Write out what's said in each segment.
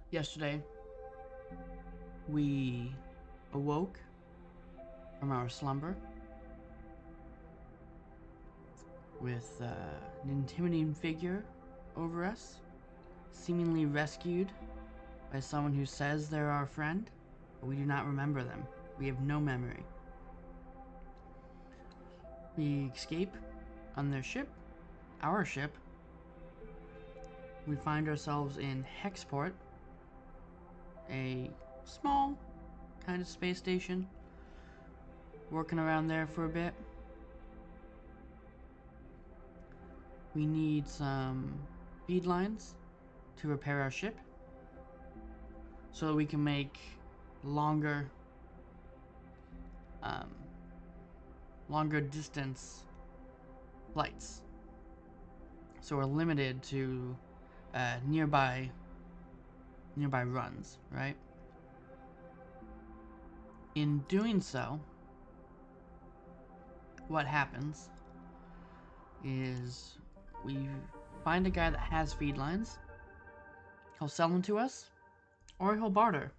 Yesterday, we awoke from our slumber with an intimidating figure over us, seemingly rescued by someone who says they're our friend, but we do not remember them. We have no memory. We escape on their ship, our ship. We find ourselves in Hexport, a small kind of space station, working around there for a bit. We need some feed lines to repair our ship so that we can make longer um, longer distance flights. So we're limited to nearby runs, right? In doing so, what happens is we find a guy that has feed lines. He'll sell them to us, or he'll barter.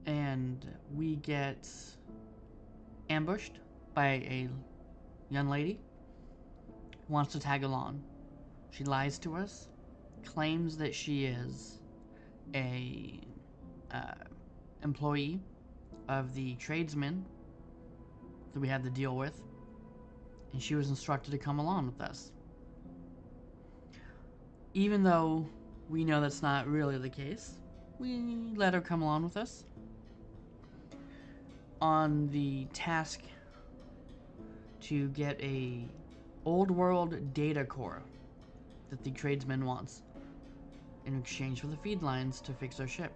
And we get ambushed by a young lady who wants to tag along. She lies to us, claims that she is a employee of the tradesman that we had to deal with, and she was instructed to come along with us. Even though we know that's not really the case, we let her come along with us on the task to get a old world data core that the tradesman wants in exchange for the feed lines to fix our ship.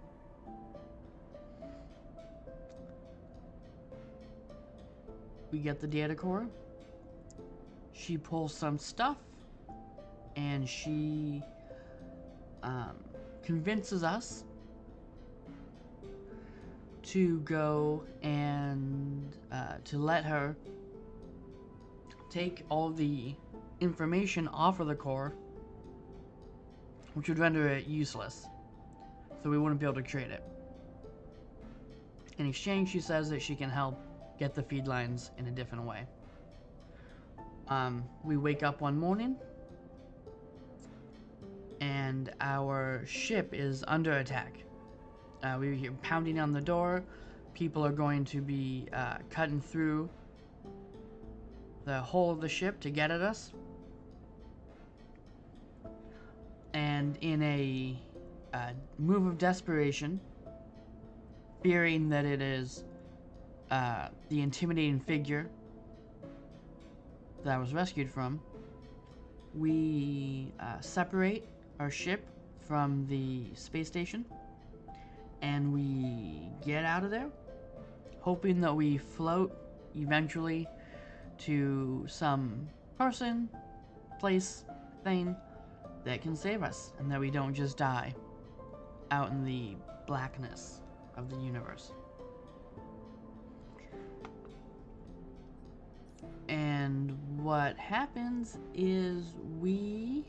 We get the data core. She pulls some stuff, and she convinces us to go and to let her take all the information off of the core, which would render it useless, so we wouldn't be able to trade it. In exchange, she says that she can help get the feed lines in a different way. We wake up one morning, and our ship is under attack. We hear pounding on the door. People are going to be cutting through the hull of the ship to get at us. And in a move of desperation, fearing that it is the intimidating figure that I was rescued from, we separate our ship from the space station, and we get out of there, hoping that we float eventually to some person, place, thing that can save us, and that we don't just die out in the blackness of the universe. And what happens is we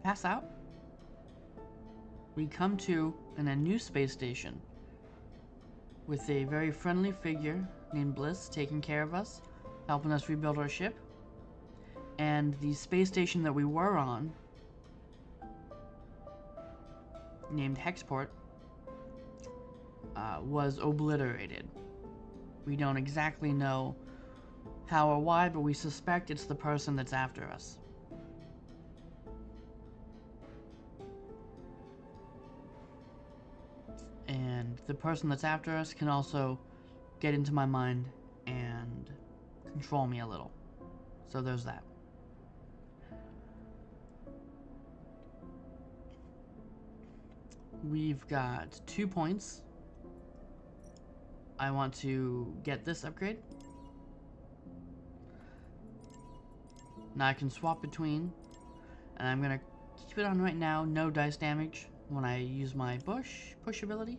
pass out. We come to in a new space station with a very friendly figure named Bliss taking care of us, helping us rebuild our ship. And the space station that we were on, named Hexport, was obliterated. We don't exactly know how or why, but we suspect it's the person that's after us. And the person that's after us can also get into my mind and control me a little. So there's that. We've got 2 points. I want to get this upgrade. Now I can swap between, and I'm gonna keep it on right now, no dice damage when I use my push ability.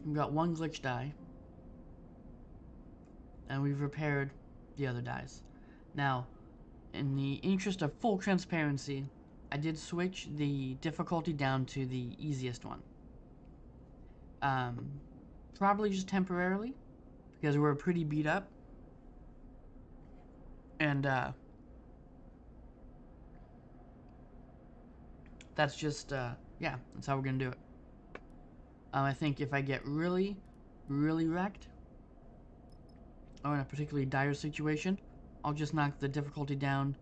We've got 1 glitch die, and we've repaired the other dies. Now, in the interest of full transparency, I did switch the difficulty down to the easiest one. Probably just temporarily, because we're pretty beat up. And, that's just, yeah, that's how we're gonna do it. I think if I get really, really wrecked, or in a particularly dire situation, I'll just knock the difficulty down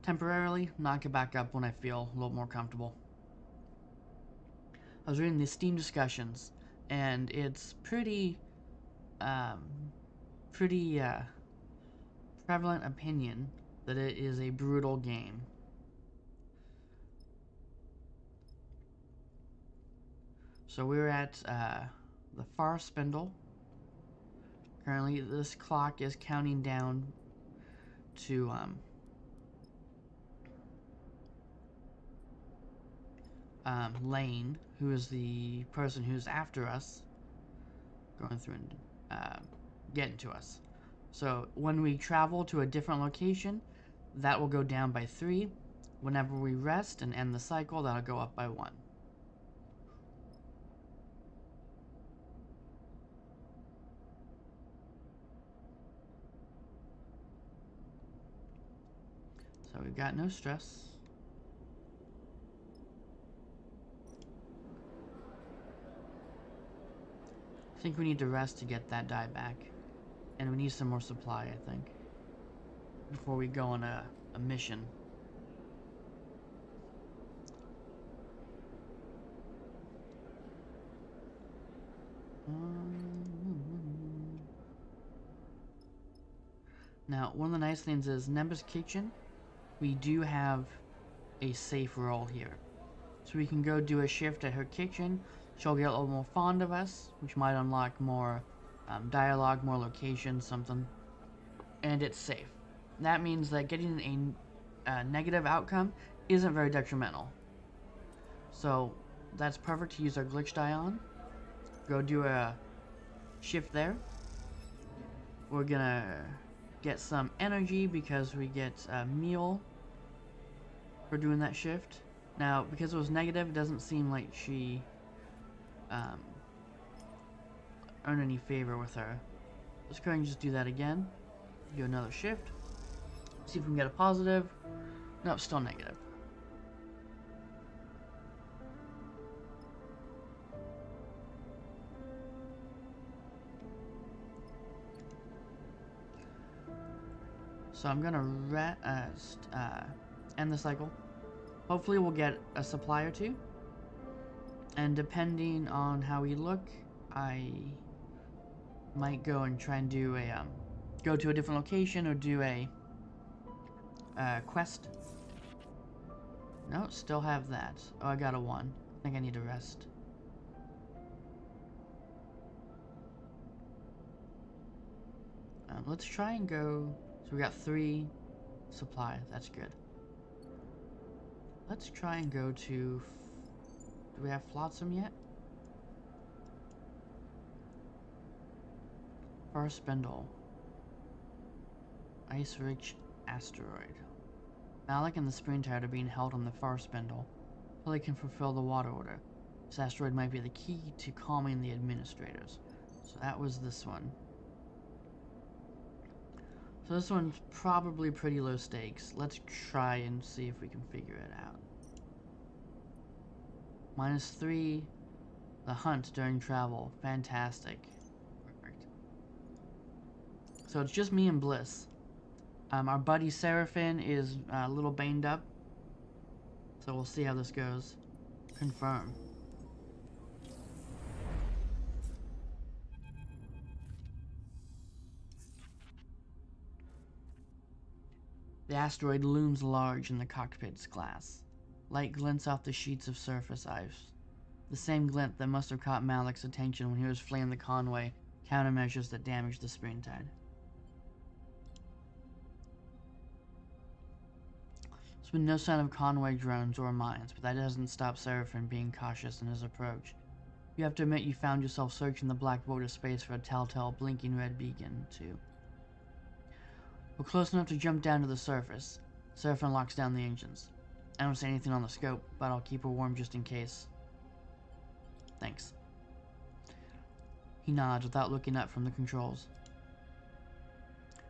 temporarily, knock it back up when I feel a little more comfortable. I was reading the Steam discussions, and it's pretty, um, pretty, prevalent opinion that it is a brutal game. So we're at, the far spindle. Currently, this clock is counting down to, Lane, who is the person who's after us, going through and getting to us. So when we travel to a different location, that will go down by 3. Whenever we rest and end the cycle, that'll go up by 1. So we've got no stress. I think we need to rest to get that die back. And we need some more supply, I think, before we go on a mission. Now, one of the nice things is Nemba's Kitchen, we do have a safe role here. So we can go do a shift at her kitchen. She'll get a little more fond of us, which might unlock more dialogue, more locations, something. And it's safe. That means that getting a negative outcome isn't very detrimental. So that's perfect to use our glitch die on. Go do a shift there. We're gonna get some energy because we get a meal for doing that shift. Now, because it was negative, it doesn't seem like she earned any favor with her. Let's go ahead and just do that again. Do another shift. See if we can get a positive. Nope, still negative. So I'm gonna end the cycle. Hopefully we'll get a supply or 2. And depending on how we look, I might go and try and do a, go to a different location or do a quest. No, still have that. Oh, I got a 1. I think I need to rest. Let's try and go. So we got 3 supply. That's good. Let's try and go to. Do we have Flotsam yet? Far Spindle. Ice-rich asteroid. Malik and the Springtide are being held on the Far Spindle until they can fulfill the water order. This asteroid might be the key to calming the administrators. So that was this one. So this one's probably pretty low stakes. Let's try and see if we can figure it out. -3, the hunt during travel. Fantastic. Perfect. So it's just me and Bliss. Our buddy Seraphin is a little banged up. So we'll see how this goes. Confirm. The asteroid looms large in the cockpit's glass. Light glints off the sheets of surface ice. The same glint that must have caught Malik's attention when he was fleeing the Conway countermeasures that damaged the Springtide. There's been no sign of Conway drones or mines, but that doesn't stop Seraphin being cautious in his approach. You have to admit you found yourself searching the black void of space for a telltale blinking red beacon, too. We're close enough to jump down to the surface. Seraphim locks down the engines. I don't see anything on the scope, but I'll keep her warm just in case. Thanks. He nods without looking up from the controls.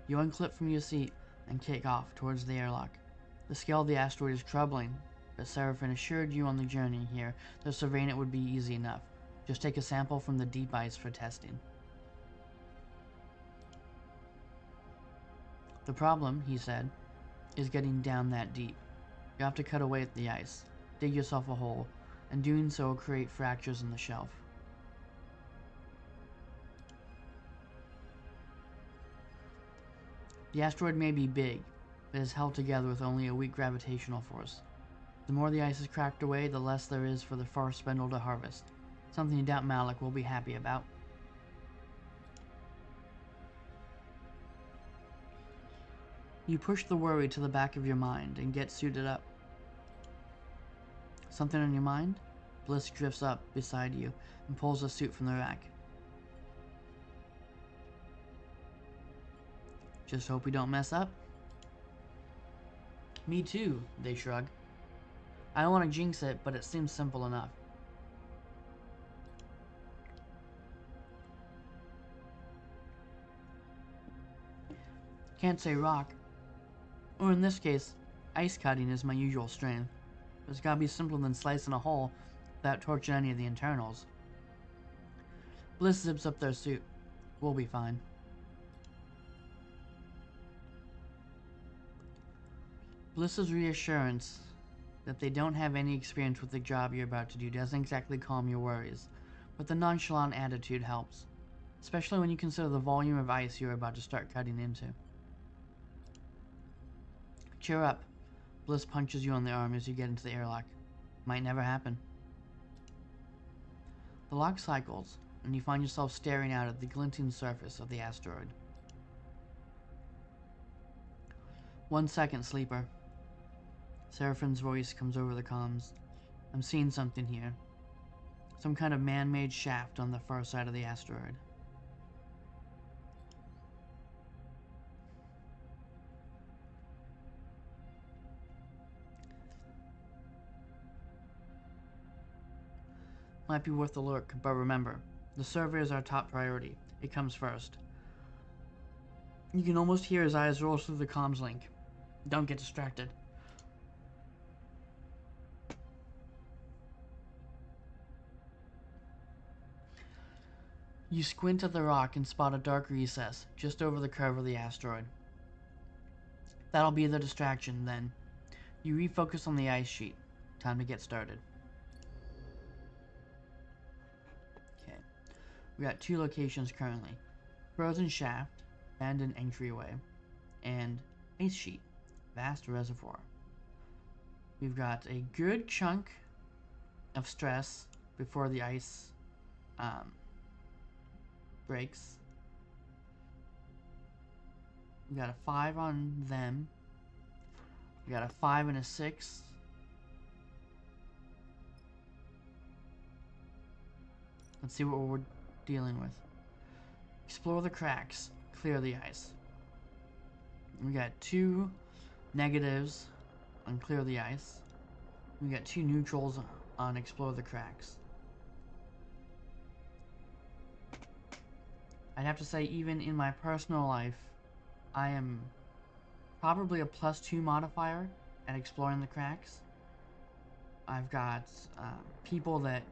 You unclip from your seat and kick off towards the airlock. The scale of the asteroid is troubling, but Seraphim assured you on the journey here that surveying it would be easy enough. Just take a sample from the deep ice for testing. The problem, he said, is getting down that deep. You have to cut away at the ice, dig yourself a hole, and doing so will create fractures in the shelf. The asteroid may be big, but is held together with only a weak gravitational force. The more the ice is cracked away, the less there is for the far spindle to harvest. Something I doubt Malik will be happy about. You push the worry to the back of your mind and get suited up. Something on your mind? Bliss drifts up beside you and pulls a suit from the rack. Just hope we don't mess up. Me too, they shrug. I don't want to jinx it, but it seems simple enough. Can't say rock. Or in this case, ice cutting is my usual strength. It's gotta be simpler than slicing a hole without torching any of the internals. Bliss zips up their suit. We'll be fine. Bliss's reassurance that they don't have any experience with the job you're about to do doesn't exactly calm your worries, but the nonchalant attitude helps, especially when you consider the volume of ice you're about to start cutting into. Cheer up. Bliss punches you on the arm as you get into the airlock. Might never happen. The lock cycles, and you find yourself staring out at the glinting surface of the asteroid. 1 second, sleeper. Seraphim's voice comes over the comms. I'm seeing something here. Some kind of man-made shaft on the far side of the asteroid. Might be worth a look, but remember, the survey is our top priority. It comes first. You can almost hear his eyes roll through the comms link. Don't get distracted. You squint at the rock and spot a dark recess just over the curve of the asteroid. That'll be the distraction, then. You refocus on the ice sheet. Time to get started. Okay. We got 2 locations currently. Frozen shaft, abandoned entryway, and ice sheet, vast reservoir. We've got a good chunk of stress before the ice breaks. We got a 5 on them. We got a 5 and a 6. Let's see what we're dealing with. Explore the cracks. Clear the ice. We got 2 negatives on clear the ice. We got 2 neutrals on explore the cracks. I'd have to say, even in my personal life, I am probably a +2 modifier at exploring the cracks. I've got people that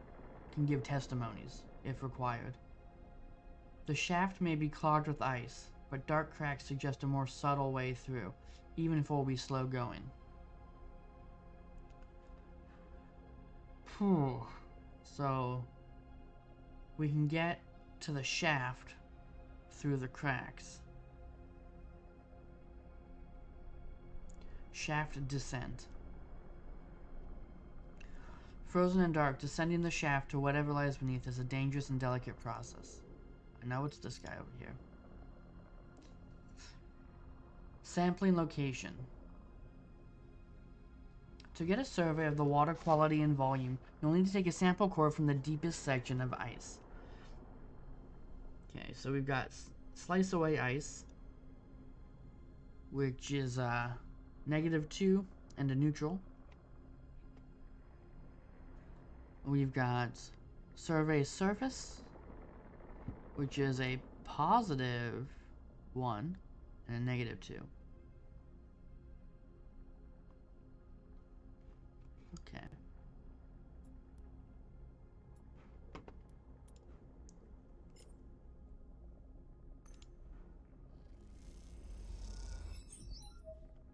can give testimonies if required. The shaft may be clogged with ice, but dark cracks suggest a more subtle way through, even if it will be slow going. Whew. So, we can get to the shaft through the cracks. Shaft descent. Frozen and dark, descending the shaft to whatever lies beneath is a dangerous and delicate process. I know it's this guy over here. Sampling location. To get a survey of the water quality and volume, you'll need to take a sample core from the deepest section of ice. Okay, so we've got slice away ice which is -2 and a neutral. We've got survey surface, which is a +1 and a -2. Okay.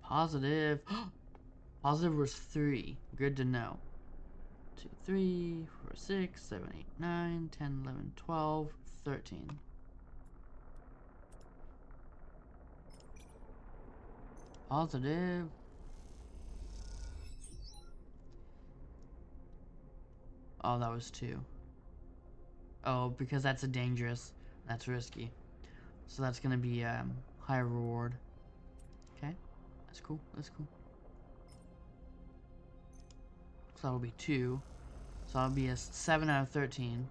Positive. Positive was 3. Good to know. 2, 3, 4, 6, 7, 8, 9, 10, 11, 12, 13. Positive. Oh, that was 2. Oh, because that's a dangerous. That's risky. So that's gonna be higher reward. Okay, that's cool. That's cool. So that'll be 2. So that'll be a 7 out of 13.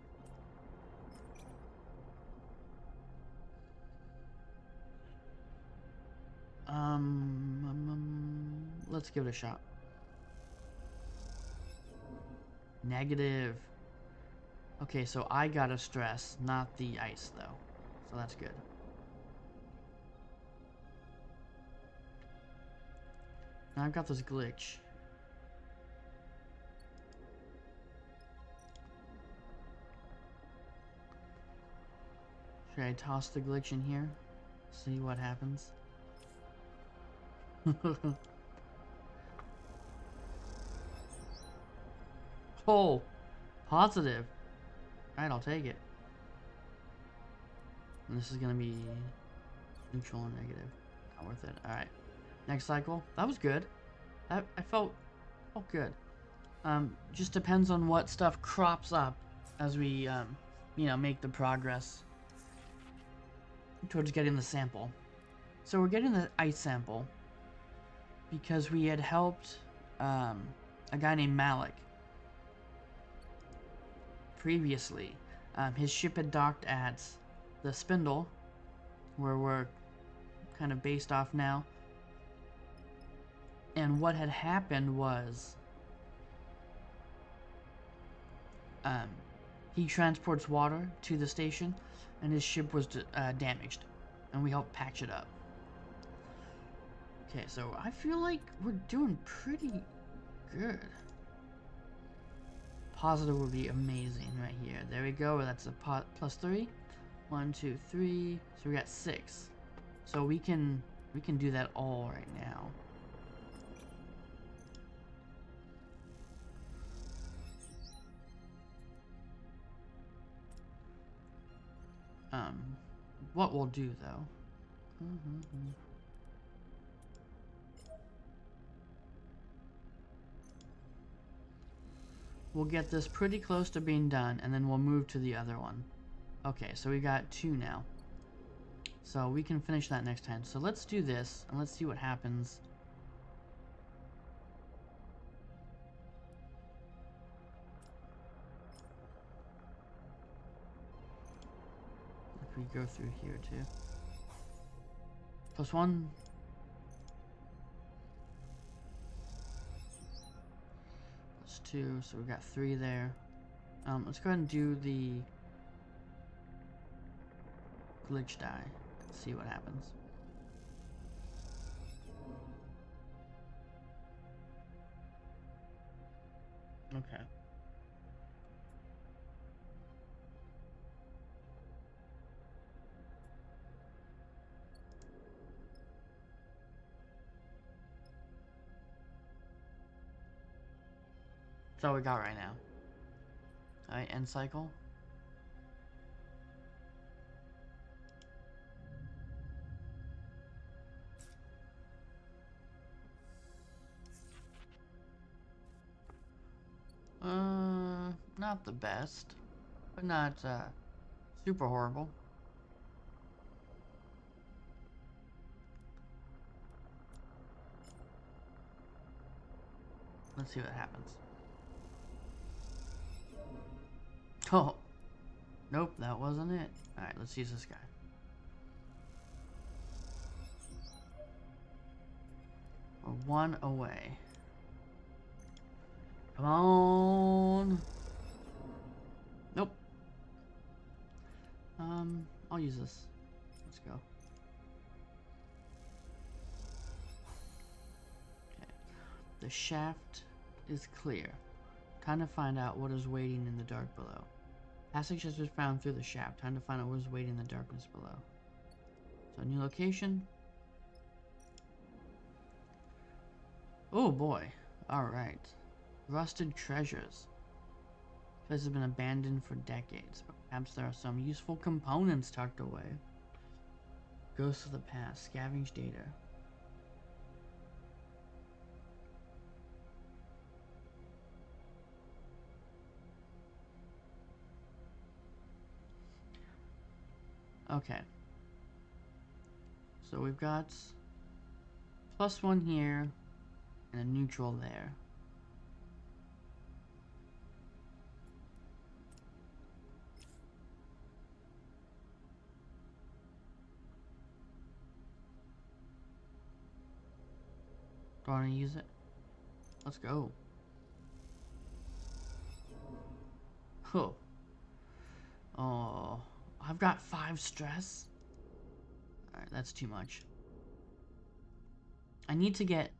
Let's give it a shot. Negative. Okay, so I got a stress, not the ice though. So that's good. Now I've got this glitch. Should I toss the glitch in here? See what happens. Oh, positive. Alright, I'll take it. And this is gonna be neutral and negative. Not worth it. Alright. Next cycle. That was good. I felt good. Just depends on what stuff crops up as we, you know, make the progress towards getting the sample. So we're getting the ice sample because we had helped a guy named Malik previously. His ship had docked at the Spindle, where we're kind of based off now. And what had happened was he transports water to the station, and his ship was damaged, and we helped patch it up. Okay, so I feel like we're doing pretty good. Positive would be amazing right here. There we go. That's a +3. 1, 2, 3. So we got 6. So we can do that all right now. What we'll do though. We'll get this pretty close to being done, and then we'll move to the other one. Okay, so we got 2 now. So we can finish that next time. So let's do this, and let's see what happens. If we go through here too. +1. +2, so we got 3 there. Let's go ahead and do the glitch die. Let's see what happens. Okay. That's all we got right now. Alright, end cycle. Not the best, but not super horrible. Let's see what happens. Oh, nope, that wasn't it. Alright, let's use this guy. We're one away. Come on. Nope. I'll use this. Let's go. Okay. The shaft is clear. Time to find out what is waiting in the dark below. Passage has been found through the shaft. Time to find out what is waiting in the darkness below. So, new location. Oh boy. Alright. Rusted treasures. Place has been abandoned for decades, but perhaps there are some useful components tucked away. Ghosts of the past. Scavenge data. Okay. So we've got +1 here and a neutral there. Do I want to use it? Let's go. Oh. Oh. I've got 5 stress. Alright, that's too much. I need to get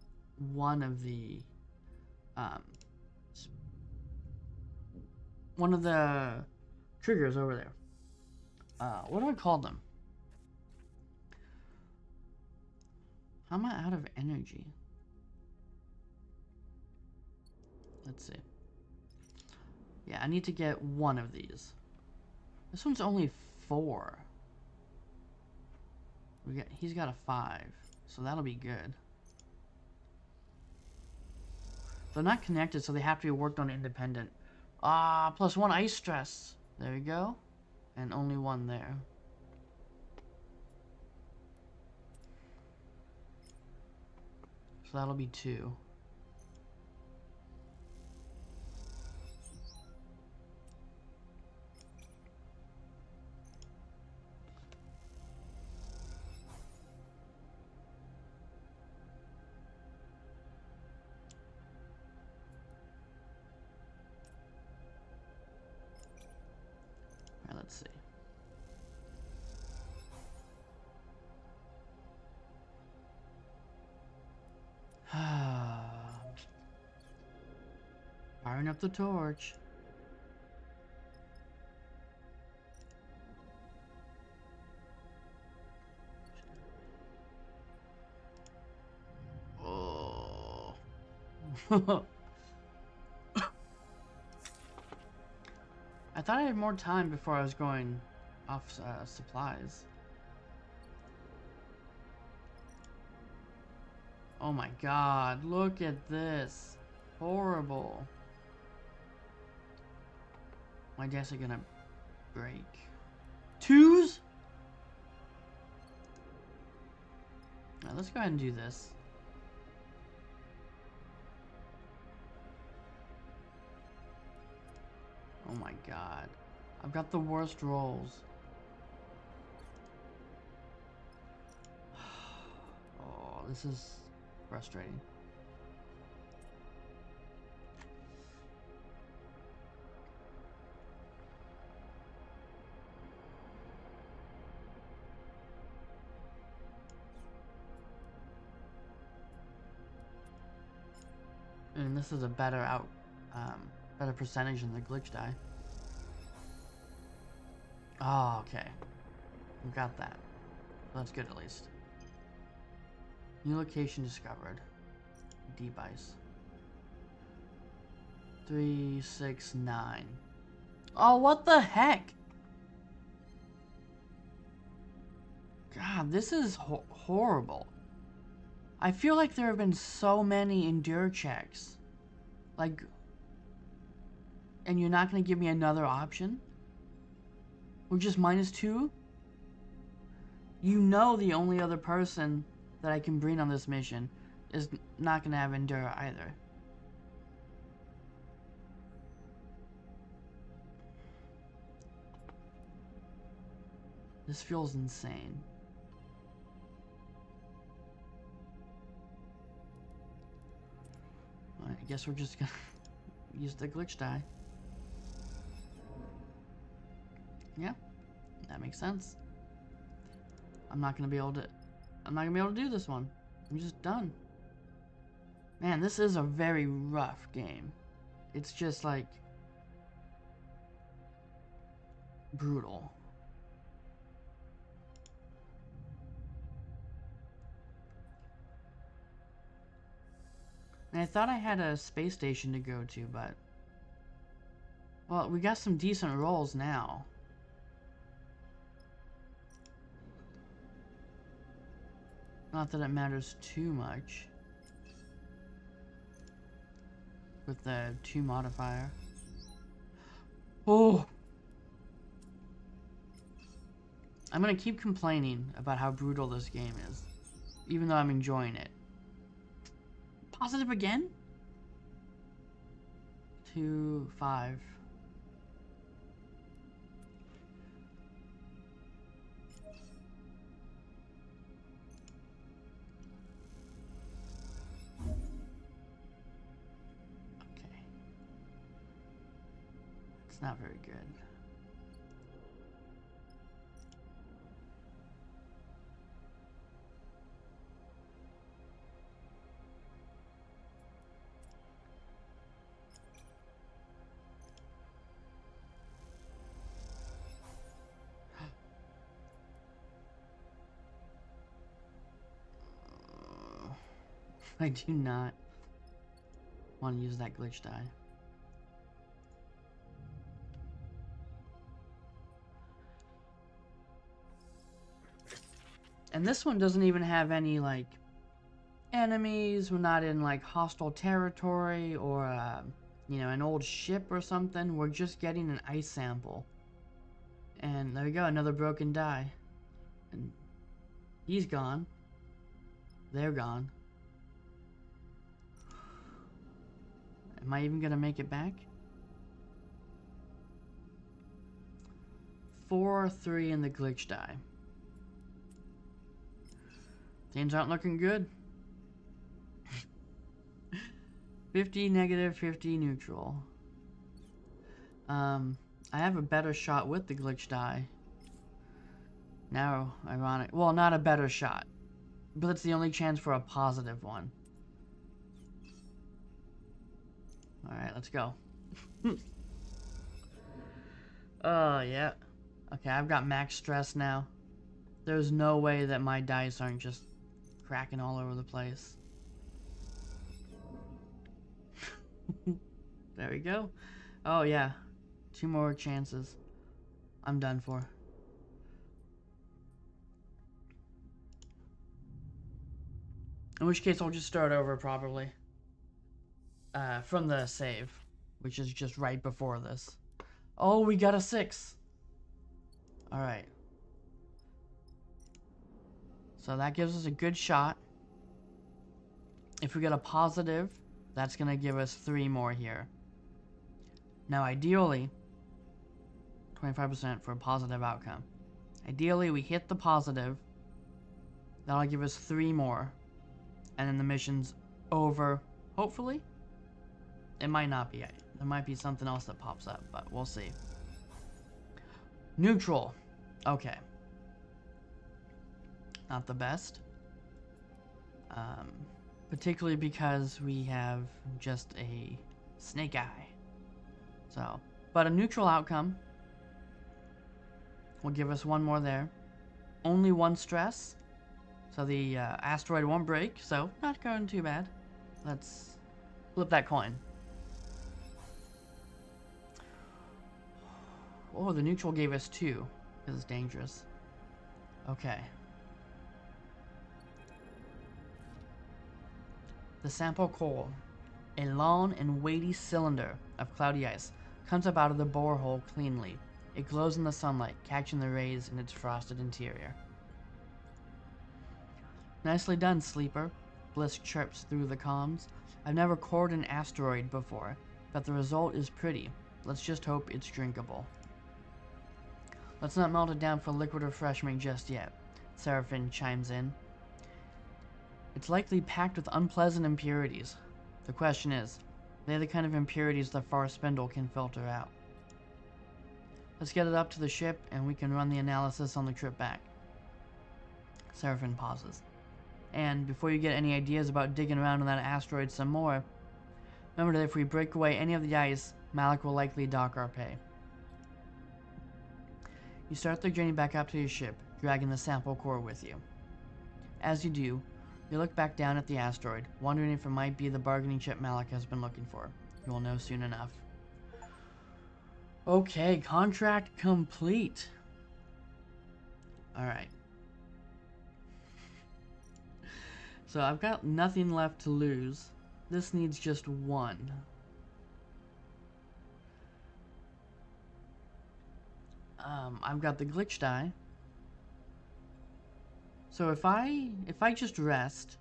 one of the triggers over there. What do I call them? How am I out of energy? Let's see. Yeah, I need to get one of these. This one's only 4. He's got a 5, so that'll be good. They're not connected, so they have to be worked on independent. +1 ice stress. There we go. And only 1 there. So that'll be 2. Let's see. Firing up the torch. Oh. I thought I had more time before I was going off supplies. Oh my god, look at this. Horrible. My desks are gonna break. 2s? Alright, let's go ahead and do this. Oh my god. I've got the worst rolls. Oh, this is frustrating. And this is a better better percentage than the glitch die. Oh, okay. We got that. That's good at least. New location discovered. Deep ice. 3, 6, 9. Oh, what the heck? God, this is horrible. I feel like there have been so many endure checks. Like, and you're not going to give me another option? We're just -2? You know the only other person that I can bring on this mission is not going to have endure either. This feels insane. guess we're just gonna use the glitch die. Yeah, that makes sense. I'm not gonna be able to do this one. I'm just done. Man, this is a very rough game. It's just like brutal. And I thought I had a space station to go to, but well, we got some decent rolls now. Not that it matters too much with the 2 modifier. Oh! I'm gonna keep complaining about how brutal this game is, even though I'm enjoying it. Positive again? 2, 5. Okay. It's not very good. I do not want to use that glitch die. And this one doesn't even have any, like, enemies. We're not in, like, hostile territory or, you know, an old ship or something. We're just getting an ice sample. And there we go, another broken die. And he's gone. They're gone. Am I even gonna make it back? 4, 3 in the glitch die. Things aren't looking good. 50 negative, 50 neutral. I have a better shot with the glitch die. Now, ironic. Well, not a better shot, but it's the only chance for a positive one. Alright, let's go. Oh, yeah. Okay, I've got max stress now. There's no way that my dice aren't just cracking all over the place. There we go. Oh, yeah. 2 more chances. I'm done for. In which case, I'll just start over, probably. From the save, which is just right before this. Oh, we got a 6. Alright. So that gives us a good shot. If we get a positive, that's going to give us 3 more here. Now, ideally, 25% for a positive outcome. Ideally, we hit the positive. That'll give us 3 more. And then the mission's over, hopefully. It might not be. There might be something else that pops up, but we'll see. Neutral. Okay. Not the best. Particularly because we have just a snake eye. So, but a neutral outcome will give us 1 more there. Only 1 stress. So the asteroid won't break, so not going too bad. Let's flip that coin. Oh, the neutral gave us 2, because it's dangerous. Okay. The sample core, a long and weighty cylinder of cloudy ice, comes up out of the borehole cleanly. It glows in the sunlight, catching the rays in its frosted interior. Nicely done, Sleeper, Blisk chirps through the comms. I've never cored an asteroid before, but the result is pretty. Let's just hope it's drinkable. Let's not melt it down for liquid refreshment just yet, Seraphin chimes in. It's likely packed with unpleasant impurities. The question is, They're the kind of impurities the forest spindle can filter out. Let's get it up to the ship, and we can run the analysis on the trip back. Seraphin pauses. And before you get any ideas about digging around on that asteroid some more, remember that if we break away any of the ice, Malik will likely dock our pay. You start the journey back up to your ship, dragging the sample core with you. As you do, you look back down at the asteroid, wondering if it might be the bargaining chip Malik has been looking for. You will know soon enough. Okay, contract complete. Alright. So I've got nothing left to lose. This needs just one. I've got the glitch die. So if I just rest,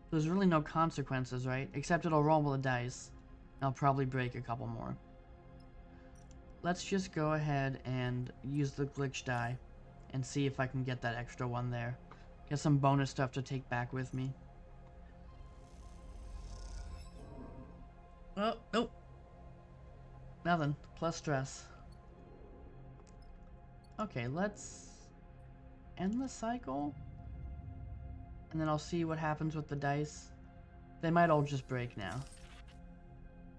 there's really no consequences, right? Except it'll roll the dice. I'll probably break a couple more. Let's just go ahead and use the glitch die and see if I can get that extra one there. Get some bonus stuff to take back with me. Oh, nope. Nothing. Plus stress. Okay, let's end the cycle. And then I'll see what happens with the dice. They might all just break now.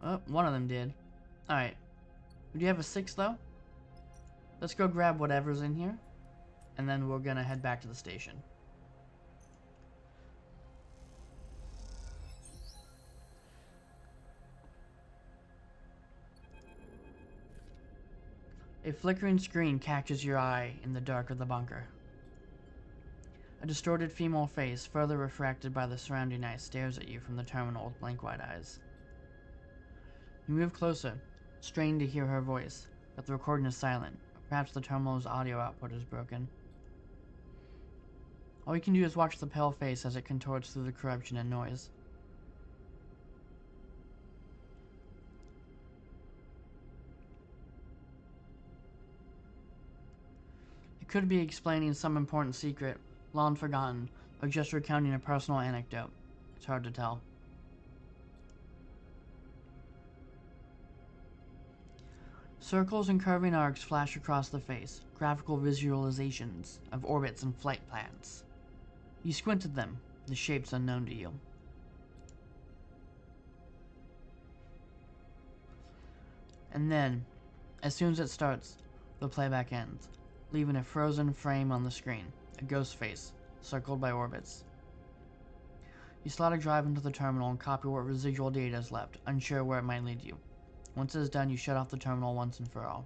Oh, one of them did. Alright. Do you have a 6 though? Let's go grab whatever's in here. And then we're gonna head back to the station. A flickering screen catches your eye in the dark of the bunker. A distorted female face, further refracted by the surrounding ice, stares at you from the terminal with blank-wide eyes. You move closer, straining to hear her voice, but the recording is silent. Perhaps the terminal's audio output is broken. All you can do is watch the pale face as it contorts through the corruption and noise. It could be explaining some important secret, long forgotten, or just recounting a personal anecdote. It's hard to tell. Circles and curving arcs flash across the face, graphical visualizations of orbits and flight paths. You squint at them, the shapes unknown to you. And then, as soon as it starts, the playback ends, leaving a frozen frame on the screen, a ghost face, circled by orbits. You slot a drive into the terminal and copy what residual data is left, unsure where it might lead you. Once it is done, you shut off the terminal once and for all.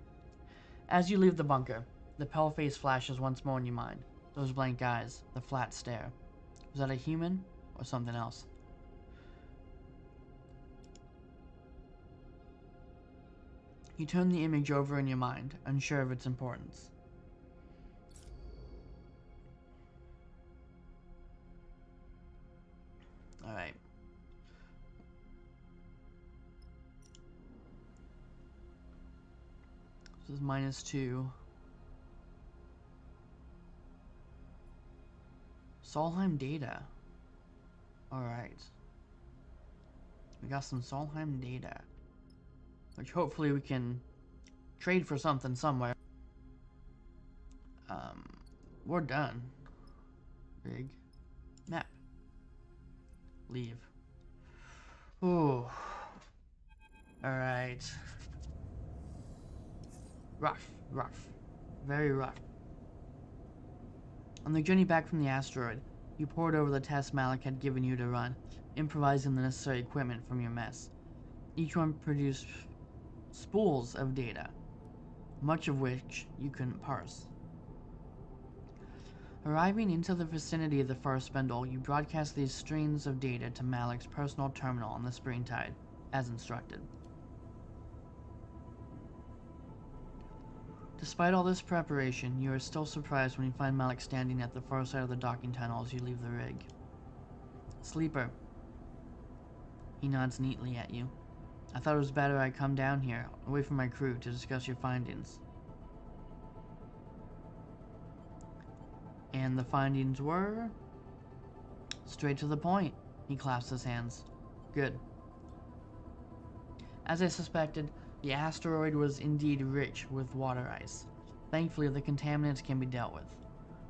As you leave the bunker, the pale face flashes once more in your mind. Those blank eyes, the flat stare. Was that a human or something else? You turn the image over in your mind, unsure of its importance. Alright. This is -2. Solheim data. Alright. We got some Solheim data. Which hopefully we can trade for something somewhere. We're done. Big map. Leave. Ooh. Alright. Rough. Very rough. On the journey back from the asteroid, you pored over the tests Malik had given you to run, improvising the necessary equipment from your mess. Each one produced spools of data, much of which you couldn't parse. Arriving into the vicinity of the forest spindle, you broadcast these streams of data to Malik's personal terminal on the spring tide, as instructed. Despite all this preparation, you are still surprised when you find Malik standing at the far side of the docking tunnel as you leave the rig. Sleeper. He nods neatly at you. I thought it was better I come down here, away from my crew, to discuss your findings. And the findings were... straight to the point. He claps his hands. Good. As I suspected, the asteroid was indeed rich with water ice. Thankfully, the contaminants can be dealt with.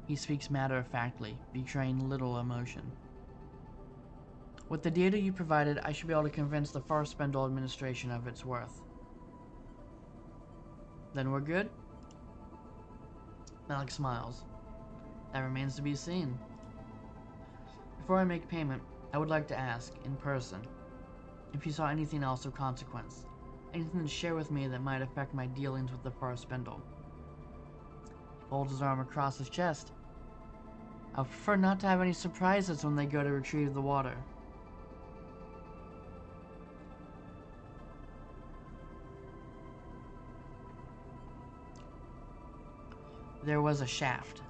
He speaks matter-of-factly, betraying little emotion. With the data you provided, I should be able to convince the Far Spendal administration of its worth. Then we're good? Malik smiles. That remains to be seen. Before I make payment, I would like to ask, in person, if you saw anything else of consequence. Anything to share with me that might affect my dealings with the Far Spendal. He folds his arm across his chest. I would prefer not to have any surprises when they go to retrieve the water. There was a shaft.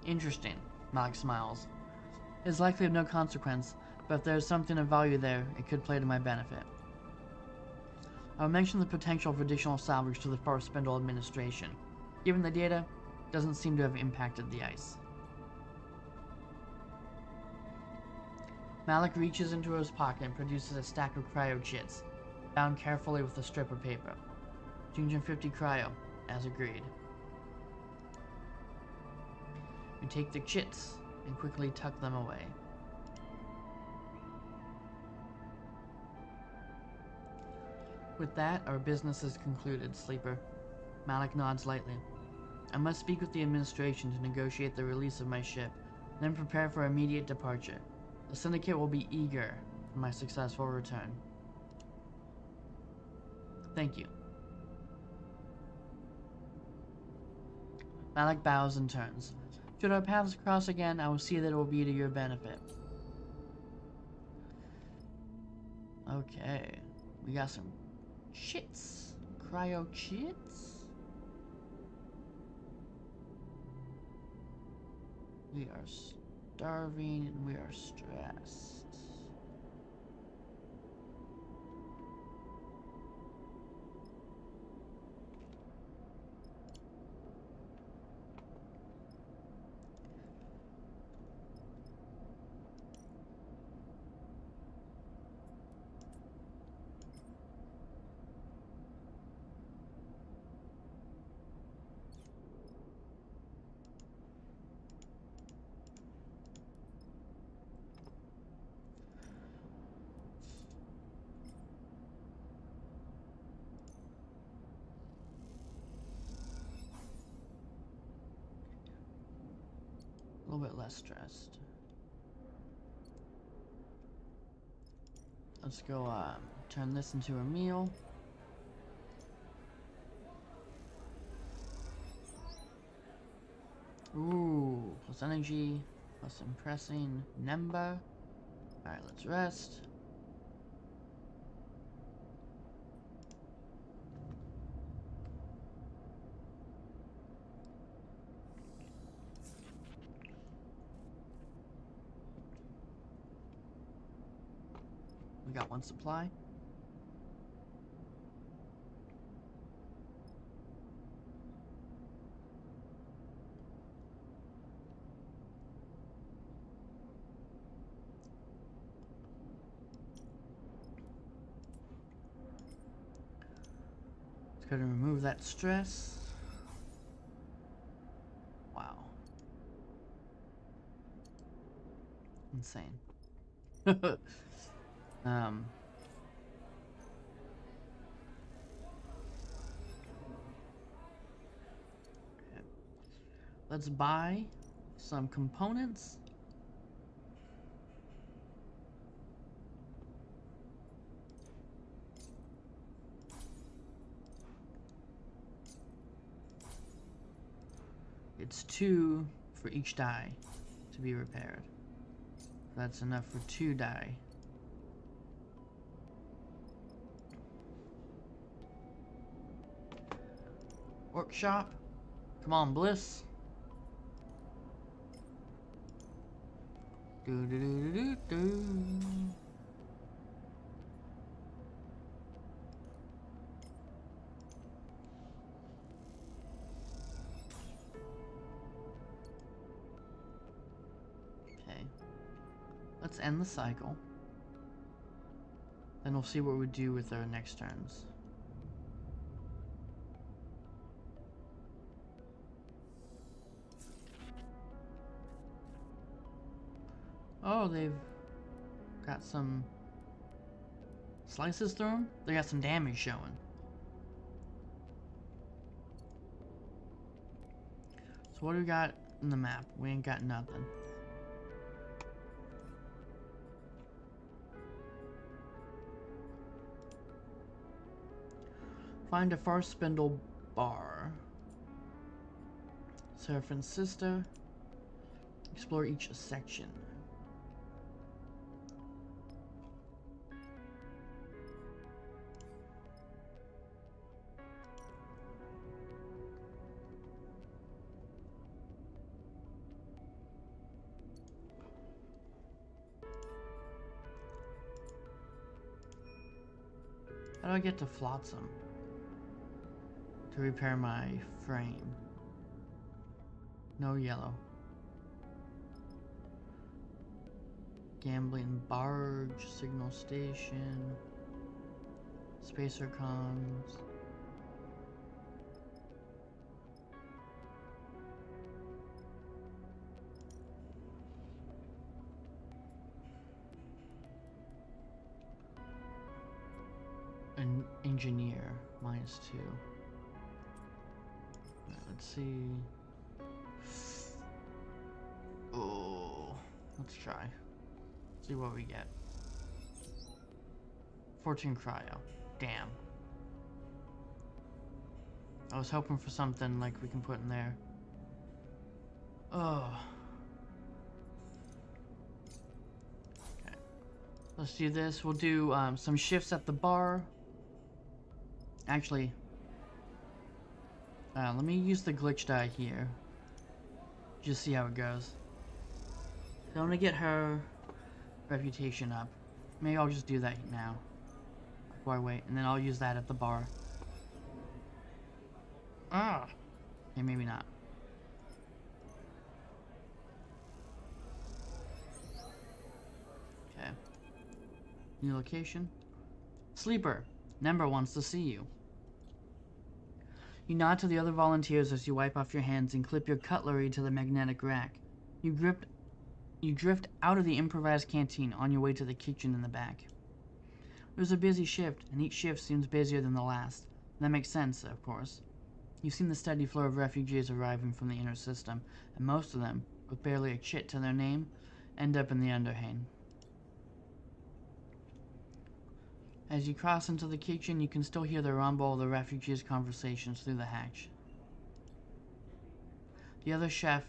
Interesting, Malik smiles. It is likely of no consequence, but if there is something of value there, it could play to my benefit. I will mention the potential for additional salvage to the Far Spendal administration. Given the data, it doesn't seem to have impacted the ice. Malik reaches into his pocket and produces a stack of cryo chits, bound carefully with a strip of paper. 250 cryo, as agreed. You take the chits and quickly tuck them away. With that, our business is concluded, Sleeper. Malik nods lightly. I must speak with the administration to negotiate the release of my ship, then prepare for immediate departure. The Syndicate will be eager for my successful return. Thank you. Malik bows and turns. Should our paths cross again, I will see that it will be to your benefit. Okay. We got some chits. Cryo chits? We are starving and we are stressed. A little bit less stressed. Let's go turn this into a meal. Ooh, plus energy, plus impressing number. Alright, let's rest. We got one supply. Let's go to remove that stress. Wow. Insane. Let's buy some components. It's 2 for each die to be repaired. That's enough for 2 die. Workshop. Come on, Bliss. Do do do do do. Okay. Let's end the cycle. The Then we'll see what we do with our next turns. Oh, they've got some slices through them? They got some damage showing. So what do we got in the map? We ain't got nothing. Find a far spindle bar. Seraphin's sister. Explore each section. How do I get to Flotsam? To repair my frame. No yellow. Gambling barge, signal station, spacer comms. An engineer, -2. Right, let's see. Oh, let's try. See what we get. 14 cryo. Damn. I was hoping for something like we can put in there. Oh. Okay. Let's do this. We'll do some shifts at the bar. Actually, let me use the glitch die here. Just see how it goes. I want to get her reputation up. Maybe I'll just do that now. Before I wait, and then I'll use that at the bar. Ah! Okay, maybe not. Okay. New location. Sleeper. Nember wants to see you. You nod to the other volunteers as you wipe off your hands and clip your cutlery to the magnetic rack. You drift out of the improvised canteen on your way to the kitchen in the back. It was a busy shift, and each shift seems busier than the last. That makes sense, of course. You've seen the steady flow of refugees arriving from the inner system, and most of them, with barely a chit to their name, end up in the Underhain. As you cross into the kitchen, you can still hear the rumble of the refugees' conversations through the hatch. The other chef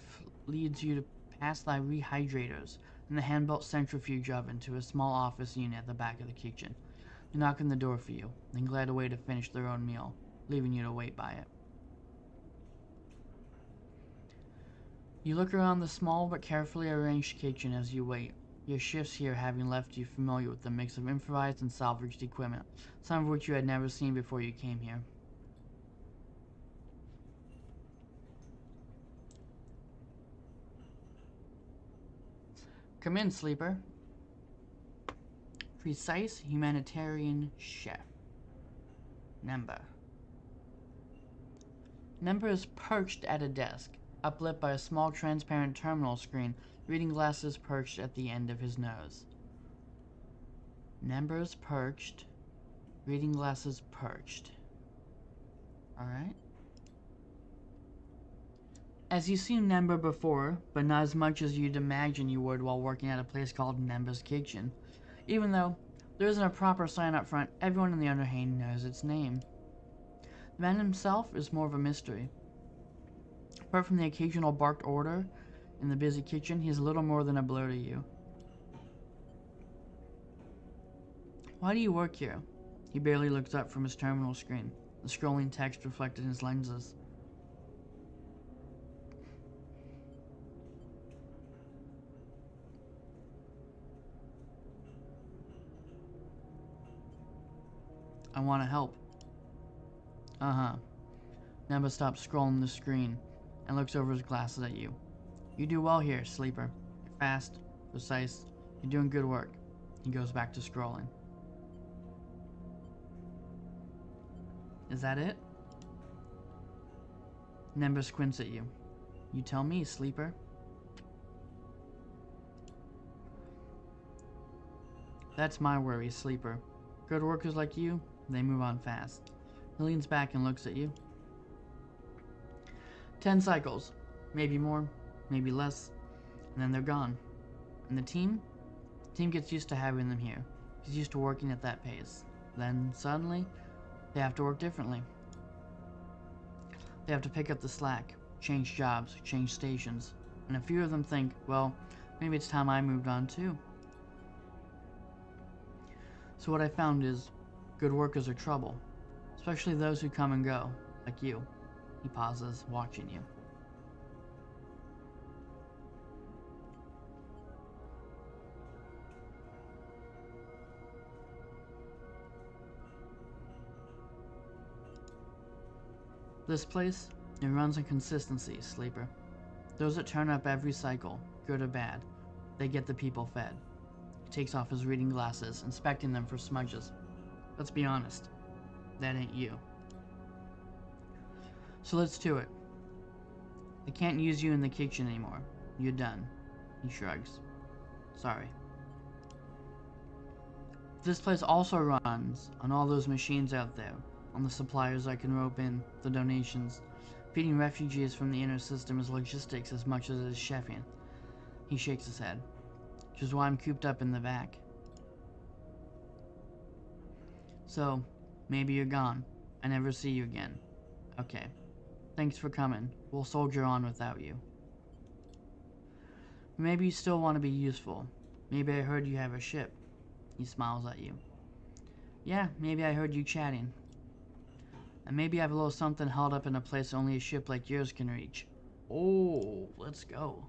leads you to past the rehydrators and the hand-built centrifuge oven to a small office unit at the back of the kitchen. They knock on the door for you, then glide away to finish their own meal, leaving you to wait by it. You look around the small but carefully arranged kitchen as you wait, your shifts here having left you familiar with the mix of improvised and salvaged equipment, some of which you had never seen before you came here. Come in, sleeper. Precise humanitarian chef. Nember. Nember is perched at a desk, uplit by a small transparent terminal screen, reading glasses perched at the end of his nose. Nember is perched, reading glasses perched. Alright. As you've seen Nember before, but not as much as you'd imagine you would while working at a place called Nember's Kitchen. Even though there isn't a proper sign up front, everyone in the Underhain knows its name. The man himself is more of a mystery. Apart from the occasional barked order in the busy kitchen, he is little more than a blur to you. Why do you work here? He barely looks up from his terminal screen, the scrolling text reflected in his lenses. I want to help. Uh-huh. Nember stops scrolling the screen and looks over his glasses at you. You do well here, sleeper. You're fast, precise, you're doing good work. He goes back to scrolling. Is that it? Nember squints at you. You tell me, sleeper. That's my worry, sleeper. Good workers like you, they move on fast. He leans back and looks at you. 10 cycles. Maybe more, maybe less. And then they're gone. And the team gets used to having them here. He's used to working at that pace. Then, suddenly, they have to work differently. They have to pick up the slack, change jobs, change stations. And a few of them think, well, maybe it's time I moved on too. So what I found is, good workers are trouble. Especially those who come and go, like you. He pauses, watching you. This place, it runs on consistency, sleeper. Those that turn up every cycle, good or bad, they get the people fed. He takes off his reading glasses, inspecting them for smudges. Let's be honest, that ain't you. So let's do it. They can't use you in the kitchen anymore. You're done. He shrugs. Sorry. This place also runs on all those machines out there, on the suppliers I can rope in, the donations. Feeding refugees from the inner system is logistics as much as it is chefing. He shakes his head. Which is why I'm cooped up in the back. So, maybe you're gone. I never see you again. Okay. Thanks for coming. We'll soldier on without you. Maybe you still want to be useful. Maybe I heard you have a ship. He smiles at you. Yeah, maybe I heard you chatting. And maybe I have a little something held up in a place only a ship like yours can reach. Oh, let's go.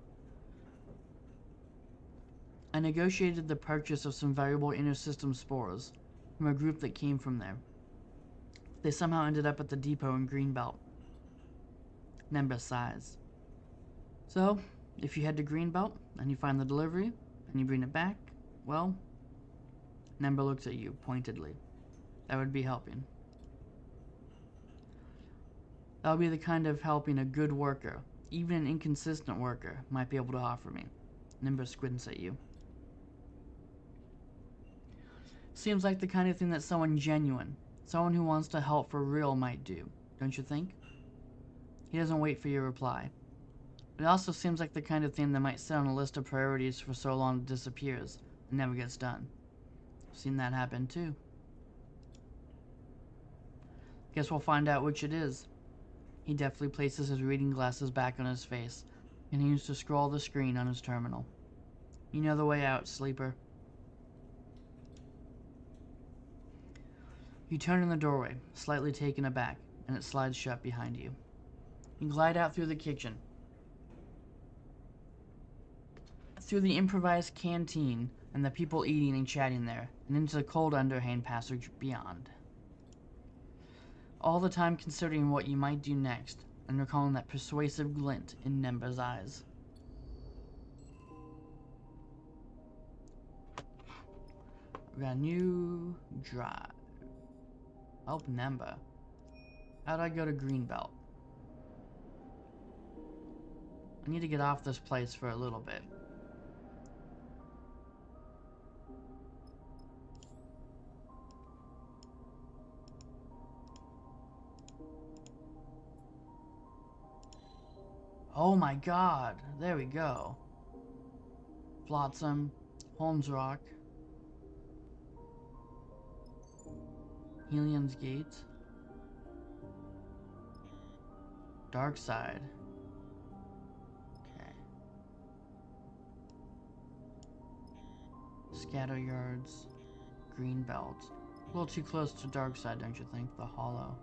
I negotiated the purchase of some valuable inter-system spores from a group that came from there. They somehow ended up at the depot in Greenbelt. Nember sighs. So, if you head to Greenbelt and you find the delivery and you bring it back, well, Nember looks at you pointedly. That would be helping. That would be the kind of helping a good worker, even an inconsistent worker, might be able to offer me. Nember squints at you. Seems like the kind of thing that someone genuine, someone who wants to help for real might do, don't you think? He doesn't wait for your reply. It also seems like the kind of thing that might sit on a list of priorities for so long it disappears and never gets done. I've seen that happen too. Guess we'll find out which it is. He deftly places his reading glasses back on his face and continues to scroll the screen on his terminal. You know the way out, sleeper. You turn in the doorway, slightly taken aback, and it slides shut behind you. You glide out through the kitchen, through the improvised canteen and the people eating and chatting there, and into the cold underhand passage beyond. All the time considering what you might do next, and recalling that persuasive glint in Nember's eyes. We got a new drive. Help Nember. How do I go to Greenbelt? I need to get off this place for a little bit. Oh my god, there we go. Flotsam, Holmes Rock, Helium's Gate, Dark Side. Okay. Scatter Yards, Greenbelt. A little too close to Dark Side, don't you think? The Hollow.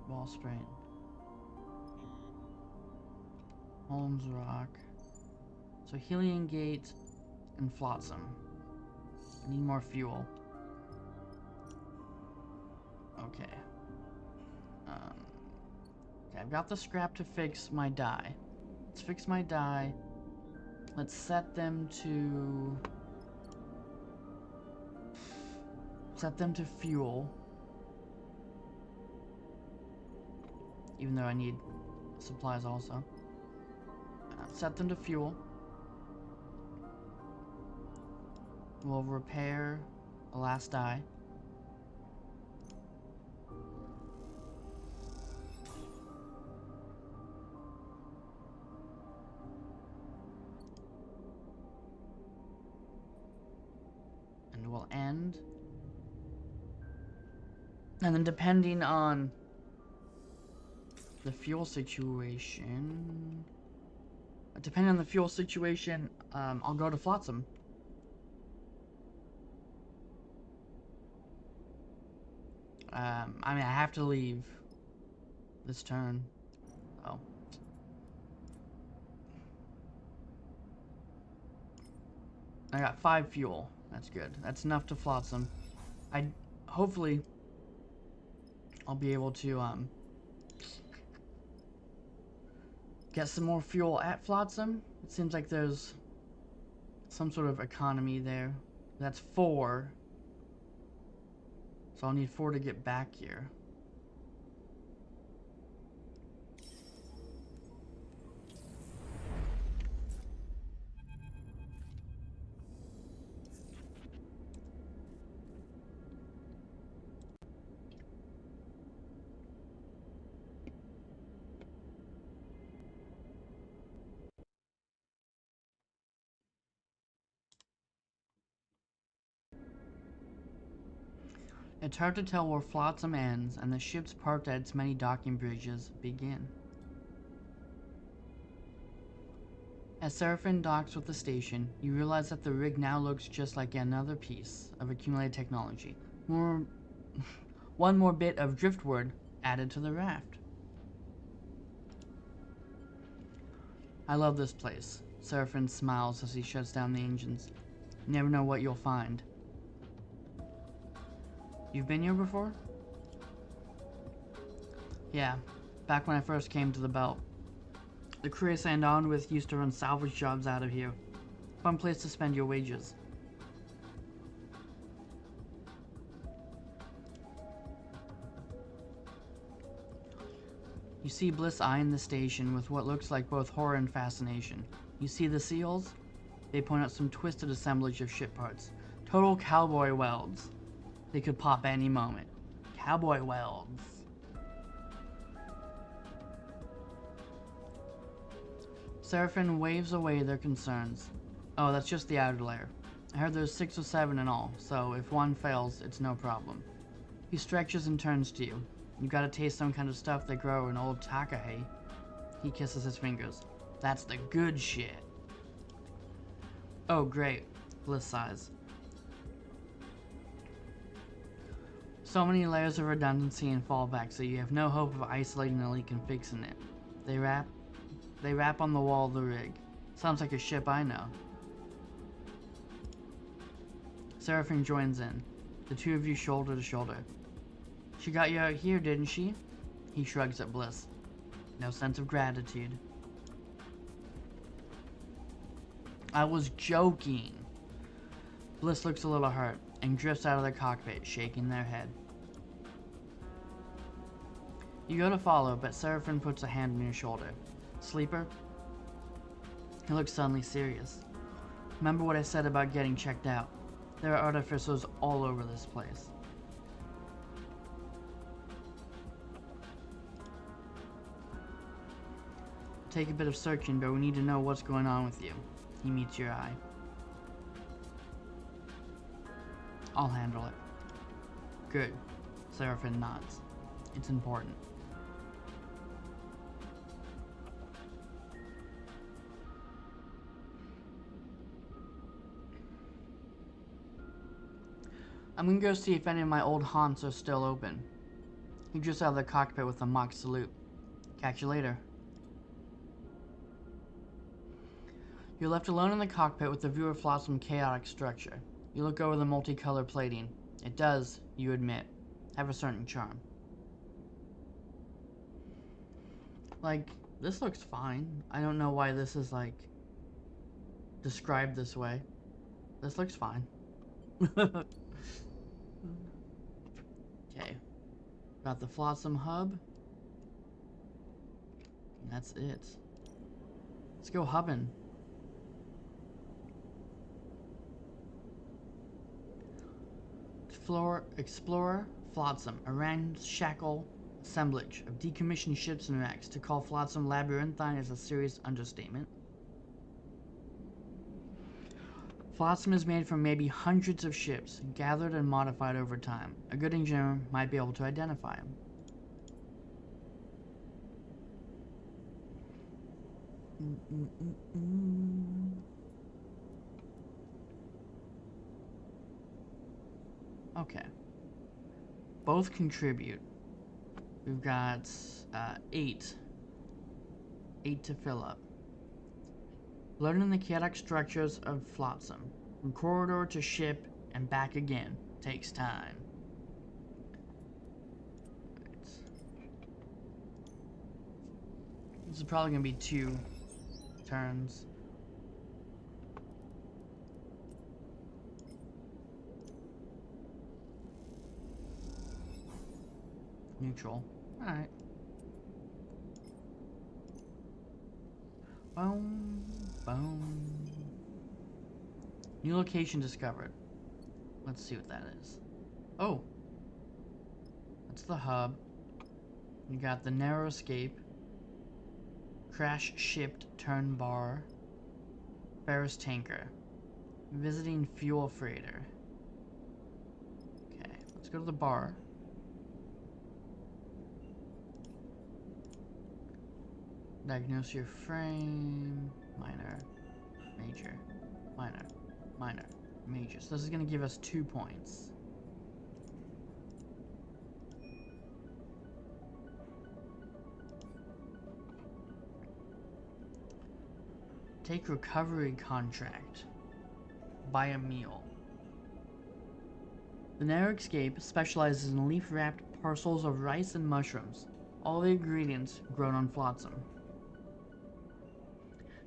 Wallspring, Holmes Rock, so Helium Gate and Flotsam. I need more fuel. Okay. Okay, I've got the scrap to fix my die. Let's fix my die. Let's set them to fuel. Even though I need supplies also. Set them to fuel. We'll repair the last die. And we'll end. And then depending on the fuel situation... I'll go to Flotsam. I mean, I have to leave this turn. Oh. I got 5 fuel. That's good. That's enough to Flotsam. Hopefully I'll be able to get some more fuel at Flotsam. It seems like there's some sort of economy there. That's 4. So I'll need 4 to get back here. It's hard to tell where Flotsam ends and the ships parked at its many docking bridges begin. As Seraphin docks with the station, you realize that the rig now looks just like another piece of accumulated technology. One more bit of driftwood added to the raft. I love this place. Seraphin smiles as he shuts down the engines. You never know what you'll find. You've been here before? Yeah, back when I first came to the belt. The crew I signed on with used to run salvage jobs out of here. Fun place to spend your wages. You see Bliss eyeing the station with what looks like both horror and fascination. You see the seals? They point out some twisted assemblage of ship parts. Total cowboy welds. They could pop any moment. Cowboy welds. Seraphin waves away their concerns. Oh, that's just the outer layer. I heard there's 6 or 7 in all, so if one fails, it's no problem. He stretches and turns to you. You gotta taste some kind of stuff they grow in old Takahe. He kisses his fingers. That's the good shit. Oh, great. Bliss sighs. So many layers of redundancy and fallback, so you have no hope of isolating a leak and fixing it. They rap on the wall of the rig. Sounds like a ship I know. Seraphin joins in. The two of you shoulder to shoulder. She got you out here, didn't she? He shrugs at Bliss. No sense of gratitude. I was joking. Bliss looks a little hurt and drifts out of the cockpit, shaking their head. You go to follow, but Seraphin puts a hand on your shoulder. Sleeper? He looks suddenly serious. Remember what I said about getting checked out? There are artificers all over this place. Take a bit of searching, but we need to know what's going on with you. He meets your eye. I'll handle it. Good. Seraphin nods. It's important. I'm gonna go see if any of my old haunts are still open. He drifts out of the cockpit with a mock salute. Catch you later. You're left alone in the cockpit with the view of Flotsam chaotic structure. You look over the multicolored plating. It does, you admit, have a certain charm. Like, This looks fine. I don't know why this is like described this way. This looks fine. Okay. Got the Flotsam hub. And that's it. Let's go hubbing. Explorer Flotsam, a ramshackle assemblage of decommissioned ships and wrecks. To call Flotsam labyrinthine is a serious understatement. Flotsam is made from maybe hundreds of ships, gathered and modified over time. A good engineer might be able to identify them. Okay. Both contribute. We've got 8. 8 to fill up. Learning the chaotic structures of Flotsam, from corridor to ship and back again, takes time. Right. This is probably going to be 2 turns. Neutral. Alright. Boom. Boom. New location discovered. Let's see what that is. Oh. That's the hub. You got the narrow escape. Crash shipped turn bar. Ferris tanker. Visiting fuel freighter. Okay, let's go to the bar. Diagnose your frame. Minor. Major. Minor. Minor. Major. So this is going to give us 2 points. Take recovery contract. Buy a meal. The narrow escape specializes in leaf-wrapped parcels of rice and mushrooms. All the ingredients grown on Flotsam.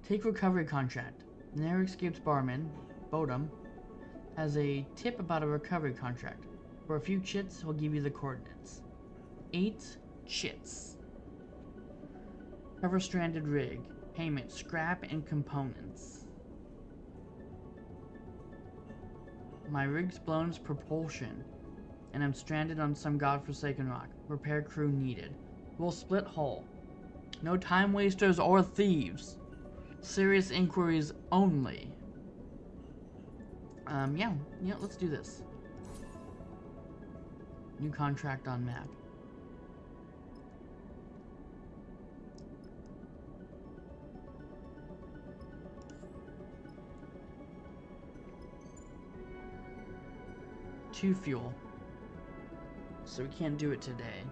Take recovery contract. The narrow escape's barman, Bodum, has a tip about a recovery contract. For a few chits, he'll give you the coordinates. 8 chits. Cover stranded rig. Payment, scrap and components. My rig's blown its propulsion, and I'm stranded on some godforsaken rock. Repair crew needed. We'll split hull. No time wasters or thieves. Serious inquiries only. Yeah, let's do this. New contract on map. Two fuel. So we can't do it today.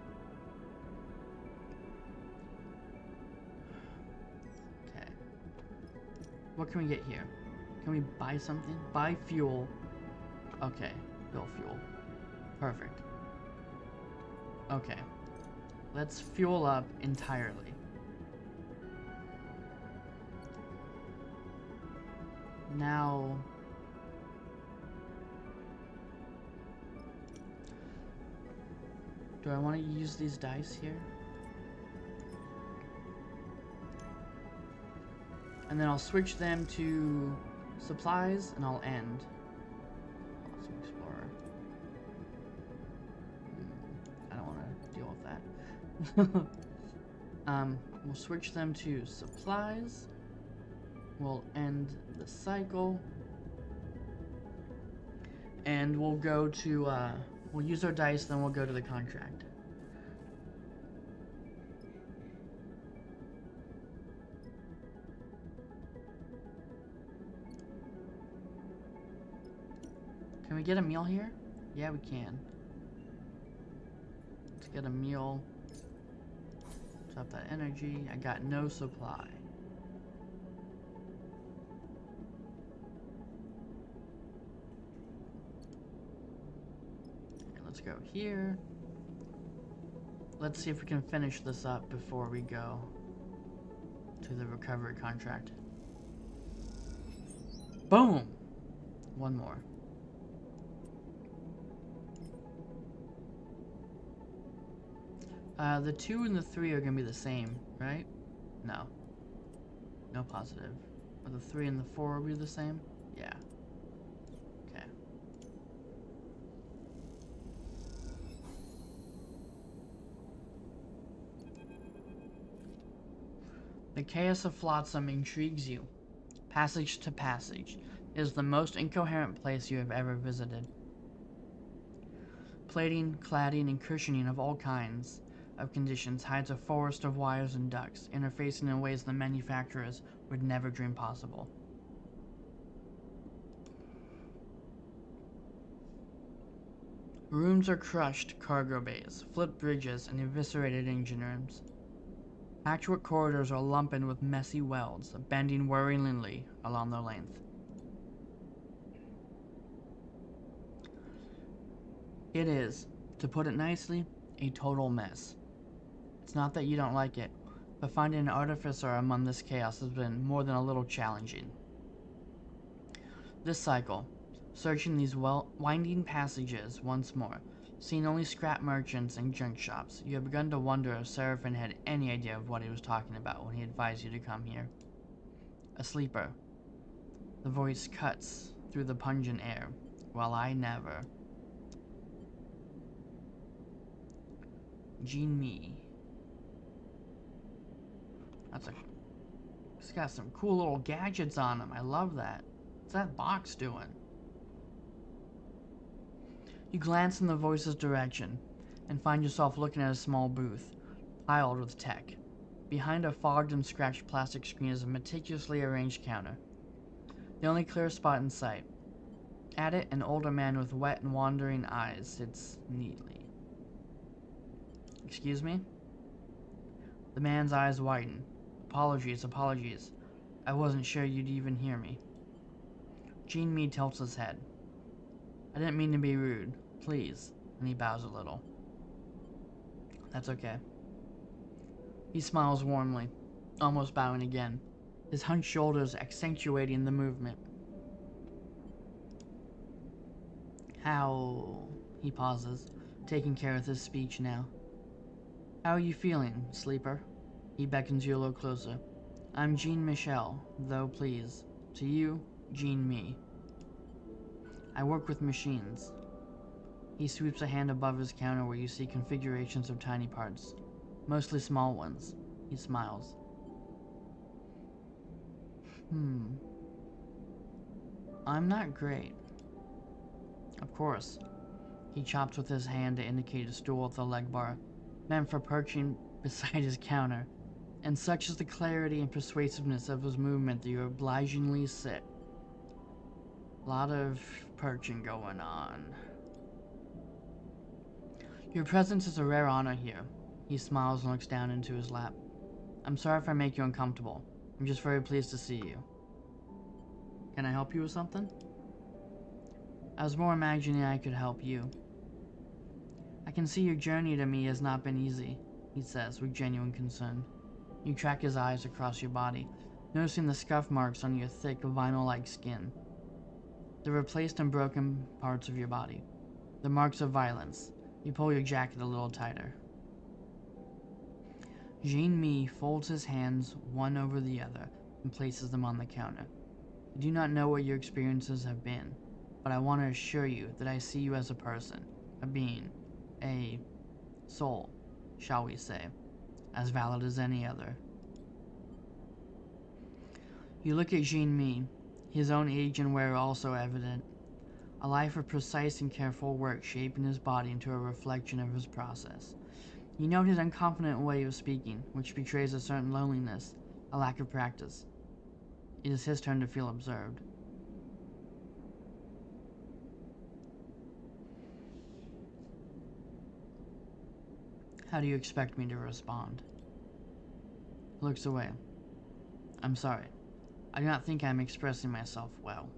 Okay. What can we get here? Can we buy something? Buy fuel. Okay. Fill fuel. Perfect. Okay. Let's fuel up entirely. Now... do I want to use these dice here? And then I'll switch them to supplies and I'll end. Awesome Explorer. I don't want to deal with that. We'll switch them to supplies. We'll end the cycle. And we'll go to, we'll use our dice, then we'll go to the contract. Can we get a meal here? Yeah, we can. Let's get a meal. Drop that energy. I got no supply. Okay, let's go here. Let's see if we can finish this up before we go. to the recovery contract. Boom! One more. The 2 and the 3 are gonna be the same, right? No. No positive. Are the 3 and the 4 will be the same? Yeah. Okay. The chaos of Flotsam intrigues you. Passage to passage. It is the most incoherent place you have ever visited. Plating, cladding, and cushioning of all kinds of conditions hides a forest of wires and ducts, interfacing in ways the manufacturers would never dream possible. Rooms are crushed cargo bays, flipped bridges, and eviscerated engine rooms. Patchwork corridors are lumpen with messy welds, bending worryingly along their length. It is, to put it nicely, a total mess. It's not that you don't like it, but finding an artificer among this chaos has been more than a little challenging. This cycle, searching these winding passages once more, seeing only scrap merchants and junk shops, you have begun to wonder if Seraphin had any idea of what he was talking about when he advised you to come here. A sleeper. The voice cuts through the pungent air. Well, I never. Jean Me. It's got some cool little gadgets on him. I love that. What's that box doing? You glance in the voice's direction and find yourself looking at a small booth, piled with tech. Behind a fogged and scratched plastic screen is a meticulously arranged counter, the only clear spot in sight. At it, an older man with wet and wandering eyes sits neatly. Excuse me? The man's eyes widen. Apologies. I wasn't sure you'd even hear me. Jean Me tilts his head. I didn't mean to be rude. Please. And he bows a little. That's okay. He smiles warmly, almost bowing again, his hunched shoulders accentuating the movement. How... He pauses, taking care of his speech now. How are you feeling, sleeper? He beckons you a little closer. I'm Jean Michel, though please. To you, Jean Me. I work with machines. He sweeps a hand above his counter where you see configurations of tiny parts. Mostly small ones. He smiles. I'm not great. Of course. He chops with his hand to indicate a stool at the leg bar, meant for perching beside his counter, and such is the clarity and persuasiveness of his movement that you obligingly sit. Lot of perching going on. Your presence is a rare honor here. He smiles and looks down into his lap. I'm sorry if I make you uncomfortable. I'm just very pleased to see you. Can I help you with something? I was more imagining I could help you. I can see your journey to me has not been easy, he says with genuine concern. You track his eyes across your body, noticing the scuff marks on your thick, vinyl-like skin. The replaced and broken parts of your body. The marks of violence. You pull your jacket a little tighter. Jean Me folds his hands one over the other and places them on the counter. I do not know what your experiences have been, but I want to assure you that I see you as a person, a being, a soul, shall we say, as valid as any other. You look at Jean Me, his own age and wear also evident. A life of precise and careful work shaping his body into a reflection of his process. You note his unconfident way of speaking, which betrays a certain loneliness, a lack of practice. It is his turn to feel observed. How do you expect me to respond? He looks away. I'm sorry. I do not think I am expressing myself well.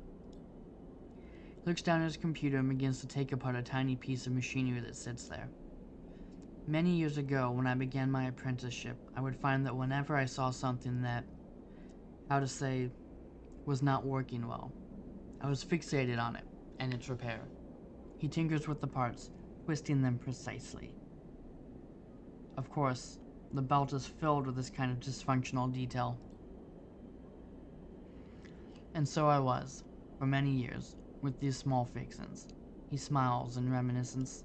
He looks down at his computer and begins to take apart a tiny piece of machinery that sits there. Many years ago, when I began my apprenticeship, I would find that whenever I saw something that, how to say, was not working well, I was fixated on it and its repair. He tinkers with the parts, twisting them precisely. Of course, the belt is filled with this kind of dysfunctional detail. And so I was, for many years, with these small fixins. He smiles in reminiscence.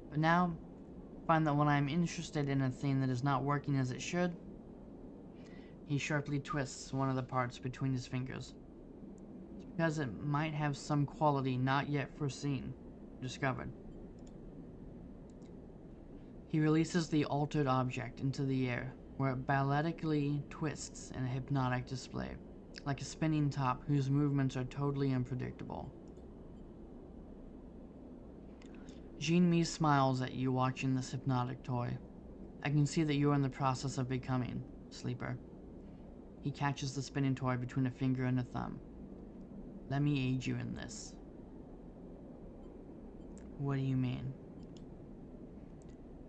But now, I find that when I am interested in a thing that is not working as it should, he sharply twists one of the parts between his fingers. It's because it might have some quality not yet foreseen, discovered. He releases the altered object into the air, where it balletically twists in a hypnotic display, like a spinning top whose movements are totally unpredictable. Jean-Mi smiles at you watching this hypnotic toy. I can see that you are in the process of becoming, Sleeper. He catches the spinning toy between a finger and a thumb. Let me aid you in this. What do you mean?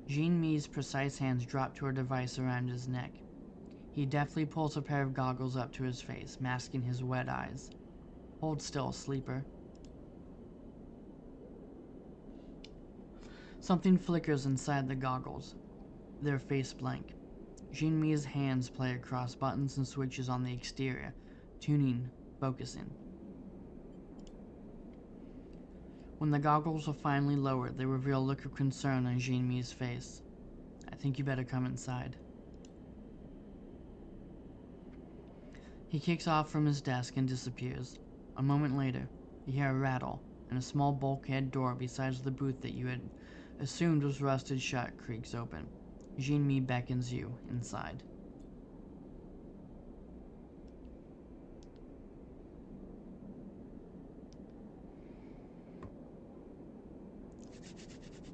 Jean-Mi's precise hands drop to a device around his neck. He deftly pulls a pair of goggles up to his face, masking his wet eyes. Hold still, Sleeper. Something flickers inside the goggles, their face blank. Jean-Mi's hands play across buttons and switches on the exterior, tuning, focusing. When the goggles are finally lowered, they reveal a look of concern on Jean-Mi's face. I think you better come inside. He kicks off from his desk and disappears. A moment later, you hear a rattle, and a small bulkhead door beside the booth that you had assumed was rusted shut creaks open. Jean-Mi beckons you inside.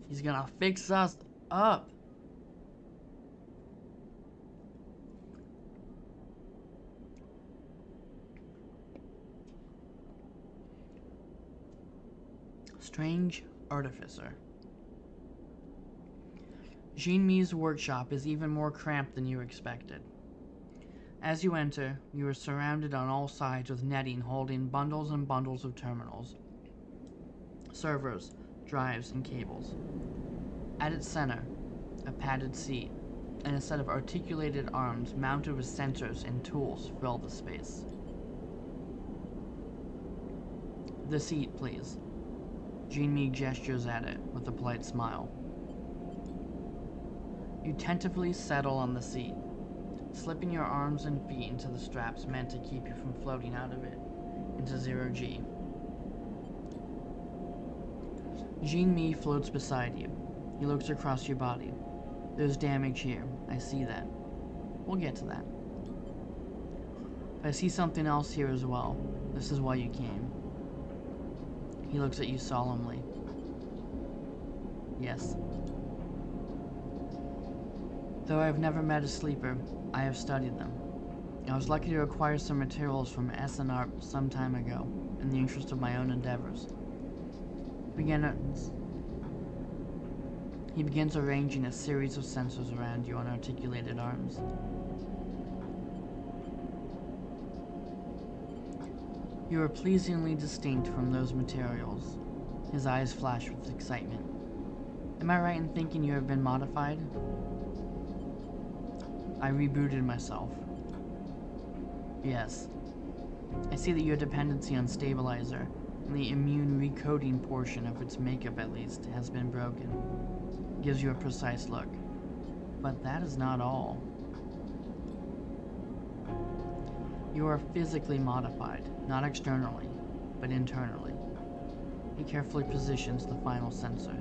He's gonna fix us up. Strange Artificer. Jean-Mi's workshop is even more cramped than you expected. As you enter, you are surrounded on all sides with netting holding bundles and bundles of terminals, servers, drives, and cables. At its center, a padded seat and a set of articulated arms mounted with sensors and tools fill the space. The seat, please. Jean-Mi gestures at it with a polite smile. You tentatively settle on the seat, slipping your arms and feet into the straps meant to keep you from floating out of it into zero-G. Jean-Mi floats beside you. He looks across your body. There's damage here. I see that. We'll get to that. But I see something else here as well. This is why you came. He looks at you solemnly. Yes. Though I have never met a sleeper, I have studied them. I was lucky to acquire some materials from SNARP some time ago, in the interest of my own endeavors. He begins arranging a series of sensors around you on articulated arms. You are pleasingly distinct from those materials. His eyes flash with excitement. Am I right in thinking you have been modified? I rebooted myself. Yes. I see that your dependency on stabilizer, and the immune recoding portion of its makeup at least, has been broken. Gives you a precise look. But that is not all. You are physically modified, not externally, but internally. He carefully positions the final sensor.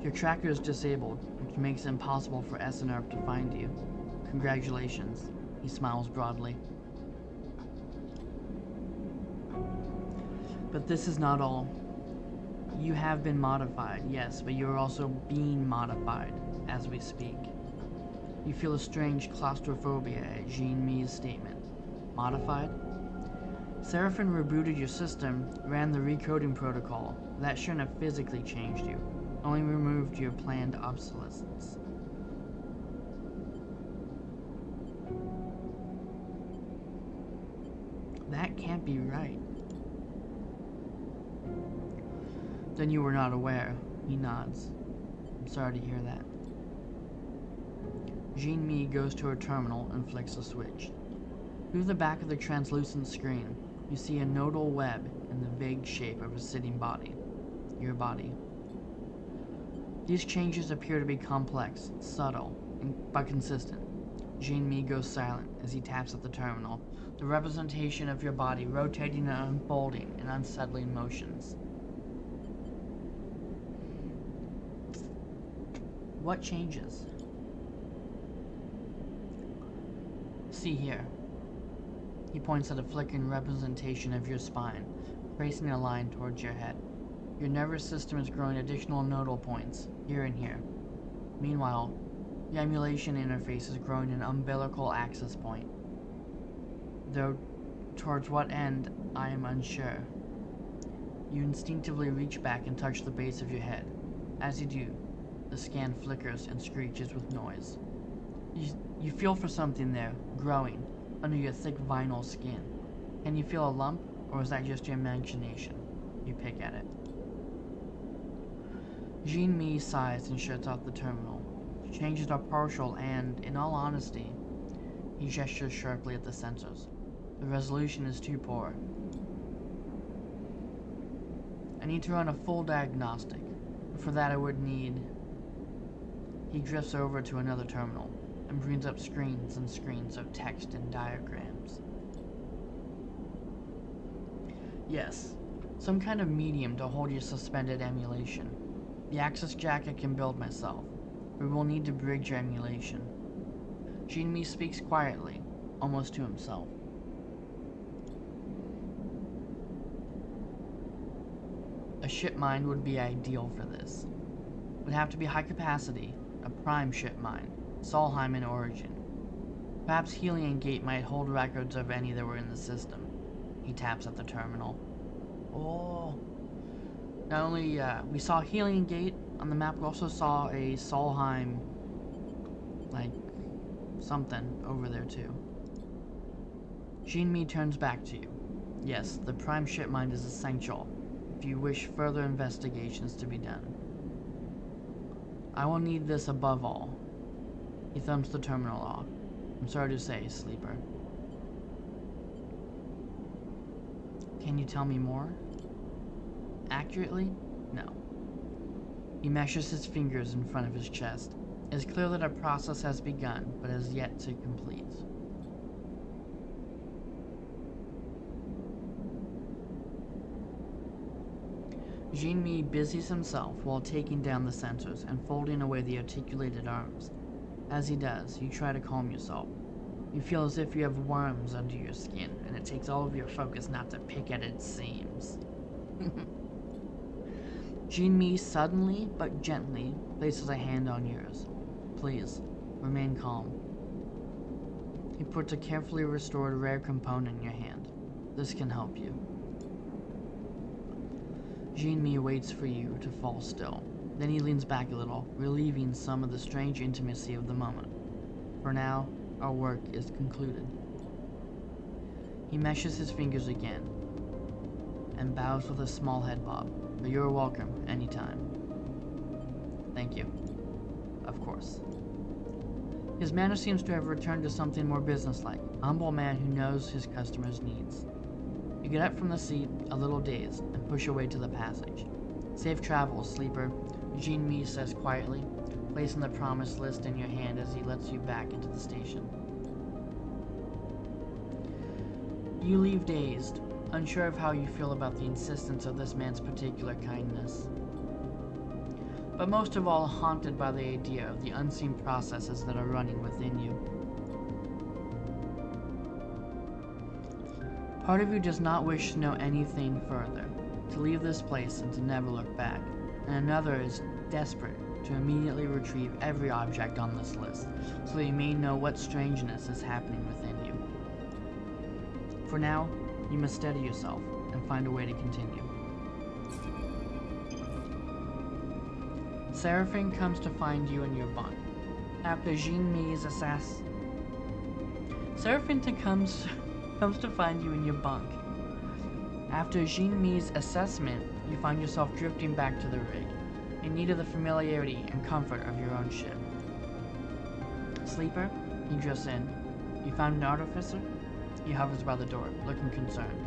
Your tracker is disabled, which makes it impossible for SNRP to find you. Congratulations. He smiles broadly. But this is not all. You have been modified, yes, but you are also being modified as we speak. You feel a strange claustrophobia at Jean-Mi's statement. Modified? Seraphim rebooted your system, ran the recoding protocol. That shouldn't have physically changed you. only removed your planned obsolescence. That can't be right. Then you were not aware. He nods. I'm sorry to hear that. Jean-Mi goes to her terminal and flicks a switch. Through the back of the translucent screen, you see a nodal web in the vague shape of a sitting body. Your body. These changes appear to be complex, subtle, but consistent. Jean-Mi goes silent as he taps at the terminal, the representation of your body rotating and unfolding in unsettling motions. What changes? See here. He points at a flickering representation of your spine, tracing a line towards your head. Your nervous system is growing additional nodal points, here and here. Meanwhile, the emulation interface is growing an umbilical axis point. Though towards what end, I am unsure. You instinctively reach back and touch the base of your head. As you do, the scan flickers and screeches with noise. You feel for something there, growing, under your thick vinyl skin. Can you feel a lump, or is that just your imagination? You pick at it. Jean-Mi sighs and shuts off the terminal. Changes are partial and, in all honesty, he gestures sharply at the sensors. The resolution is too poor. I need to run a full diagnostic. For that I would need... He drifts over to another terminal and brings up screens and screens of text and diagrams. Yes, some kind of medium to hold your suspended emulation. The access jack I can build myself. We will need to bridge your emulation. Jean-Mi speaks quietly, almost to himself. A ship mine would be ideal for this. It would have to be high capacity, a prime ship mine, Solheim in origin. Perhaps Helion Gate might hold records of any that were in the system. He taps at the terminal. Oh. Not only we saw Helion Gate on the map, we also saw a Solheim, like, something over there too. Jean-Mi turns back to you. Yes, the prime ship mine is essential if you wish further investigations to be done. I will need this above all. He thumbs the terminal off. I'm sorry to say, sleeper. Can you tell me more? Accurately? No. He meshes his fingers in front of his chest. It is clear that a process has begun, but has yet to complete. Jean-Mi busies himself while taking down the sensors and folding away the articulated arms. As he does, you try to calm yourself. You feel as if you have worms under your skin, and it takes all of your focus not to pick at its seams. Jean-Mi suddenly, but gently, places a hand on yours. Please, remain calm. He puts a carefully restored rare component in your hand. This can help you. Jean-Mi waits for you to fall still. Then he leans back a little, relieving some of the strange intimacy of the moment. For now, our work is concluded. He meshes his fingers again, and bows with a small head bob. But you're welcome, anytime. Thank you. Of course. His manner seems to have returned to something more businesslike, a humble man who knows his customers' needs. You get up from the seat, a little dazed, and push away to the passage. Safe travels, sleeper, Jean-Mi says quietly, placing the promised list in your hand as he lets you back into the station. You leave dazed, unsure of how you feel about the insistence of this man's particular kindness. But most of all, haunted by the idea of the unseen processes that are running within you. Part of you does not wish to know anything further, to leave this place and to never look back, and another is desperate to immediately retrieve every object on this list, so that you may know what strangeness is happening within you. For now, you must steady yourself and find a way to continue. Seraphine comes to find you in your bunk. After Jean-Mi's Seraphine comes to find you in your bunk. After Jean-Mi's assessment, you find yourself drifting back to the rig, in need of the familiarity and comfort of your own ship. Sleeper, he drifts in. You found an artificer? He hovers by the door, looking concerned.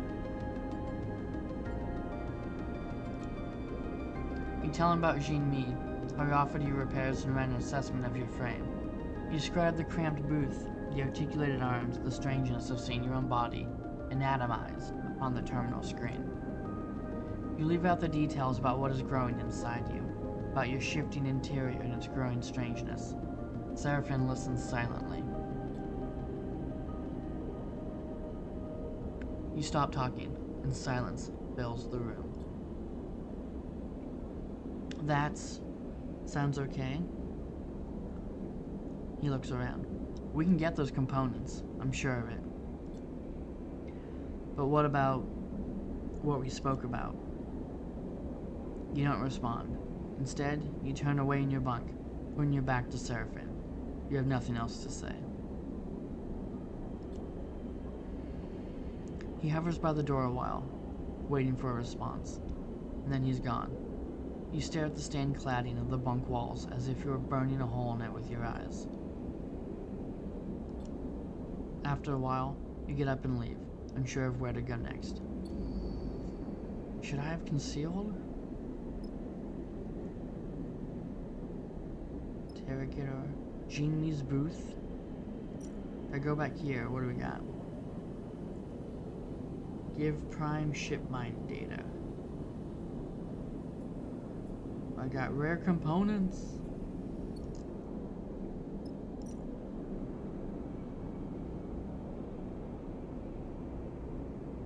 You tell him about Jean-Mi, how he offered you repairs and ran an assessment of your frame. You describe the cramped booth, the articulated arms, the strangeness of seeing your own body anatomized upon the terminal screen. You leave out the details about what is growing inside you, about your shifting interior and its growing strangeness. Seraphine listens silently. You stop talking, and silence fills the room. Sounds okay? He looks around. We can get those components, I'm sure of it. But what about what we spoke about? You don't respond. Instead, you turn away in your bunk, putting your back to Seraphine. You have nothing else to say. He hovers by the door a while, waiting for a response, and then he's gone. You stare at the stained cladding of the bunk walls as if you were burning a hole in it with your eyes. After a while, you get up and leave, unsure of where to go next. Should I have concealed? Interrogator. Jean-Mi's booth? If I go back here, what do we got? Give prime ship mind data. I got rare components.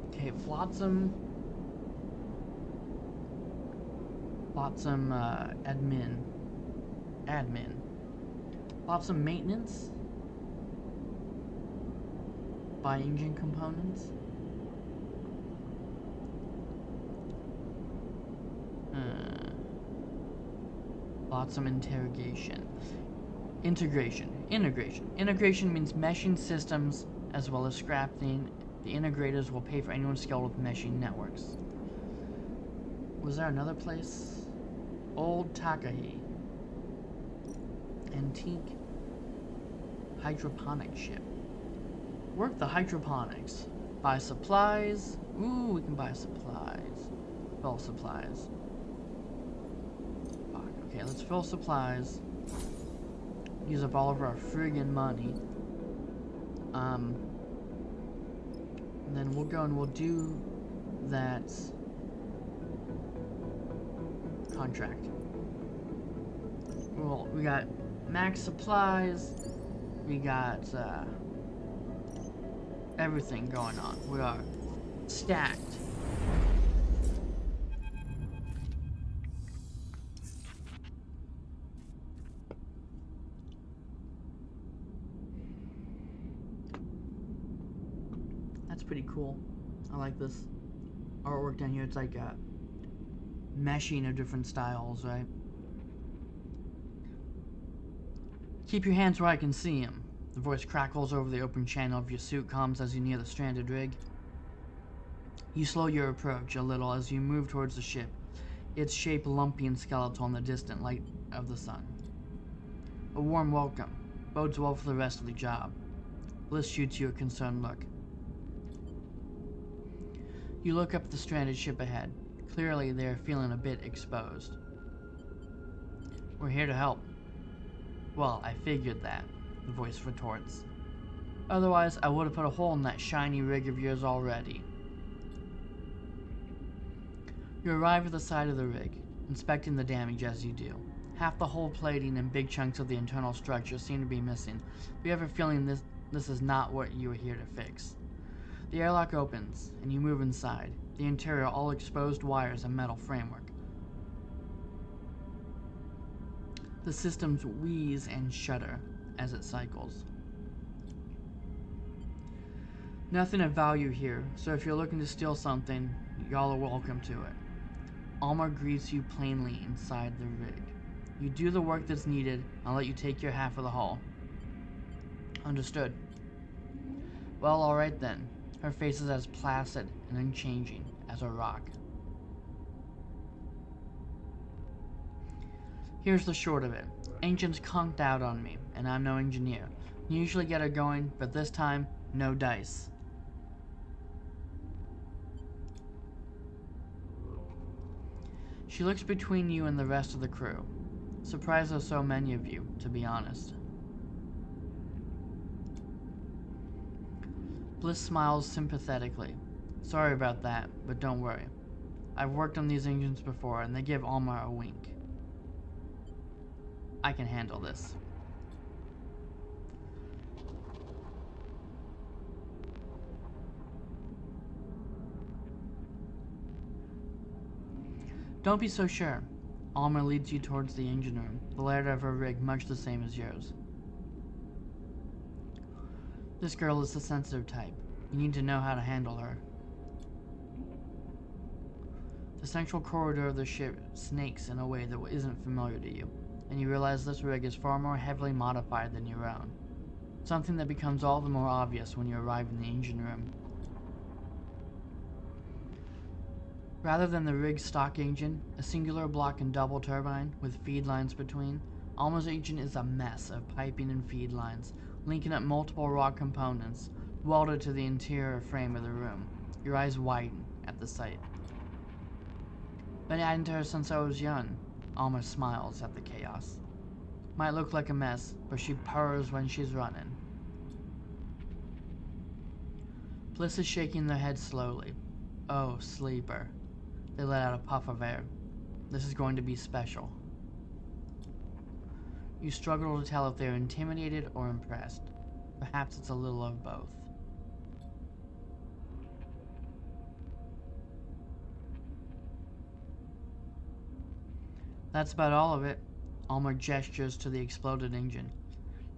Okay, Flotsam, admin. Flotsam maintenance. Buy engine components. Flotsam interrogation. Integration. Integration means meshing systems as well as scrapping. The integrators will pay for anyone skilled with meshing networks. Was there another place? Old Takahi. Antique hydroponic ship. Work the hydroponics. Buy supplies. Ooh, we can buy supplies. Fill supplies. Fuck. Okay, let's fill supplies. Use up all of our friggin' money. And then we'll go and we'll do that contract. Well, we got max supplies. We got everything going on. We are stacked. That's pretty cool. I like this artwork down here. It's like meshing of different styles, right? Keep your hands where I can see him. The voice crackles over the open channel of your suit comms as you near the stranded rig. You slow your approach a little as you move towards the ship, its shape lumpy and skeletal in the distant light of the sun. A warm welcome. Bodes well for the rest of the job. Bliss shoots you a concerned look. You look up at the stranded ship ahead. Clearly, they are feeling a bit exposed. We're here to help. Well, I figured that, the voice retorts. Otherwise, I would have put a hole in that shiny rig of yours already. You arrive at the side of the rig, inspecting the damage as you do. Half the hull plating and big chunks of the internal structure seem to be missing, but you have a feeling this is not what you are here to fix. The airlock opens, and you move inside, the interior all exposed wires and metal framework. The systems wheeze and shudder as it cycles. Nothing of value here, so if you're looking to steal something, y'all are welcome to it. Almar greets you plainly inside the rig. You do the work that's needed, I'll let you take your half of the haul. Understood. Well, alright then. Her face is as placid and unchanging as a rock. Here's the short of it. Ancient's conked out on me, and I'm no engineer. Usually get her going, but this time, no dice. She looks between you and the rest of the crew. Surprised there's so many of you, to be honest. Bliss smiles sympathetically. Sorry about that, but don't worry. I've worked on these engines before, and they give Alma a wink. I can handle this. Don't be so sure. Alma leads you towards the engine room, the layout of her rig much the same as yours. This girl is the sensitive type. You need to know how to handle her. The central corridor of the ship snakes in a way that isn't familiar to you, and you realize this rig is far more heavily modified than your own. Something that becomes all the more obvious when you arrive in the engine room. Rather than the rig's stock engine, a singular block and double turbine with feed lines between, Alma's engine is a mess of piping and feed lines, linking up multiple raw components, welded to the interior frame of the room. Your eyes widen at the sight. Been adding to her since I was young. Alma smiles at the chaos. Might look like a mess, but she purrs when she's running. Bliss is shaking their head slowly. Oh, sleeper. They let out a puff of air. This is going to be special. You struggle to tell if they're intimidated or impressed. Perhaps it's a little of both. That's about all of it. Alma gestures to the exploded engine.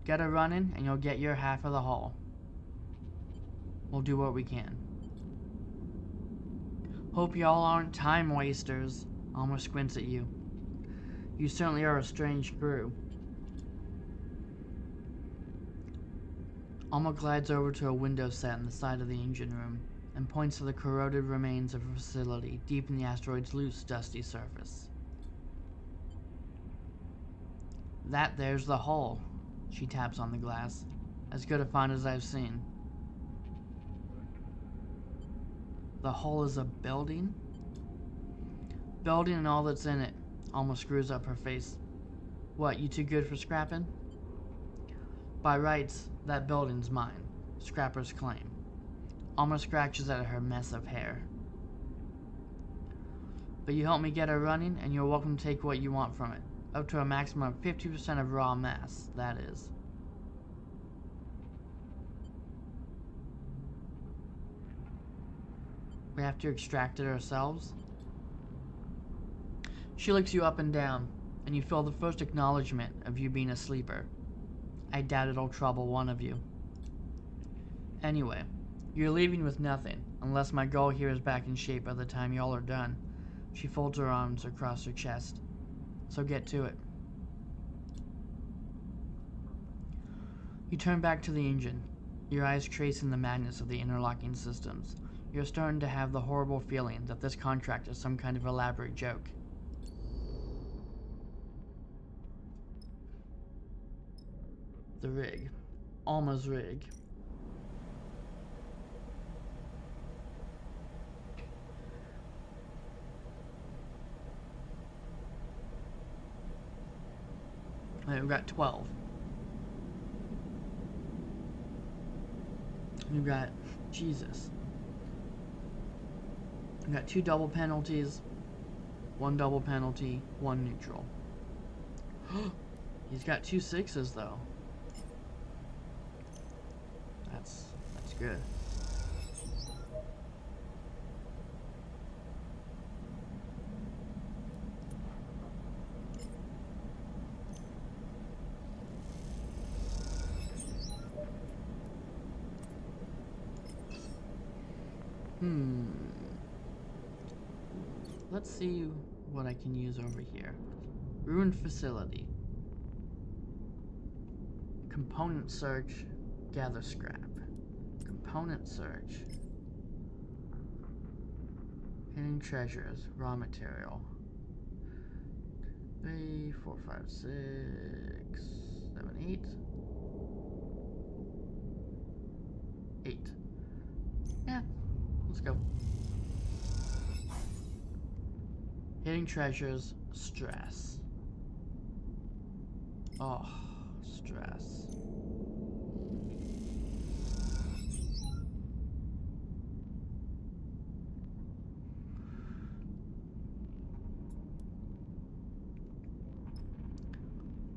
Get her running and you'll get your half of the haul. We'll do what we can. Hope y'all aren't time wasters. Alma squints at you. You certainly are a strange crew. Alma glides over to a window set in the side of the engine room and points to the corroded remains of a facility deep in the asteroid's loose, dusty surface. That there's the hull. She taps on the glass. As good a find as I've seen. The hull is a building? Building and all that's in it. Alma screws up her face. What, you too good for scrapping? By rights, that building's mine. Scrapper's claim. Alma scratches at her mess of hair. But you help me get her running, and you're welcome to take what you want from it. Up to a maximum of 50% of raw mass, that is. We have to extract it ourselves? She looks you up and down, and you feel the first acknowledgement of you being a sleeper. I doubt it'll trouble one of you. Anyway, you're leaving with nothing, unless my goal here is back in shape by the time y'all are done. She folds her arms across her chest. So get to it. You turn back to the engine, your eyes tracing the madness of the interlocking systems. You're starting to have the horrible feeling that this contract is some kind of elaborate joke. The rig. Alma's rig. Alright, we've got 12. We've got... Jesus. We've got 2 double penalties, 1 double penalty, 1 neutral. He's got 2 6s though. That's good. Let's see what I can use over here. Ruined facility. Component search. Gather scrap. Component search. Hidden treasures. Raw material. 3, 4, 5, 6, 7, 8. 8. Yeah, let's go. Hidden treasures, stress. Oh, stress.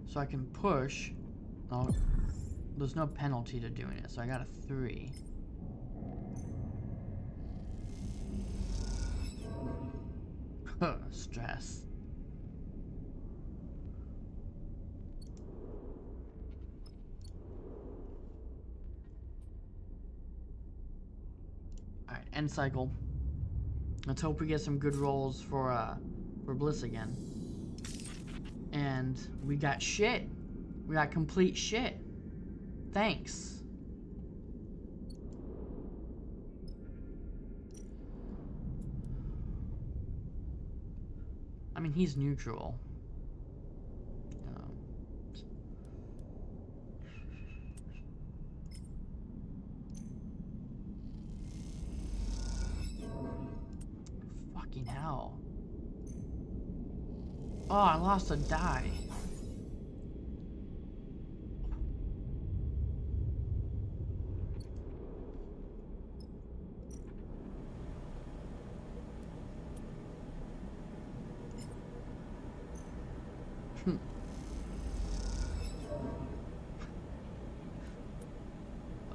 So I can push. Oh, there's no penalty to doing it, so I got a 3. Stress. Alright, end cycle. Let's hope we get some good rolls for Bliss again. And we got shit. We got complete shit. Thanks. I mean, he's neutral. Fucking hell. Oh, I lost a die.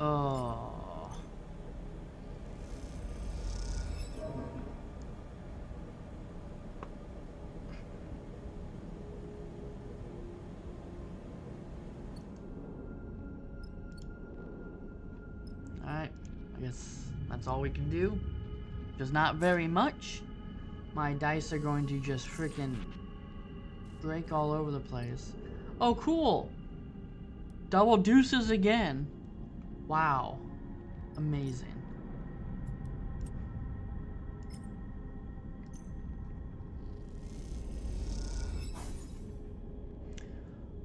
Oh. Alright, I guess that's all we can do. There's not very much. My dice are going to just freaking break all over the place. Oh, cool! Double deuces again. Wow. Amazing.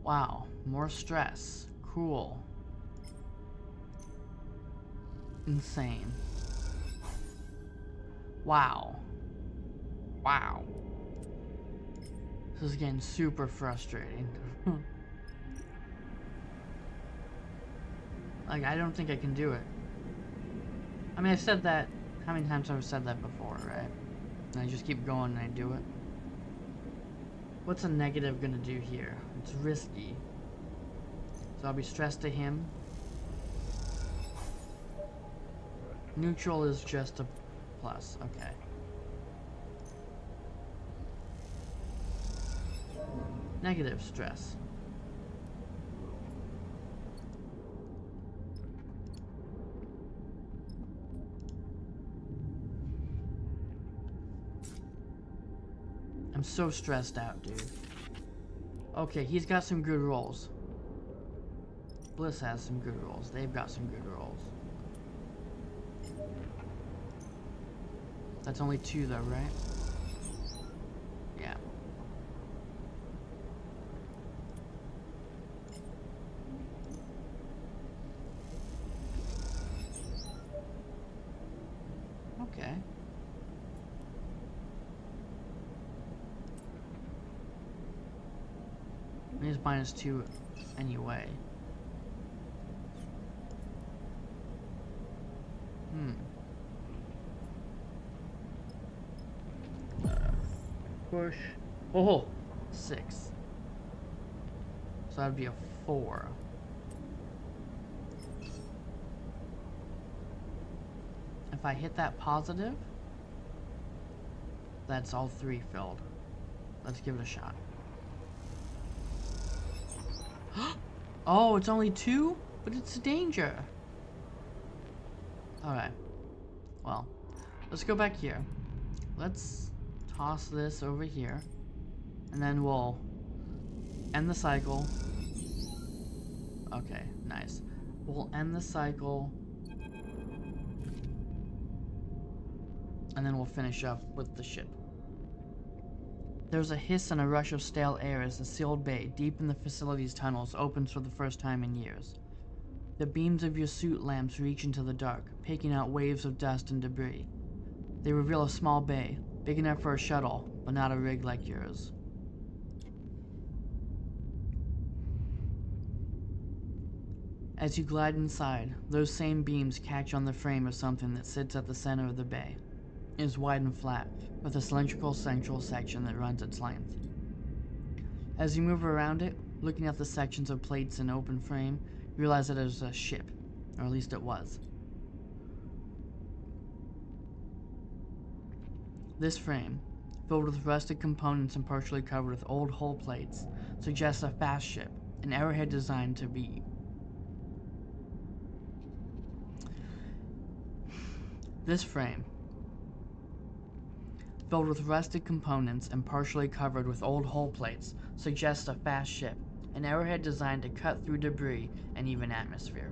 Wow. More stress. Cool. Insane. Wow. Wow. This is getting super frustrating. Like, I don't think I can do it. I mean, I said that. How many times have I said that before, right? And I just keep going and I do it. What's a negative gonna do here? It's risky. So I'll be stressed to him. Neutral is just a plus. Okay. Negative stress. I'm so stressed out, dude. Okay, he's got some good rolls. Bliss has some good rolls. They've got some good rolls. That's only 2 though, right? Yeah. Okay. He's -2 anyway. Push. Oh, 6. So that'd be a 4. If I hit that positive, that's all 3 filled. Let's give it a shot. Oh, it's only 2? But it's a danger. Alright. Well, let's go back here. Let's toss this over here. And then we'll end the cycle. Okay, nice. We'll end the cycle, and then we'll finish up with the ship. There's a hiss and a rush of stale air as the sealed bay, deep in the facility's tunnels, opens for the first time in years. The beams of your suit lamps reach into the dark, picking out waves of dust and debris. They reveal a small bay, big enough for a shuttle, but not a rig like yours. As you glide inside, those same beams catch on the frame of something that sits at the center of the bay. It is wide and flat, with a cylindrical central section that runs its length. As you move around it, looking at the sections of plates and open frame, you realize that it is a ship, or at least it was. This frame, filled with rusted components and partially covered with old hull plates, suggests a fast ship, an arrowhead designed to be. This frame, filled with rusted components and partially covered with old hull plates, suggests a fast ship, an arrowhead designed to cut through debris and even atmosphere.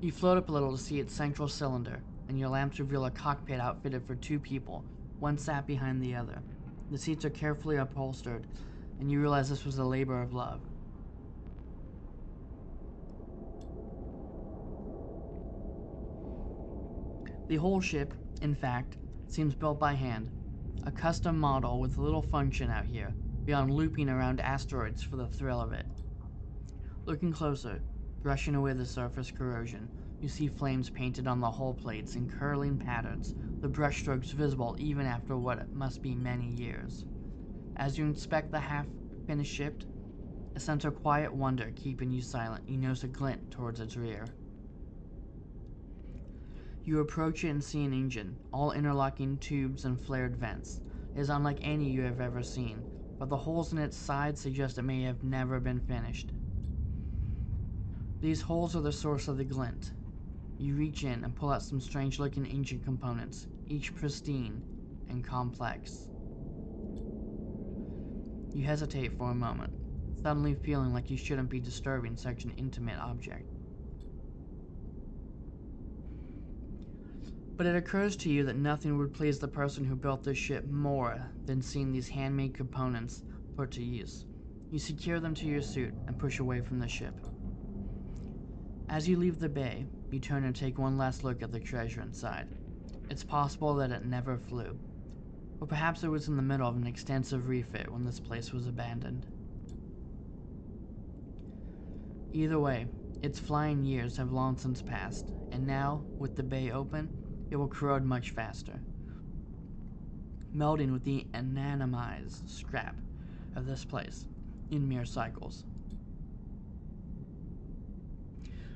You float up a little to see its central cylinder, and your lamps reveal a cockpit outfitted for 2 people, one sat behind the other. The seats are carefully upholstered, and you realize this was a labor of love. The whole ship, in fact, seems built by hand, a custom model with little function out here, beyond looping around asteroids for the thrill of it. Looking closer, brushing away the surface corrosion, you see flames painted on the hull plates in curling patterns, the brushstrokes visible even after what must be many years. As you inspect the half-finished ship, a sense of quiet wonder keeping you silent, you notice a glint towards its rear. You approach it and see an engine, all interlocking tubes and flared vents. It is unlike any you have ever seen, but the holes in its sides suggest it may have never been finished. These holes are the source of the glint. You reach in and pull out some strange-looking engine components, each pristine and complex. You hesitate for a moment, suddenly feeling like you shouldn't be disturbing such an intimate object. But it occurs to you that nothing would please the person who built this ship more than seeing these handmade components put to use. You secure them to your suit and push away from the ship. As you leave the bay, you turn and take one last look at the treasure inside. It's possible that it never flew, or perhaps it was in the middle of an extensive refit when this place was abandoned. Either way, its flying years have long since passed, and now, with the bay open, it will corrode much faster, melding with the anonymized scrap of this place in mere cycles.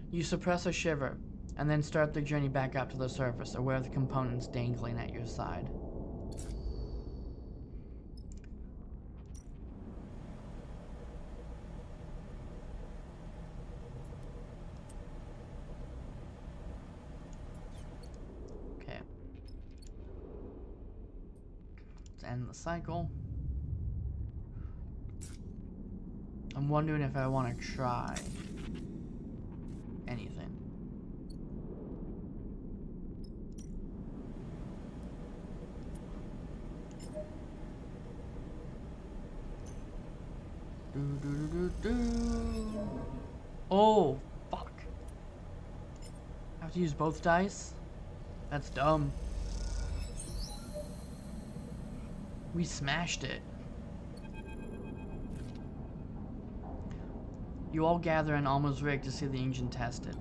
You suppress a shiver, and then start the journey back up to the surface, aware of the components dangling at your side. End the cycle. I'm wondering if I want to try anything. Oh, fuck. I have to use both dice? That's dumb. We smashed it. You all gather in Alma's rig to see the engine tested.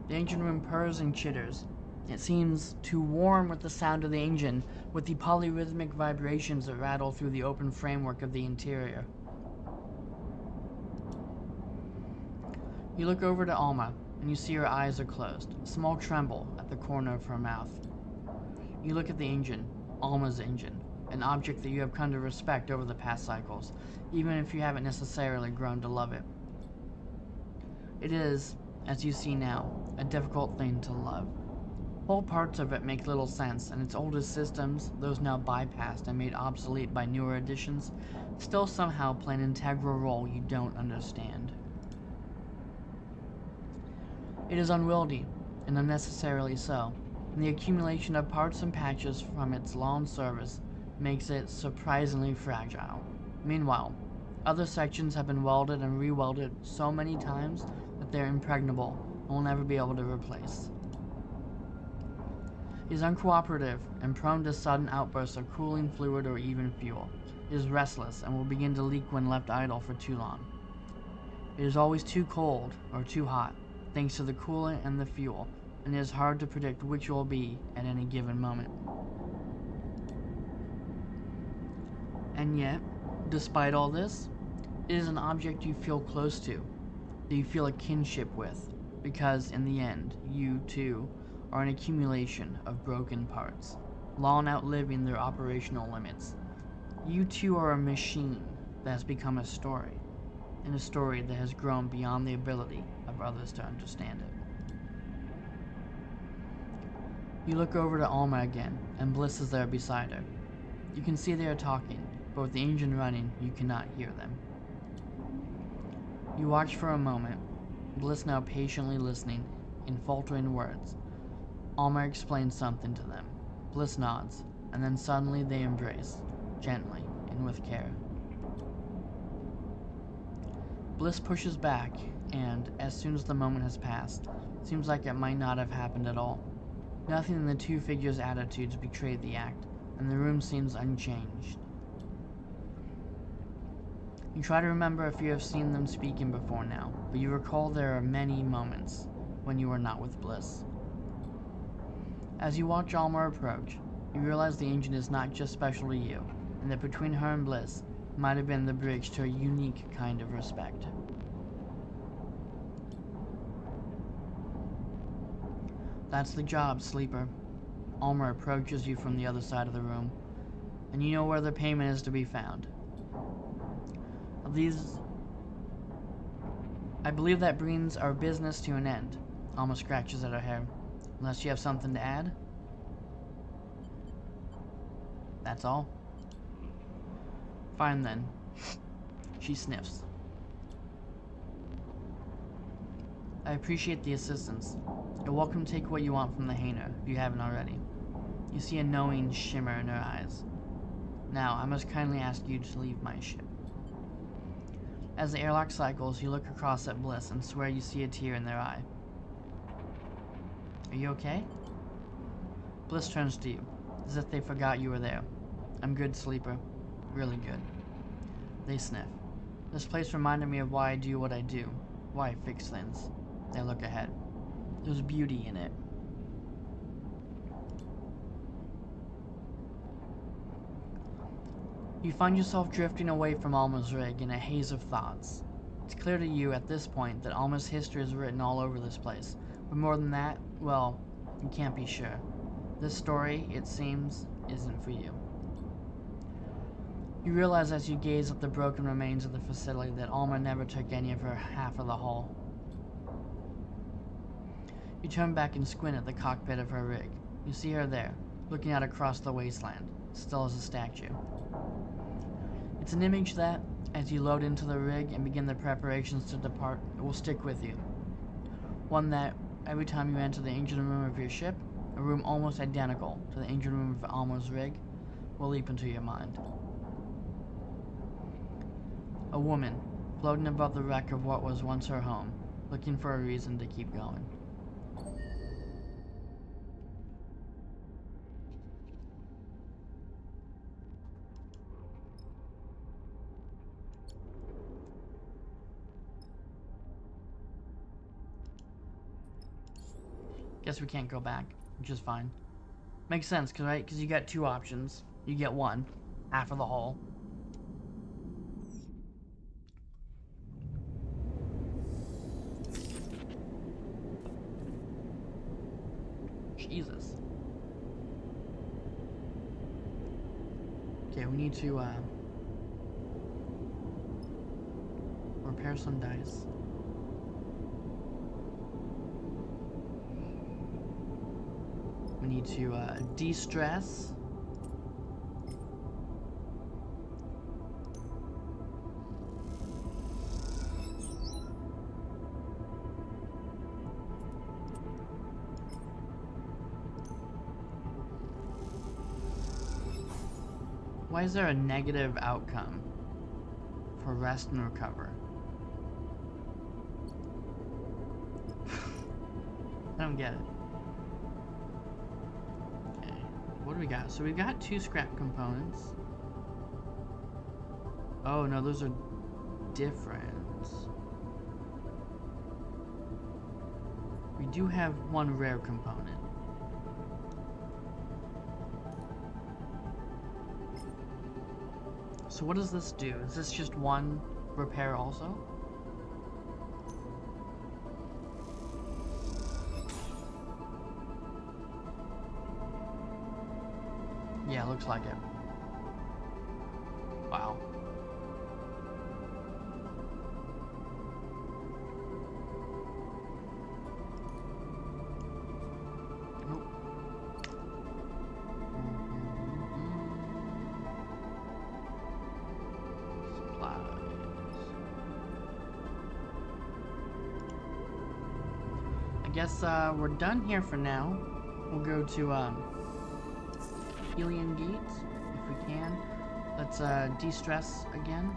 The engine room purrs and chitters. It seems to warm with the sound of the engine, with the polyrhythmic vibrations that rattle through the open framework of the interior. You look over to Alma, and you see her eyes are closed, a small tremble at the corner of her mouth. You look at the engine, Alma's engine, an object that you have come to respect over the past cycles, even if you haven't necessarily grown to love it. It is, as you see now, a difficult thing to love. Whole parts of it make little sense, and its oldest systems, those now bypassed and made obsolete by newer additions, still somehow play an integral role you don't understand. It is unwieldy, and unnecessarily so, and the accumulation of parts and patches from its long service makes it surprisingly fragile. Meanwhile, other sections have been welded and re-welded so many times that they're impregnable and will never be able to replace. It is uncooperative and prone to sudden outbursts of cooling fluid or even fuel. It is restless and will begin to leak when left idle for too long. It is always too cold or too hot, thanks to the coolant and the fuel, and it is hard to predict which will be at any given moment. And yet, despite all this, it is an object you feel close to, that you feel a kinship with, because in the end, you, too, are an accumulation of broken parts, long outliving their operational limits. You, too, are a machine that has become a story, and a story that has grown beyond the ability of others to understand it. You look over to Alma again, and Bliss is there beside her. You can see they are talking, but with the engine running, you cannot hear them. You watch for a moment, Bliss now patiently listening, in faltering words. Alma explains something to them. Bliss nods, and then suddenly they embrace, gently and with care. Bliss pushes back, and, as soon as the moment has passed, it seems like it might not have happened at all. Nothing in the two figures' attitudes betrayed the act, and the room seems unchanged. You try to remember if you have seen them speaking before now, but you recall there are many moments when you are not with Bliss. As you watch Alma approach, you realize the engine is not just special to you, and that between her and Bliss might have been the bridge to a unique kind of respect. That's the job, Sleeper. Alma approaches you from the other side of the room, and you know where the payment is to be found. I believe that brings our business to an end. Alma scratches at her hair. Unless you have something to add? That's all. Fine then. She sniffs. I appreciate the assistance. You're welcome to take what you want from the hangar, if you haven't already. You see a knowing shimmer in her eyes. Now, I must kindly ask you to leave my ship. As the airlock cycles, you look across at Bliss and swear you see a tear in their eye. Are you okay? Bliss turns to you, as if they forgot you were there. I'm good, Sleeper. Really good. They sniff. This place reminded me of why I do what I do, why I fix things. They look ahead. There's beauty in it. You find yourself drifting away from Alma's rig in a haze of thoughts. It's clear to you at this point that Alma's history is written all over this place, but more than that, well, you can't be sure. This story, it seems, isn't for you. You realize as you gaze at the broken remains of the facility that Alma never took any of her half of the haul. You turn back and squint at the cockpit of her rig. You see her there, looking out across the wasteland, still as a statue. It's an image that, as you load into the rig and begin the preparations to depart, it will stick with you. One that, every time you enter the engine room of your ship, a room almost identical to the engine room of Alma's rig, will leap into your mind. A woman, floating above the wreck of what was once her home, looking for a reason to keep going. Guess we can't go back, which is fine. Makes sense, right? Because you got two options. You get one, half of the hull. Jesus. Okay, we need to repair some dice. need to de-stress. Why is there a negative outcome for rest and recover? I don't get it. Okay, what do we got? So we've got 2 scrap components. Oh no, those are different. We do have 1 rare component. So what does this do? Is this just 1 repair also? Yeah, looks like it. Wow. Nope. Supplies. I guess we're done here for now. We'll go to Helium Gate, if we can. Let's de-stress again.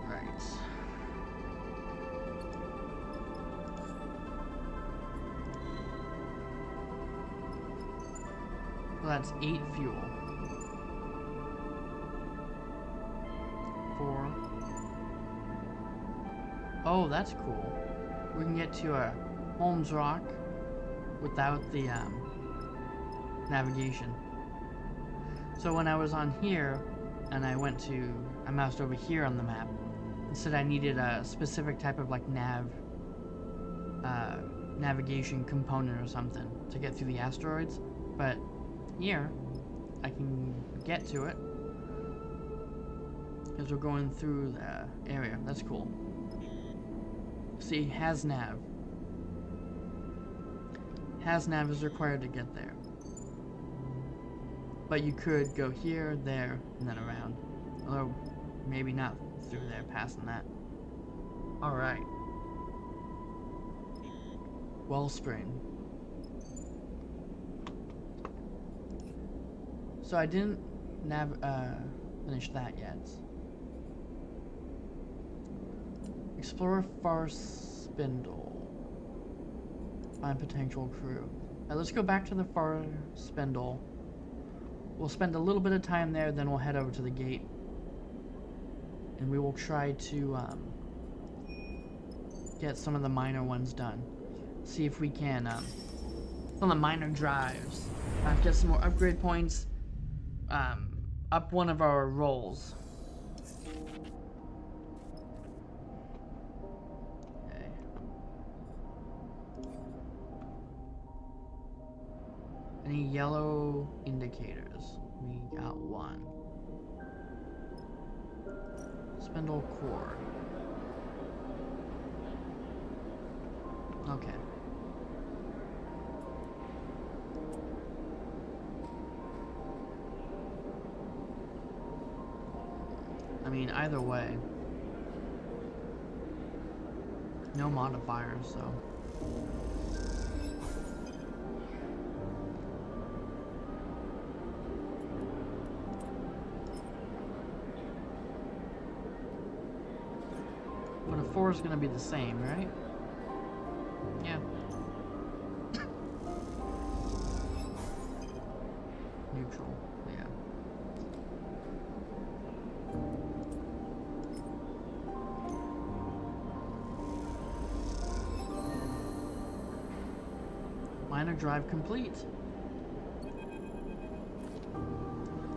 Right. Well, that's 8 fuel. 4. Oh, that's cool. We can get to a Holmes Rock without the navigation. So when I was on here and I moused over here on the map, it said I needed a specific type of like navigation component or something to get through the asteroids, but here I can get to it because we're going through the area. That's cool. See, HasNav. HasNav is required to get there. But you could go here, there, and then around. Although, maybe not through there, passing that. Alright. Wellspring. So I didn't finish that yet. Explore Far Spindle. Find potential crew. Alright, let's go back to the Far Spindle. We'll spend a little bit of time there, then we'll head over to the gate. And we will try to get some of the minor ones done. See if we can, some of the minor drives. Get some more upgrade points. Up one of our rolls. Any yellow indicators? We got 1. Spindle core. Okay. I mean, either way. No modifiers, so. But a 4 is going to be the same, right? Yeah. Neutral, yeah. Minor drive complete.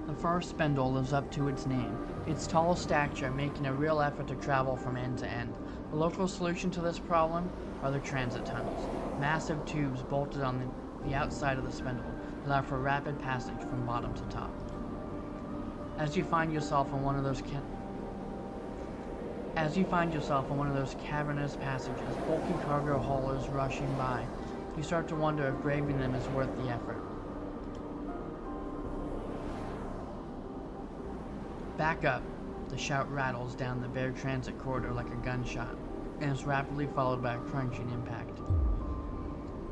The Far Spindle lives up to its name, its tall stature making a real effort to travel from end to end. The local solution to this problem are the transit tunnels, massive tubes bolted on the outside of the spindle. allow for rapid passage from bottom to top. As you find yourself in one of those cavernous passages, bulky cargo haulers rushing by, you start to wonder if braving them is worth the effort. Back up. The shout rattles down the bare transit corridor like a gunshot, and is rapidly followed by a crunching impact.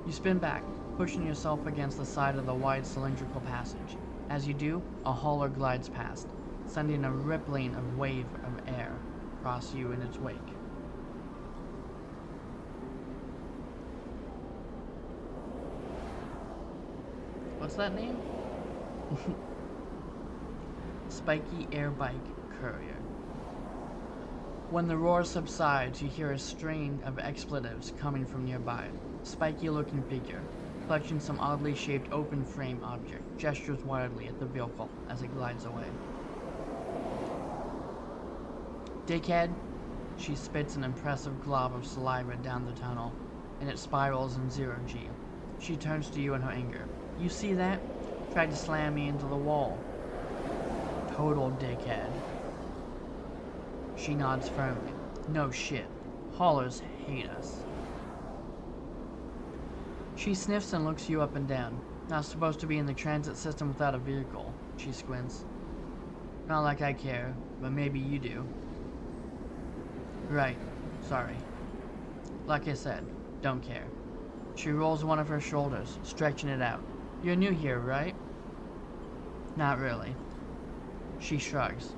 You spin back, pushing yourself against the side of the wide cylindrical passage. As you do, a hauler glides past, sending a rippling wave of air across you in its wake. What's that name? Spiky Air Bike Courier. When the roar subsides, you hear a string of expletives coming from nearby. Spiky-looking figure, clutching some oddly shaped open frame object, gestures wildly at the vehicle as it glides away. Dickhead! She spits an impressive glob of saliva down the tunnel, and it spirals in 0G. She turns to you in her anger. You see that? Tried to slam me into the wall. Total dickhead. She nods firmly. No shit. Haulers hate us. She sniffs and looks you up and down. Not supposed to be in the transit system without a vehicle. She squints. Not like I care, but maybe you do. Right. Sorry. Like I said, don't care. She rolls one of her shoulders, stretching it out. You're new here, right? Not really. She shrugs.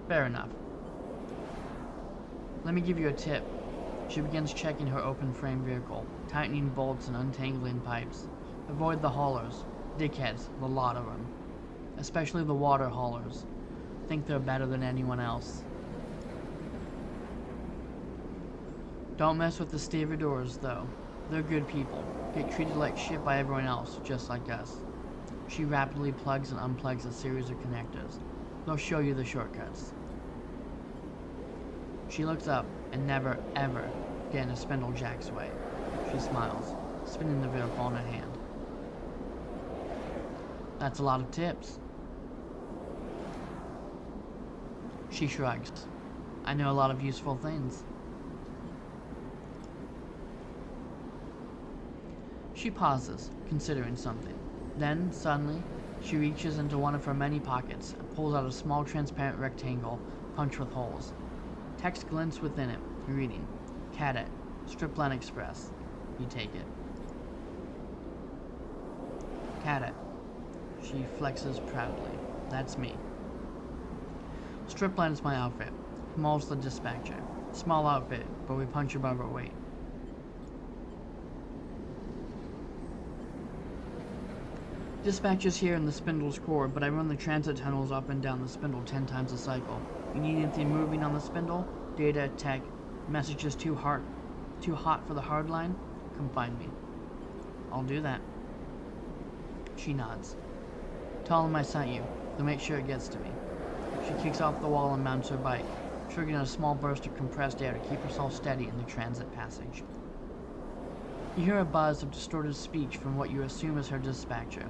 Fair enough. Let me give you a tip. She begins checking her open frame vehicle, tightening bolts and untangling pipes. Avoid the haulers. Dickheads, the lot of them. Especially the water haulers. Think they're better than anyone else. Don't mess with the stevedores, though. They're good people. Get treated like shit by everyone else, just like us. She rapidly plugs and unplugs a series of connectors. They'll show you the shortcuts. She looks up and never, ever get in a spindle jack's way. She smiles, spinning the vehicle in her hand. That's a lot of tips. She shrugs. I know a lot of useful things. She pauses, considering something. Then, suddenly, she reaches into one of her many pockets and pulls out a small transparent rectangle punched with holes. Text glints within it, reading, Cadet, Stripline Express. You take it. Cadet. She flexes proudly. That's me. Stripline is my outfit. Maul's the dispatcher. Small outfit, but we punch above our weight. Dispatcher's here in the spindle's core, but I run the transit tunnels up and down the spindle 10 times a cycle. You need anything moving on the spindle? Data, tech, messages too hot for the hard line? Come find me. I'll do that. She nods. Tell him I sent you. They'll make sure it gets to me. She kicks off the wall and mounts her bike, triggering a small burst of compressed air to keep herself steady in the transit passage. You hear a buzz of distorted speech from what you assume is her dispatcher.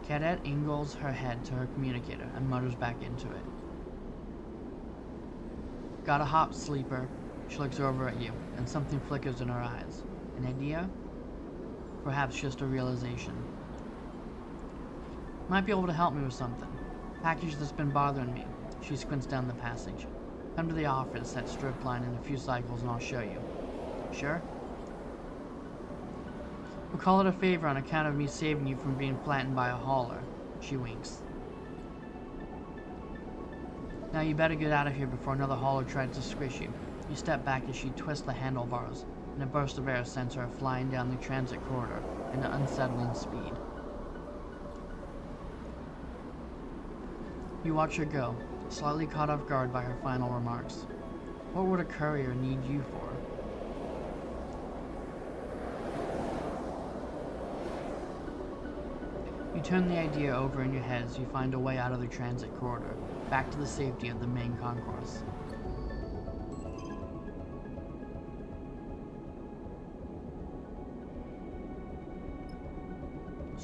Cadet angles her head to her communicator and mutters back into it. Got a hop, sleeper. She looks over at you, and something flickers in her eyes. An idea? Perhaps just a realization. Might be able to help me with something. Package that's been bothering me. She squints down the passage. Come to the office at Stripline in a few cycles and I'll show you. Sure? We'll call it a favor on account of me saving you from being flattened by a hauler. She winks. Now you better get out of here before another hauler tries to squish you. You step back as she twists the handlebars, and a burst of air sends her flying down the transit corridor at an unsettling speed. You watch her go, slightly caught off guard by her final remarks. What would a courier need you for? You turn the idea over in your head as you find a way out of the transit corridor, back to the safety of the main concourse.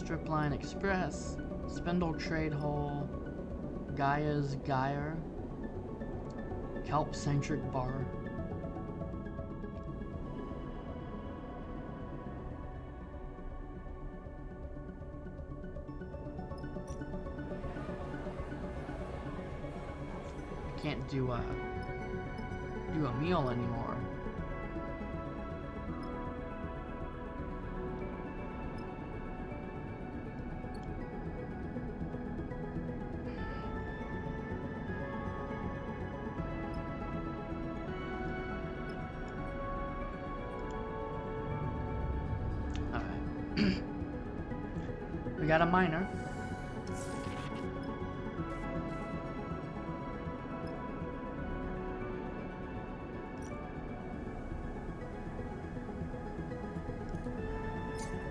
Stripline Express, Spindle Trade Hole, Gaia's Gyre, Kelp Centric Bar. Can't do a meal anymore. Alright. We got a miner.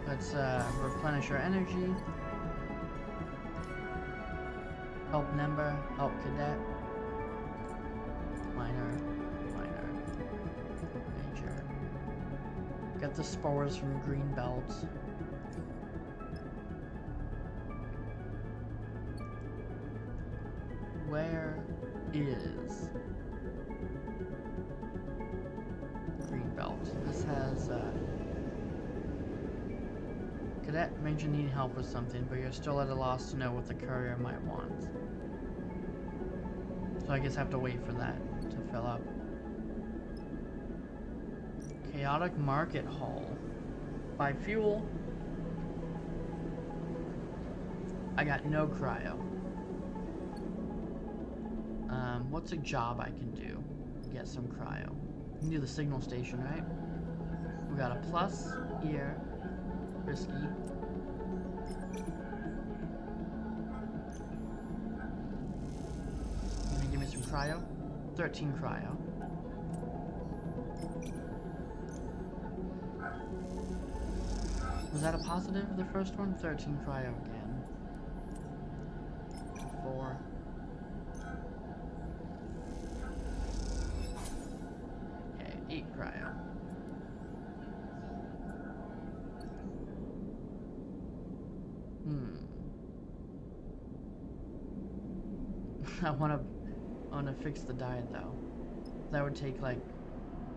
Let's replenish our energy. Help member, help cadet. Minor, major. Get the spores from green belts. Where is green belt? This has cadet major need help with something, but you're still at a loss to know what the courier might want. So I guess I have to wait for that to fill up. Chaotic Market Hall. Buy fuel. I got no cryo. What's a job I can do? Get some cryo. You can do the signal station, right? We got a plus here. Risky. You gonna give me some cryo? 13 cryo. Was that a positive, the first one? 13 cryo again. 4. Okay, 8 cryo. I wanna fix the diet though. That would take like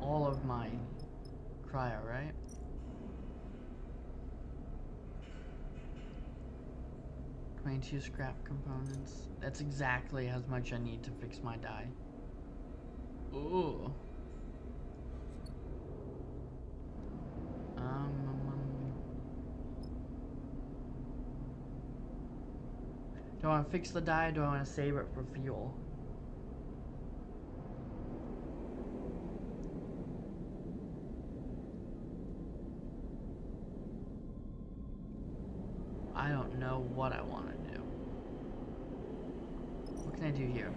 all of my cryo, right? $22 scrap components. That's exactly how much I need to fix my dye. Ooh. Do I want to fix the dye or do I want to save it for fuel? I don't know what I want to do. What can I do here?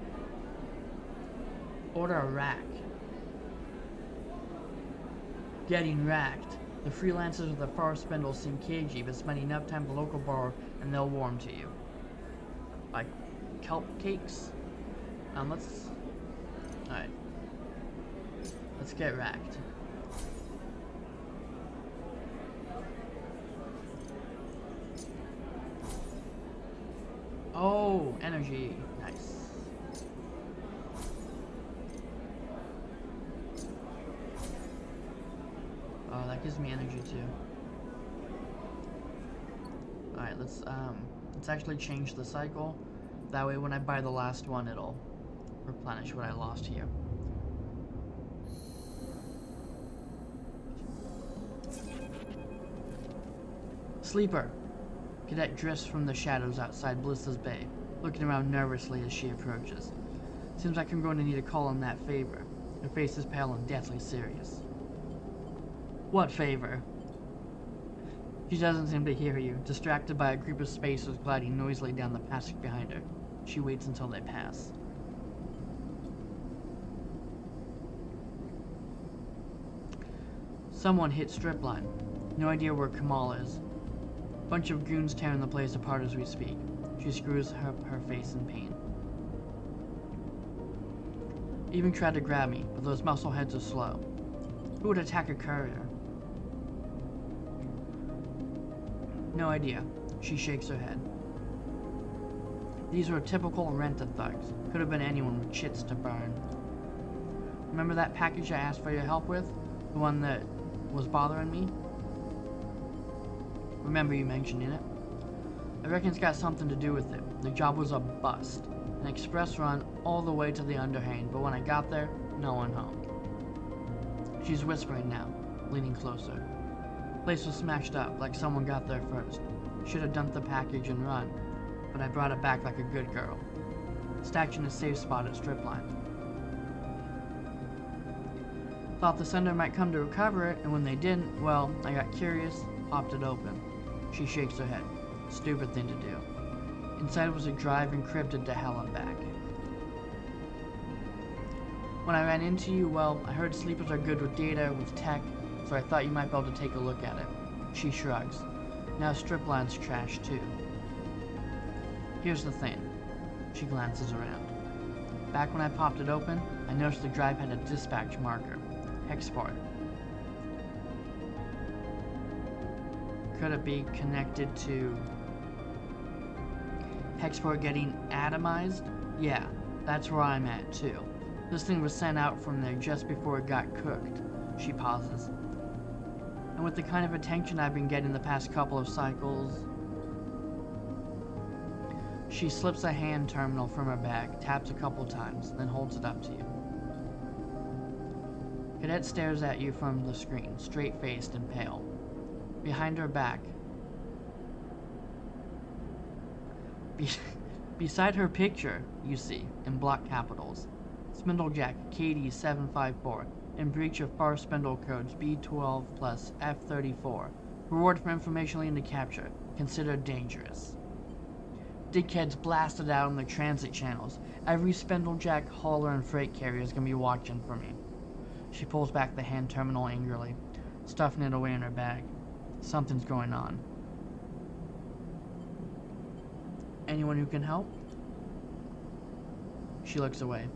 Order a rack. Getting racked. The freelancers of the forest spindles seem cagey, but spending enough time at the local bar and they'll warm to you. Like kelp cakes. Alright. Let's get racked. Oh, energy. Nice. Oh, that gives me energy too. Alright, let's actually change the cycle. That way when I buy the last one, it'll replenish what I lost here. Sleeper. Cadet drifts from the shadows outside Blissa's Bay, looking around nervously as she approaches. Seems like I'm going to need a call on that favor. Her face is pale and deathly serious. What favor? She doesn't seem to hear you, distracted by a group of spacers gliding noisily down the passage behind her. She waits until they pass. Someone hit Stripline. No idea where Kamal is. Bunch of goons tearing the place apart as we speak. She screws her face in pain. Even tried to grab me, but those muscle heads are slow. Who would attack a courier? No idea. She shakes her head. These were typical rented thugs. Could have been anyone with chits to burn. Remember that package I asked for your help with? The one that was bothering me? Remember you mentioning it? I reckon it's got something to do with it. The job was a bust. An express run all the way to the underhand, but when I got there, no one home. She's whispering now, leaning closer. Place was smashed up, like someone got there first. Should have dumped the package and run, but I brought it back like a good girl. Stacked in a safe spot at Stripline. Thought the sender might come to recover it, and when they didn't, well, I got curious, popped it open. She shakes her head. Stupid thing to do. Inside was a drive encrypted to hell and back. When I ran into you, well, I heard sleepers are good with data, with tech, so I thought you might be able to take a look at it. She shrugs. Now Stripline's trashed too. Here's the thing. She glances around. Back when I popped it open, I noticed the drive had a dispatch marker. Hexport. Could it be connected to Hexport getting atomized? Yeah, that's where I'm at too. This thing was sent out from there just before it got cooked. She pauses. And with the kind of attention I've been getting the past couple of cycles... She slips a hand terminal from her bag, taps a couple times, then holds it up to you. Cadet stares at you from the screen, straight-faced and pale. Behind her back, beside her picture, you see, in block capitals, Spindlejack KD-754, in breach of FAR spindle codes B12 plus F34. Reward for information leading to capture. Considered dangerous. Dickheads blasted out on the transit channels. Every Spindlejack hauler and freight carrier is going to be watching for me. She pulls back the hand terminal angrily, stuffing it away in her bag. Something's going on. Anyone who can help? She looks away.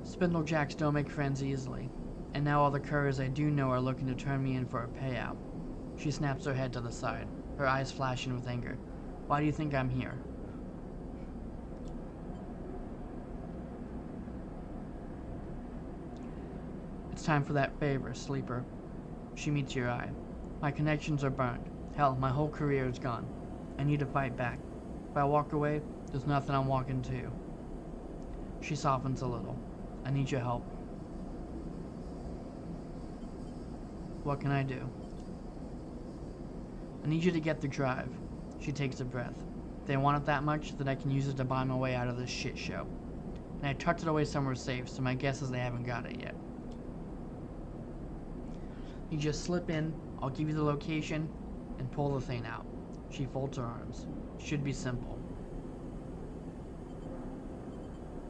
Spindlejacks don't make friends easily, and now all the couriers I do know are looking to turn me in for a payout. She snaps her head to the side, her eyes flashing with anger. Why do you think I'm here? It's time for that favor, sleeper. She meets your eye. My connections are burned. Hell, my whole career is gone. I need to fight back. If I walk away, there's nothing I'm walking to. She softens a little. I need your help. What can I do? I need you to get the drive. She takes a breath. If they want it that much, then I can use it to buy my way out of this shit show. And I tucked it away somewhere safe, so my guess is they haven't got it yet. You just slip in, I'll give you the location, and pull the thing out. She folds her arms. Should be simple.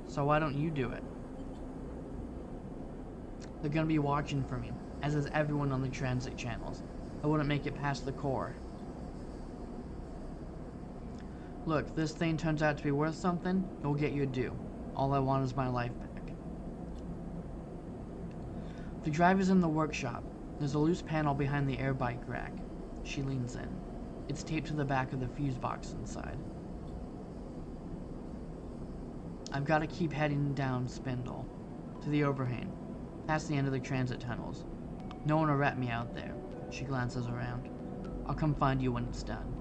So why don't you do it? They're gonna be watching for me, as is everyone on the transit channels. I wouldn't make it past the core. Look, if this thing turns out to be worth something, it'll get your due. All I want is my life back. The drive is in the workshop. There's a loose panel behind the air bike rack. She leans in. It's taped to the back of the fuse box inside. I've got to keep heading down Spindle, to the overhang, past the end of the transit tunnels. No one will rat me out there. She glances around. I'll come find you when it's done.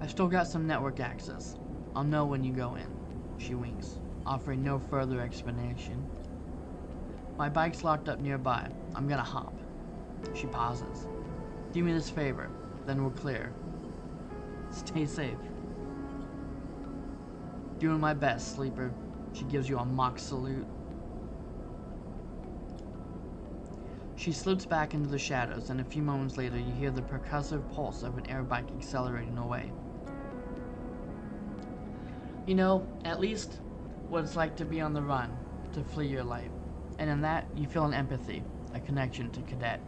I've still got some network access. I'll know when you go in. She winks, offering no further explanation. My bike's locked up nearby. I'm gonna hop. She pauses. Do me this favor, then we're clear. Stay safe. Doing my best, sleeper. She gives you a mock salute. She slips back into the shadows, and a few moments later you hear the percussive pulse of an air bike accelerating away. You know, at least what it's like to be on the run, to flee your life. And in that, you feel an empathy, a connection to Cadet.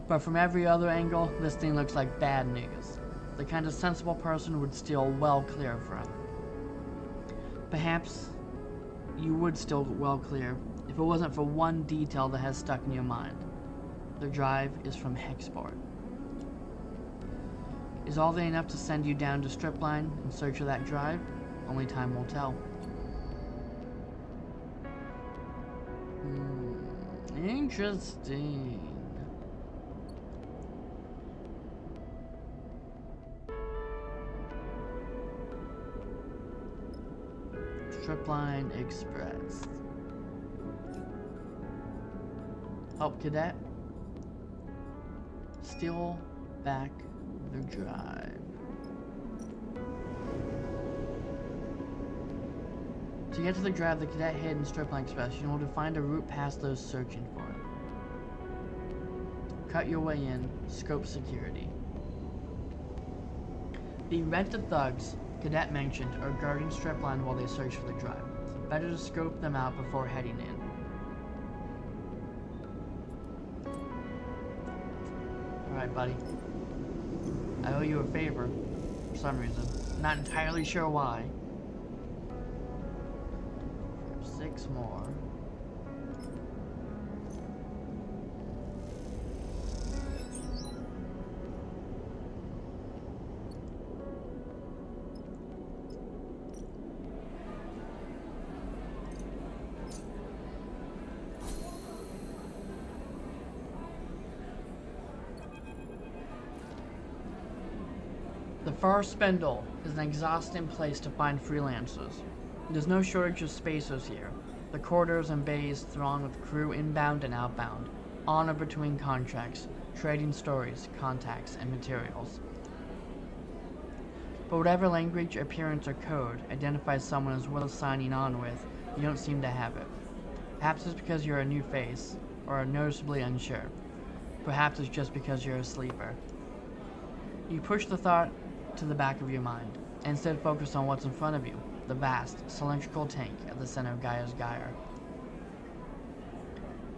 But from every other angle, this thing looks like bad news. The kind of sensible person would steer well clear from. Perhaps you would still well clear if it wasn't for one detail that has stuck in your mind. The drive is from Hexport. Is all they enough to send you down to Stripline in search of that drive? Only time will tell. Interesting. Stripline Express. Help Cadet. Steal back the drive. To get to the drive, the Cadet hid in Stripline Express. You know to find a route past those searching for it. Cut your way in. Scope security. The rented thugs Cadet mentioned are guarding Stripline while they search for the drive. Better to scope them out before heading in. Alright, buddy. I owe you a favor, for some reason. Not entirely sure why. 6 more. The Far Spindle is an exhausting place to find freelancers. There's no shortage of spacers here. The corridors and bays throng with crew inbound and outbound, on or between contracts, trading stories, contacts, and materials. But whatever language, appearance, or code identifies someone as worth signing on with, you don't seem to have it. Perhaps it's because you're a new face, or are noticeably unsure. Perhaps it's just because you're a sleeper. You push the thought to the back of your mind, and instead focus on what's in front of you, the vast, cylindrical tank at the center of Gaia's Gyre.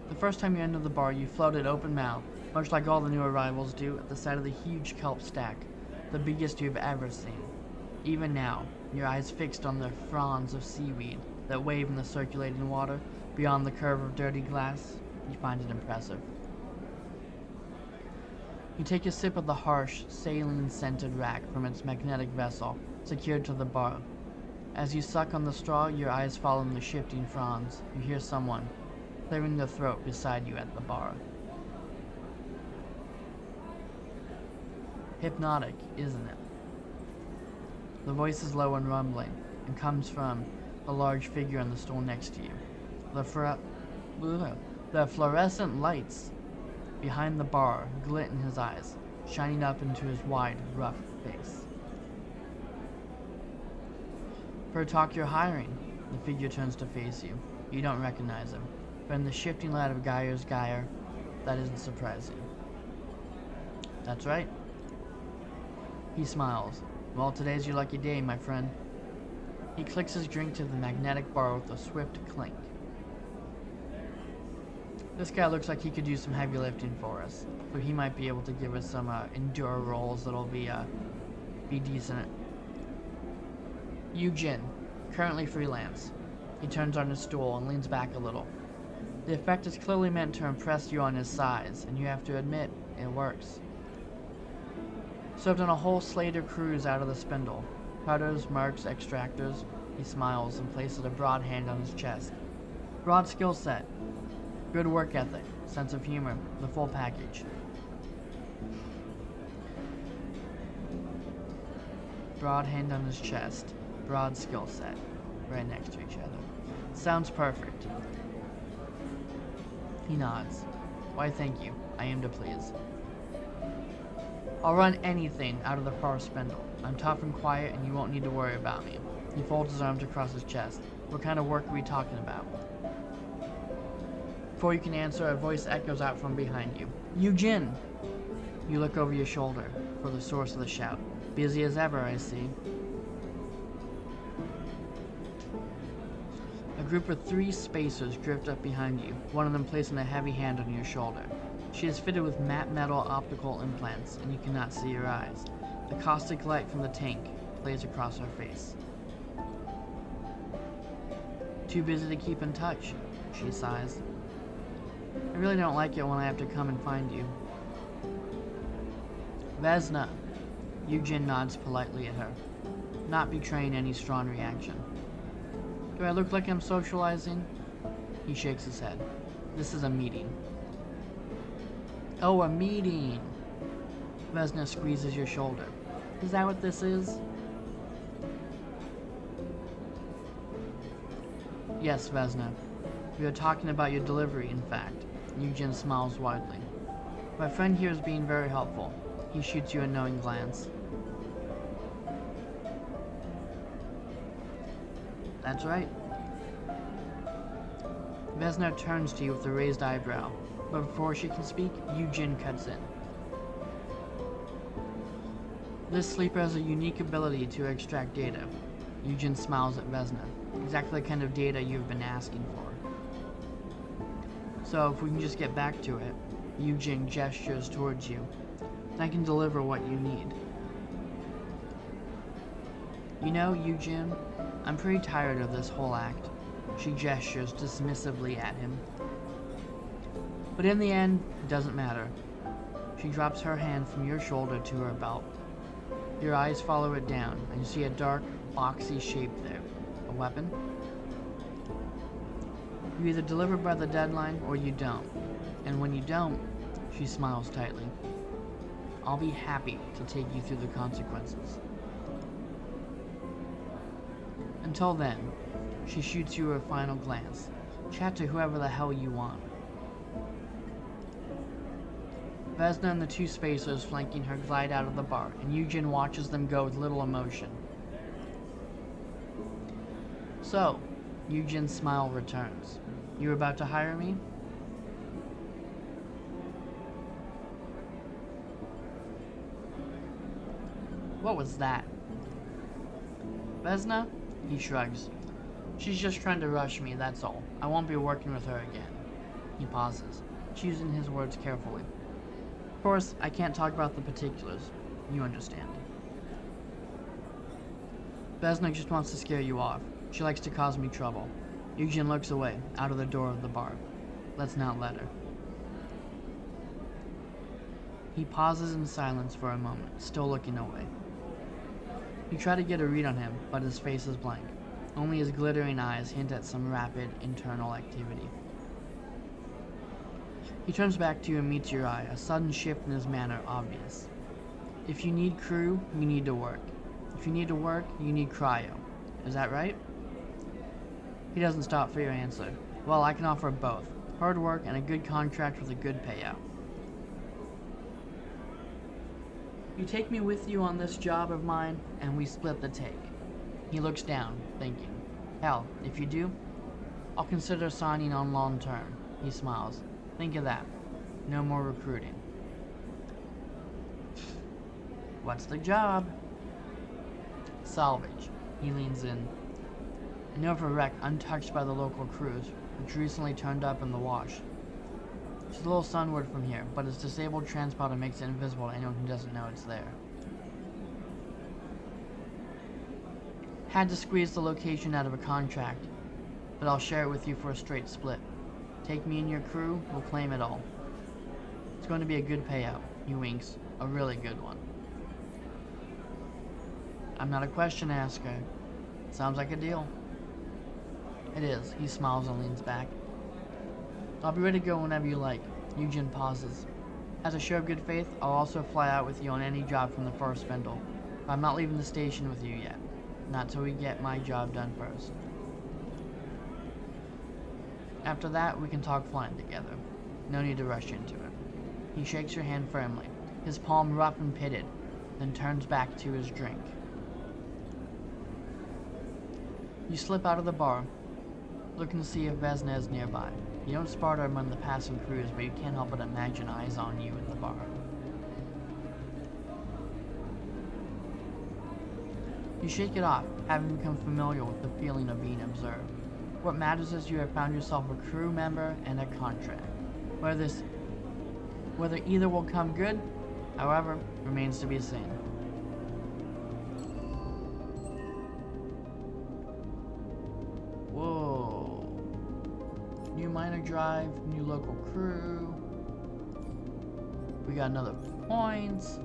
The first time you entered the bar, you floated open-mouthed, much like all the new arrivals do, at the sight of the huge kelp stack, the biggest you've ever seen. Even now, your eyes fixed on the fronds of seaweed that wave in the circulating water beyond the curve of dirty glass, you find it impressive. You take a sip of the harsh, saline-scented rack from its magnetic vessel, secured to the bar. As you suck on the straw, your eyes follow the shifting fronds. You hear someone clearing their throat beside you at the bar. Hypnotic, isn't it? The voice is low and rumbling, and comes from a large figure on the stool next to you. The fluorescent lights behind the bar glint in his eyes, shining up into his wide, rough face. For a talk you're hiring, the figure turns to face you. You don't recognize him, but in the shifting light of Gaia's Gyre, that isn't surprising. That's right. He smiles. Well, today's your lucky day, my friend. He clicks his drink to the magnetic bar with a swift clink. This guy looks like he could do some heavy lifting for us, so he might be able to give us some endure rolls that'll be decent. Eugene, currently freelance. He turns on his stool and leans back a little. The effect is clearly meant to impress you on his size, and you have to admit, it works. Served on a whole Slater cruise out of the Spindle. Cutters, marks, extractors. He smiles and places a broad hand on his chest. Broad skill set. Good work ethic, sense of humor, the full package. Broad hand on his chest, broad skill set, right next to each other. Sounds perfect. He nods. Why, thank you. I aim to please. I'll run anything out of the Far Spindle. I'm tough and quiet, and you won't need to worry about me. He folds his arms across his chest. What kind of work are we talking about? Before you can answer, a voice echoes out from behind you. Eugene! You look over your shoulder for the source of the shout. Busy as ever, I see. A group of 3 spacers drift up behind you, one of them placing a heavy hand on your shoulder. She is fitted with matte metal optical implants, and you cannot see her eyes. The caustic light from the tank plays across her face. Too busy to keep in touch, she sighs. I really don't like it when I have to come and find you. Vesna. Eugen nods politely at her, not betraying any strong reaction. Do I look like I'm socializing? He shakes his head. This is a meeting. Oh, a meeting! Vesna squeezes your shoulder. Is that what this is? Yes, Vesna. We are talking about your delivery, in fact. Eugen smiles widely. My friend here is being very helpful. He shoots you a knowing glance. That's right. Vesna turns to you with a raised eyebrow, but before she can speak, Eugen cuts in. This sleeper has a unique ability to extract data. Eugen smiles at Vesna. Exactly the kind of data you've been asking for. So if we can just get back to it, Eugen gestures towards you, then I can deliver what you need. You know, Eugen, I'm pretty tired of this whole act. She gestures dismissively at him. But in the end, it doesn't matter. She drops her hand from your shoulder to her belt. Your eyes follow it down, and you see a dark, boxy shape there. A weapon? You either deliver by the deadline or you don't. And when you don't, she smiles tightly. I'll be happy to take you through the consequences. Until then, she shoots you a final glance. Chat to whoever the hell you want. Vesna and the two spacers flanking her glide out of the bar, and Eugen watches them go with little emotion. So, Eugen's smile returns. You were about to hire me? What was that? Vesna? He shrugs. She's just trying to rush me, that's all. I won't be working with her again. He pauses, choosing his words carefully. Of course, I can't talk about the particulars. You understand. Vesna just wants to scare you off. She likes to cause me trouble. Eugen looks away, out of the door of the bar. Let's not let her. He pauses in silence for a moment, still looking away. You try to get a read on him, but his face is blank. Only his glittering eyes hint at some rapid internal activity. He turns back to you and meets your eye, a sudden shift in his manner obvious. If you need crew, you need to work. If you need to work, you need cryo. Is that right? He doesn't stop for your answer. Well, I can offer both. Hard work and a good contract with a good payout. You take me with you on this job of mine, and we split the take. He looks down, thinking. Hell, if you do, I'll consider signing on long term. He smiles. Think of that. No more recruiting. What's the job? Salvage. He leans in. I know of a wreck untouched by the local crews, which recently turned up in the wash. It's a little sunward from here, but its disabled transponder makes it invisible to anyone who doesn't know it's there. Had to squeeze the location out of a contract, but I'll share it with you for a straight split. Take me and your crew, we'll claim it all. It's going to be a good payout. He winks. A really good one. I'm not a question asker. Sounds like a deal. It is. He smiles and leans back. I'll be ready to go whenever you like. Eugen pauses. As a show of good faith, I'll also fly out with you on any job from the first spindle. But I'm not leaving the station with you yet. Not till we get my job done first. After that, we can talk flying together. No need to rush into it. He shakes your hand firmly, his palm rough and pitted, then turns back to his drink. You slip out of the bar, looking to see if Vesna is nearby. You don't spot her among the passing crews, but you can't help but imagine eyes on you in the bar. You shake it off, having become familiar with the feeling of being observed. What matters is you have found yourself a crew member and a contract. Whether either will come good, however, remains to be seen. Whoa. New minor drive, new local crew. We got another points.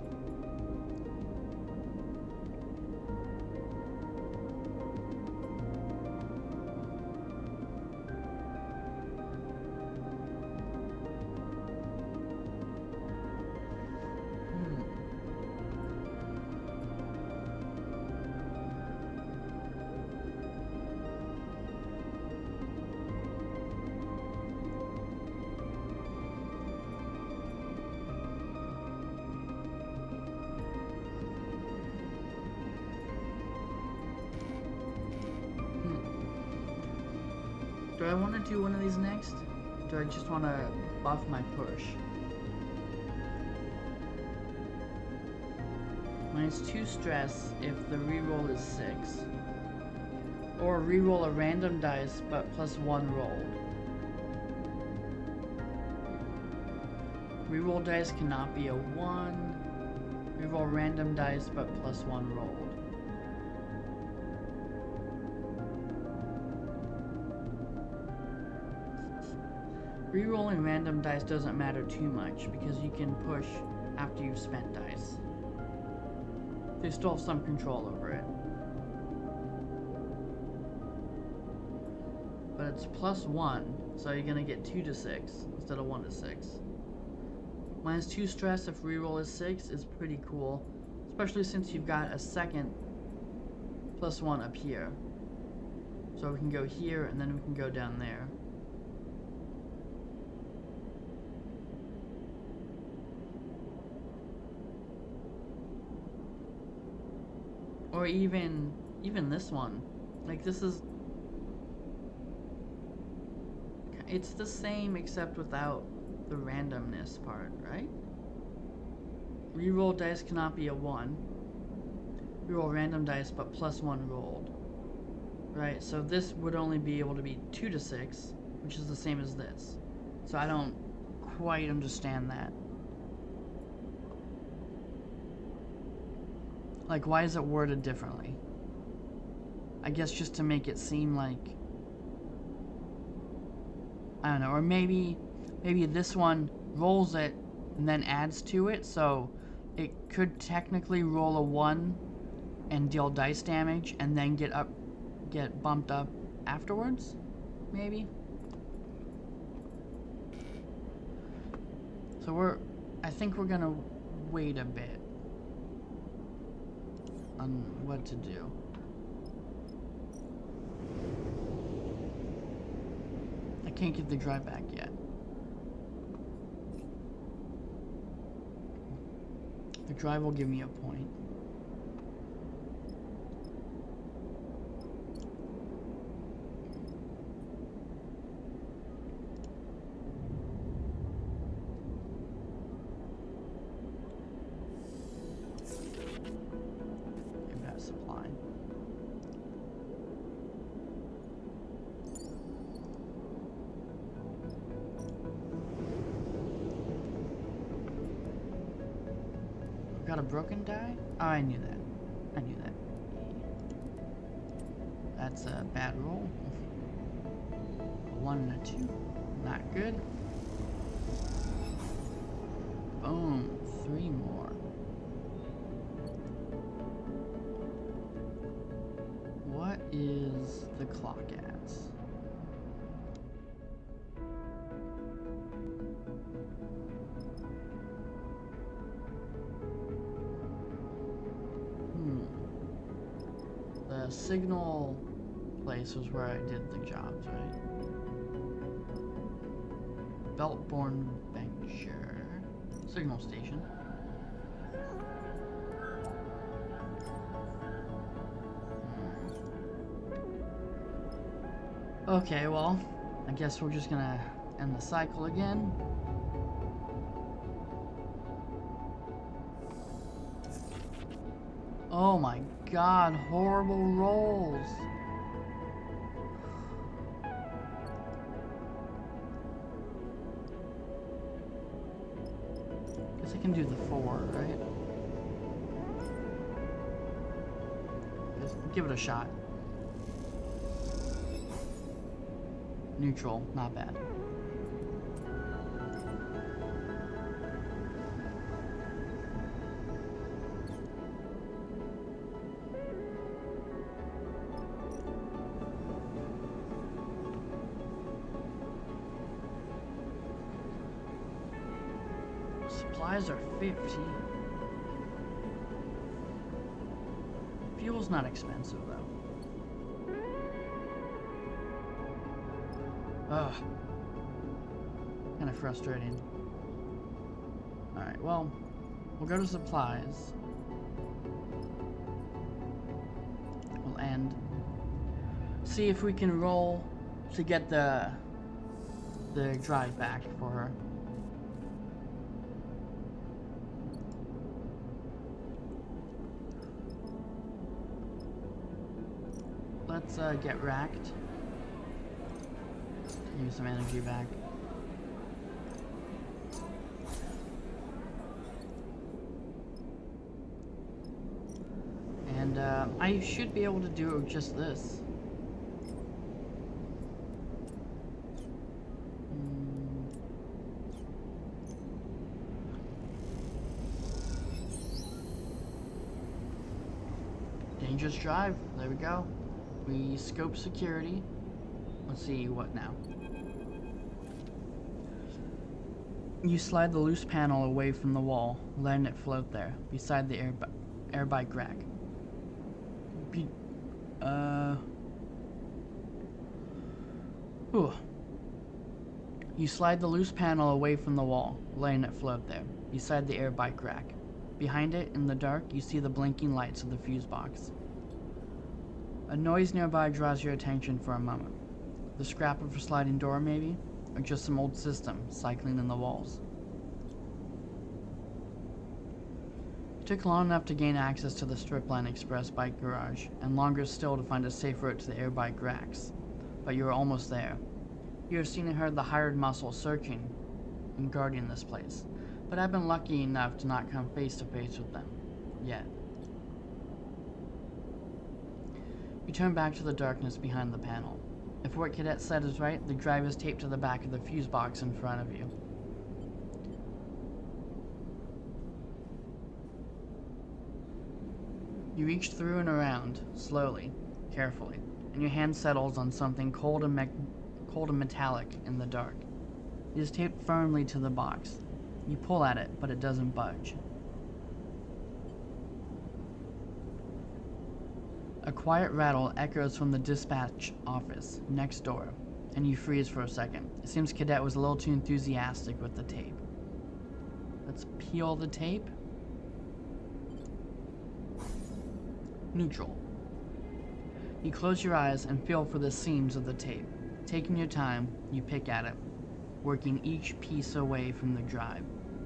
Do I want to do one of these next? Do I just want to buff my push? -2 stress if the reroll is 6. Or reroll a random dice but +1 rolled. Reroll dice cannot be a 1. Reroll random dice but +1 rolled. Rerolling random dice doesn't matter too much because you can push after you've spent dice. They still have some control over it. But it's +1, so you're gonna get 2 to 6 instead of 1 to 6. -2 stress if reroll is 6 is pretty cool, especially since you've got a second +1 up here. So we can go here and then we can go down there. Or even this one. Like this is, it's the same except without the randomness part, right? Reroll dice cannot be a 1. Reroll random dice but +1 rolled. Right, so this would only be able to be 2 to 6, which is the same as this. So I don't quite understand that. Like, why is it worded differently? I guess just to make it seem like, I don't know, or maybe this one rolls it and then adds to it, so it could technically roll a 1 and deal dice damage and then get bumped up afterwards, maybe? So I think we're gonna wait a bit on what to do. I can't get the drive back yet. The drive will give me a point. Got a broken die? Oh, I knew that. I knew that. That's a bad roll. A 1 and a 2. Not good. Boom. 3 more. What is the clock at? The signal place was where I did the jobs, right? Beltborn Venture. Signal station. Okay, well, I guess we're just gonna end the cycle again. Oh my god, horrible rolls. Guess I can do the 4, right? Just give it a shot. Neutral, not bad. Supplies are 50. Fuel's not expensive though. Ugh. Kinda frustrating. Alright, well, we'll go to supplies. We'll end. See if we can roll to get the drive back for her. Let's get racked. Give me some energy back. And I should be able to do it with just this. Dangerous drive. There we go. We scope security. Let's see what now. You slide the loose panel away from the wall, letting it float there, beside the air bike rack. You slide the loose panel away from the wall, letting it float there, beside the air bike rack. Behind it, in the dark, you see the blinking lights of the fuse box. A noise nearby draws your attention for a moment. The scrap of a sliding door, maybe? Or just some old system cycling in the walls. It took long enough to gain access to the Stripline Express bike garage, and longer still to find a safe route to the air bike racks. But you were almost there. You have seen and heard the hired muscle searching and guarding this place, but I've been lucky enough to not come face to face with them. Yet. You turn back to the darkness behind the panel. If what Cadet said is right, the drive is taped to the back of the fuse box in front of you. You reach through and around, slowly, carefully, and your hand settles on something cold and metallic in the dark. It is taped firmly to the box. You pull at it, but it doesn't budge. A quiet rattle echoes from the dispatch office next door, and you freeze for a second. It seems Cadet was a little too enthusiastic with the tape. Let's peel the tape. Neutral. You close your eyes and feel for the seams of the tape. Taking your time, you pick at it, working each piece away from the drive.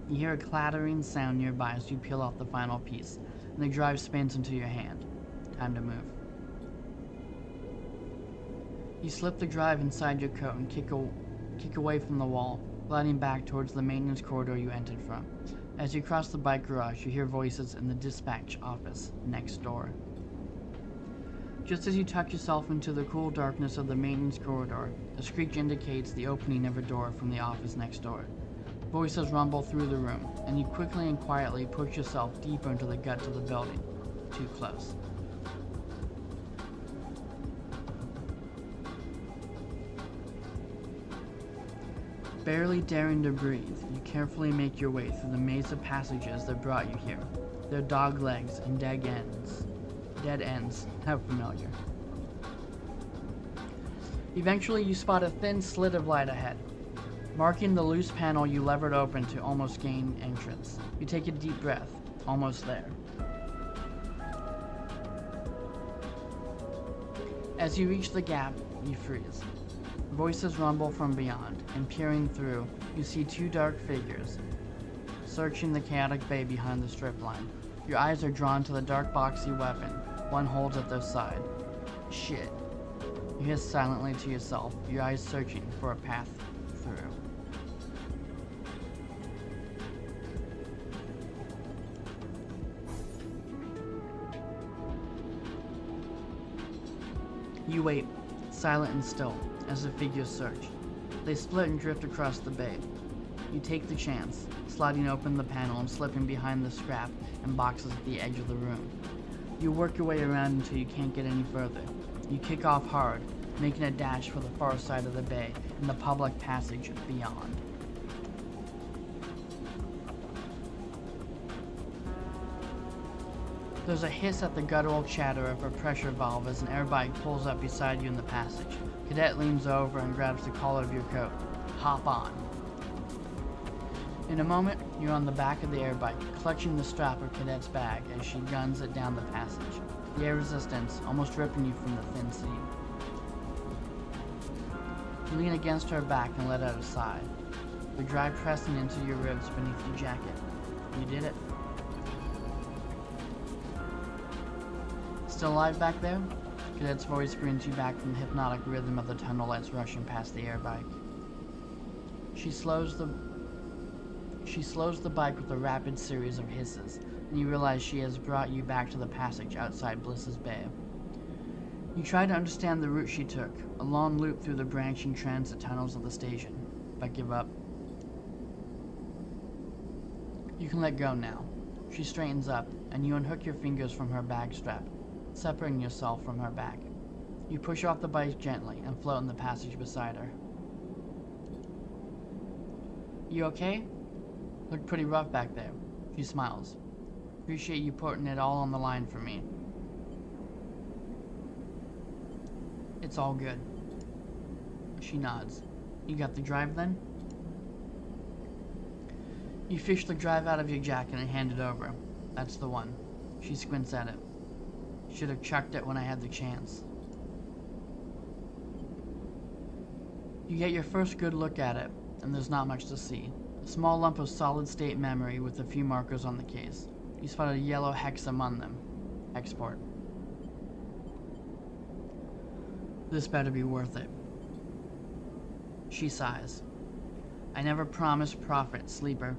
You hear a clattering sound nearby as you peel off the final piece, and the drive spins into your hand. Time to move. You slip the drive inside your coat and kick away from the wall, gliding back towards the maintenance corridor you entered from. As you cross the bike garage, you hear voices in the dispatch office next door. Just as you tuck yourself into the cool darkness of the maintenance corridor, a screech indicates the opening of a door from the office next door. Voices rumble through the room, and you quickly and quietly push yourself deeper into the guts of the building. Too close. Barely daring to breathe, you carefully make your way through the maze of passages that brought you here. Their dog legs and dead ends. How familiar. Eventually, you spot a thin slit of light ahead. Marking the loose panel you levered open to almost gain entrance. You take a deep breath. Almost there. As you reach the gap, you freeze. Voices rumble from beyond, and peering through, you see two dark figures, searching the chaotic bay behind the strip line. Your eyes are drawn to the dark boxy weapon one holds at their side. Shit. You hiss silently to yourself, your eyes searching for a path through. You wait, silent and still, as the figures search. They split and drift across the bay. You take the chance, sliding open the panel and slipping behind the scrap and boxes at the edge of the room. You work your way around until you can't get any further. You kick off hard, making a dash for the far side of the bay and the public passage beyond. There's a hiss at the guttural chatter of a pressure valve as an air bike pulls up beside you in the passage. Cadet leans over and grabs the collar of your coat. Hop on. In a moment, you're on the back of the air bike, clutching the strap of Cadet's bag as she guns it down the passage, the air resistance almost ripping you from the thin seat. You lean against her back and let out a sigh, the drive pressing into your ribs beneath your jacket. You did it. Still alive back there? Cadet's voice brings you back from the hypnotic rhythm of the tunnel lights rushing past the air bike. She slows the bike with a rapid series of hisses, and you realize she has brought you back to the passage outside Bliss's Bay. You try to understand the route she took, a long loop through the branching transit tunnels of the station, but give up. You can let go now. She straightens up, and you unhook your fingers from her bag strap, separating yourself from her back. You push off the bike gently and float in the passage beside her. You okay? Looked pretty rough back there. She smiles. Appreciate you putting it all on the line for me. It's all good. She nods. You got the drive then? You fish the drive out of your jacket and hand it over. That's the one. She squints at it. Should have chucked it when I had the chance. You get your first good look at it, and there's not much to see. A small lump of solid-state memory with a few markers on the case. You spot a yellow hex among them. Export. This better be worth it. She sighs. I never promised profit, sleeper.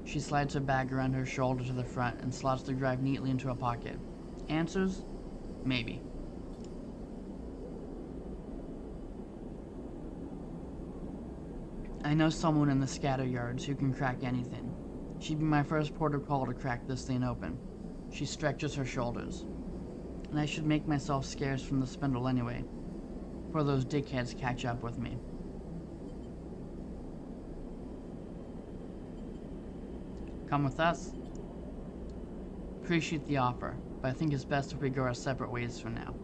She slides her bag around her shoulder to the front and slots the drive neatly into a pocket. Answers? Maybe. I know someone in the scatter yards who can crack anything. She'd be my first port of call to crack this thing open. She stretches her shoulders. And I should make myself scarce from the spindle anyway, before those dickheads catch up with me. Come with us. Appreciate the offer, but I think it's best if we go our separate ways for now.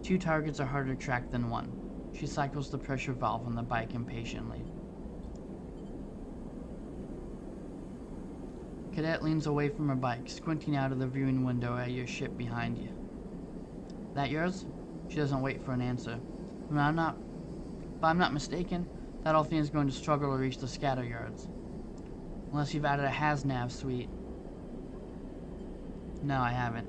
2 targets are harder to track than 1. She cycles the pressure valve on the bike impatiently. Cadet leans away from her bike, squinting out of the viewing window at your ship behind you. That yours? She doesn't wait for an answer. If I'm not mistaken, that old thing is going to struggle to reach the scatter yards. Unless you've added a HasNav suite. No, I haven't.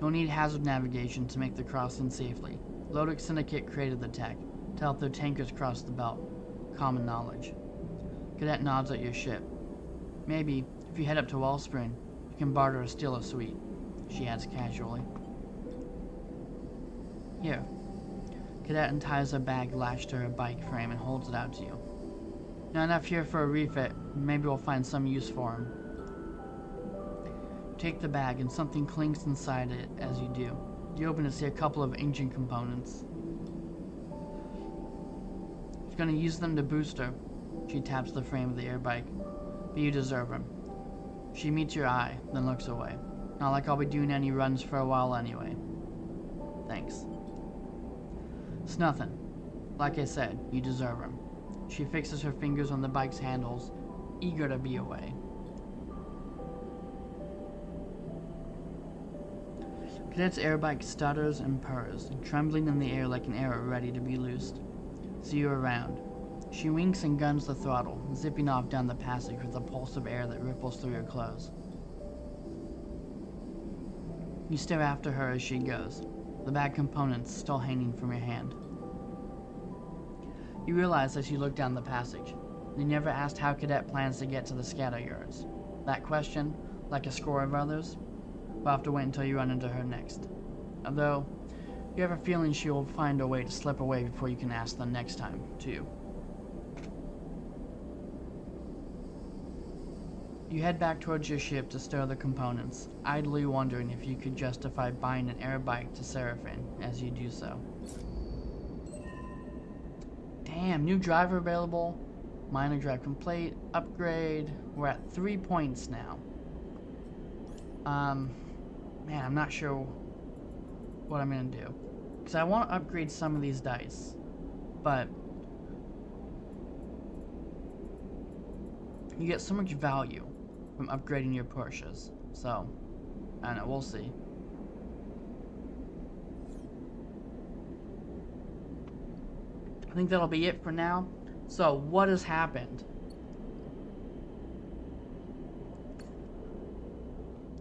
You'll need hazard navigation to make the crossing safely. Lodic Syndicate created the tech to help their tankers cross the belt. Common knowledge. Cadet nods at your ship. Maybe, if you head up to Wellspring, you can barter or steal a suite, she adds casually. Here. Cadet unties a bag lashed to her bike frame and holds it out to you. Not enough here for a refit. Maybe we'll find some use for him. Take the bag and something clinks inside it as you do. You open to see a couple of engine components. She's gonna use them to boost her. She taps the frame of the air bike. But you deserve them. She meets your eye, then looks away. Not like I'll be doing any runs for a while anyway. Thanks. It's nothing. Like I said, you deserve them. She fixes her fingers on the bike's handles, eager to be away. Cadet's airbike stutters and purrs, trembling in the air like an arrow ready to be loosed. See you around. She winks and guns the throttle, zipping off down the passage with a pulse of air that ripples through your clothes. You stare after her as she goes, the bag components still hanging from your hand. You realize as you look down the passage, you never asked how Cadet plans to get to the scatter yards. That question, like a score of others, will have to wait until you run into her next. Although, you have a feeling she will find a way to slip away before you can ask the next time, too. You head back towards your ship to stir the components, idly wondering if you could justify buying an air bike to Seraphin as you do so. Damn, new driver available. Minor drive complete. Upgrade. We're at 3 points now. Man, I'm not sure what I'm gonna do. Because I want to upgrade some of these dice. But you get so much value from upgrading your Porsches. So, I don't know, we'll see. I think that'll be it for now. So, what has happened?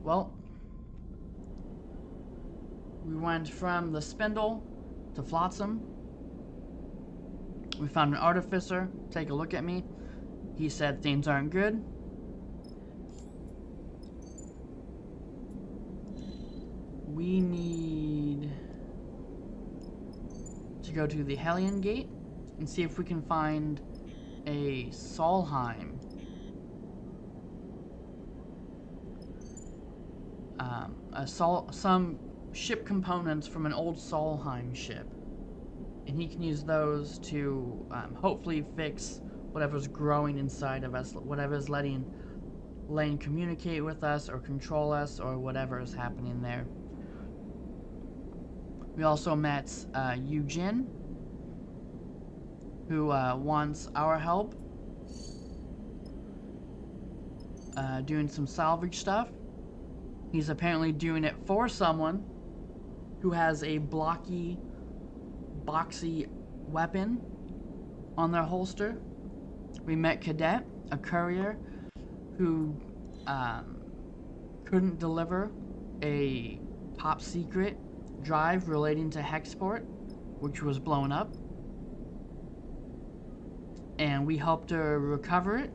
Well, we went from the Spindle to Flotsam. We found an Artificer. Take a look at me. He said things aren't good. We need to go to the Hellion Gate and see if we can find a Solheim. Some ship components from an old Solheim ship. And he can use those to hopefully fix whatever's growing inside of us, whatever's letting Lane communicate with us or control us or whatever is happening there. We also met Eugene, who wants our help doing some salvage stuff. He's apparently doing it for someone who has a boxy weapon on their holster. We met Cadet, a courier who couldn't deliver a top secret drive relating to Hexport, which was blown up. And we helped her recover it.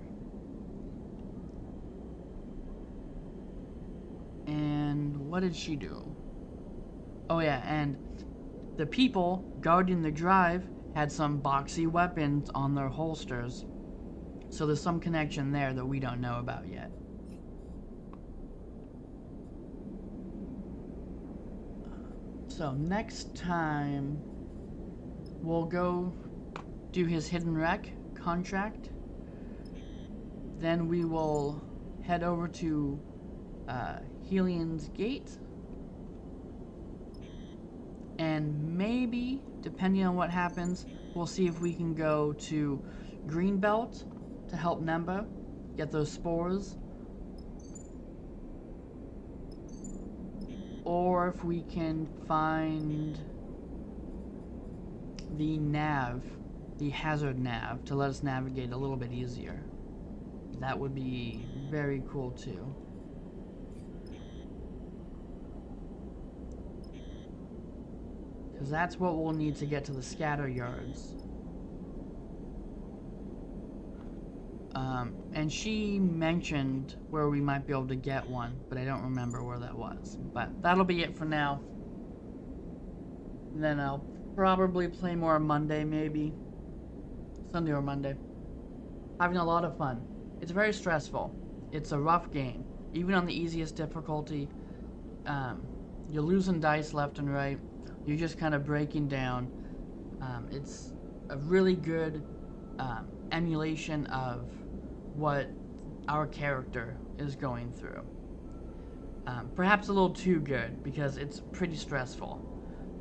And what did she do? Oh yeah, and the people guarding the drive had some boxy weapons on their holsters. So there's some connection there that we don't know about yet. So next time, we'll go do his Hidden Wreck contract. Then we will head over to Helion's Gate. And maybe, depending on what happens, we'll see if we can go to Greenbelt to help Nemba get those spores. Or if we can find the nav, the hazard nav, to let us navigate a little bit easier. That would be very cool too. Because that's what we'll need to get to the scatter yards. And she mentioned where we might be able to get one, but I don't remember where that was. But that'll be it for now. And then I'll probably play more Monday, maybe. Sunday or Monday. Having a lot of fun. It's very stressful. It's a rough game. Even on the easiest difficulty, you're losing dice left and right. You're just kind of breaking down. It's a really good emulation of what our character is going through. Perhaps a little too good because it's pretty stressful.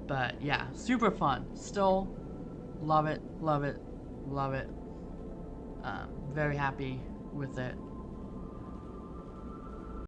But yeah, super fun. Still love it, love it, love it. Very happy with it.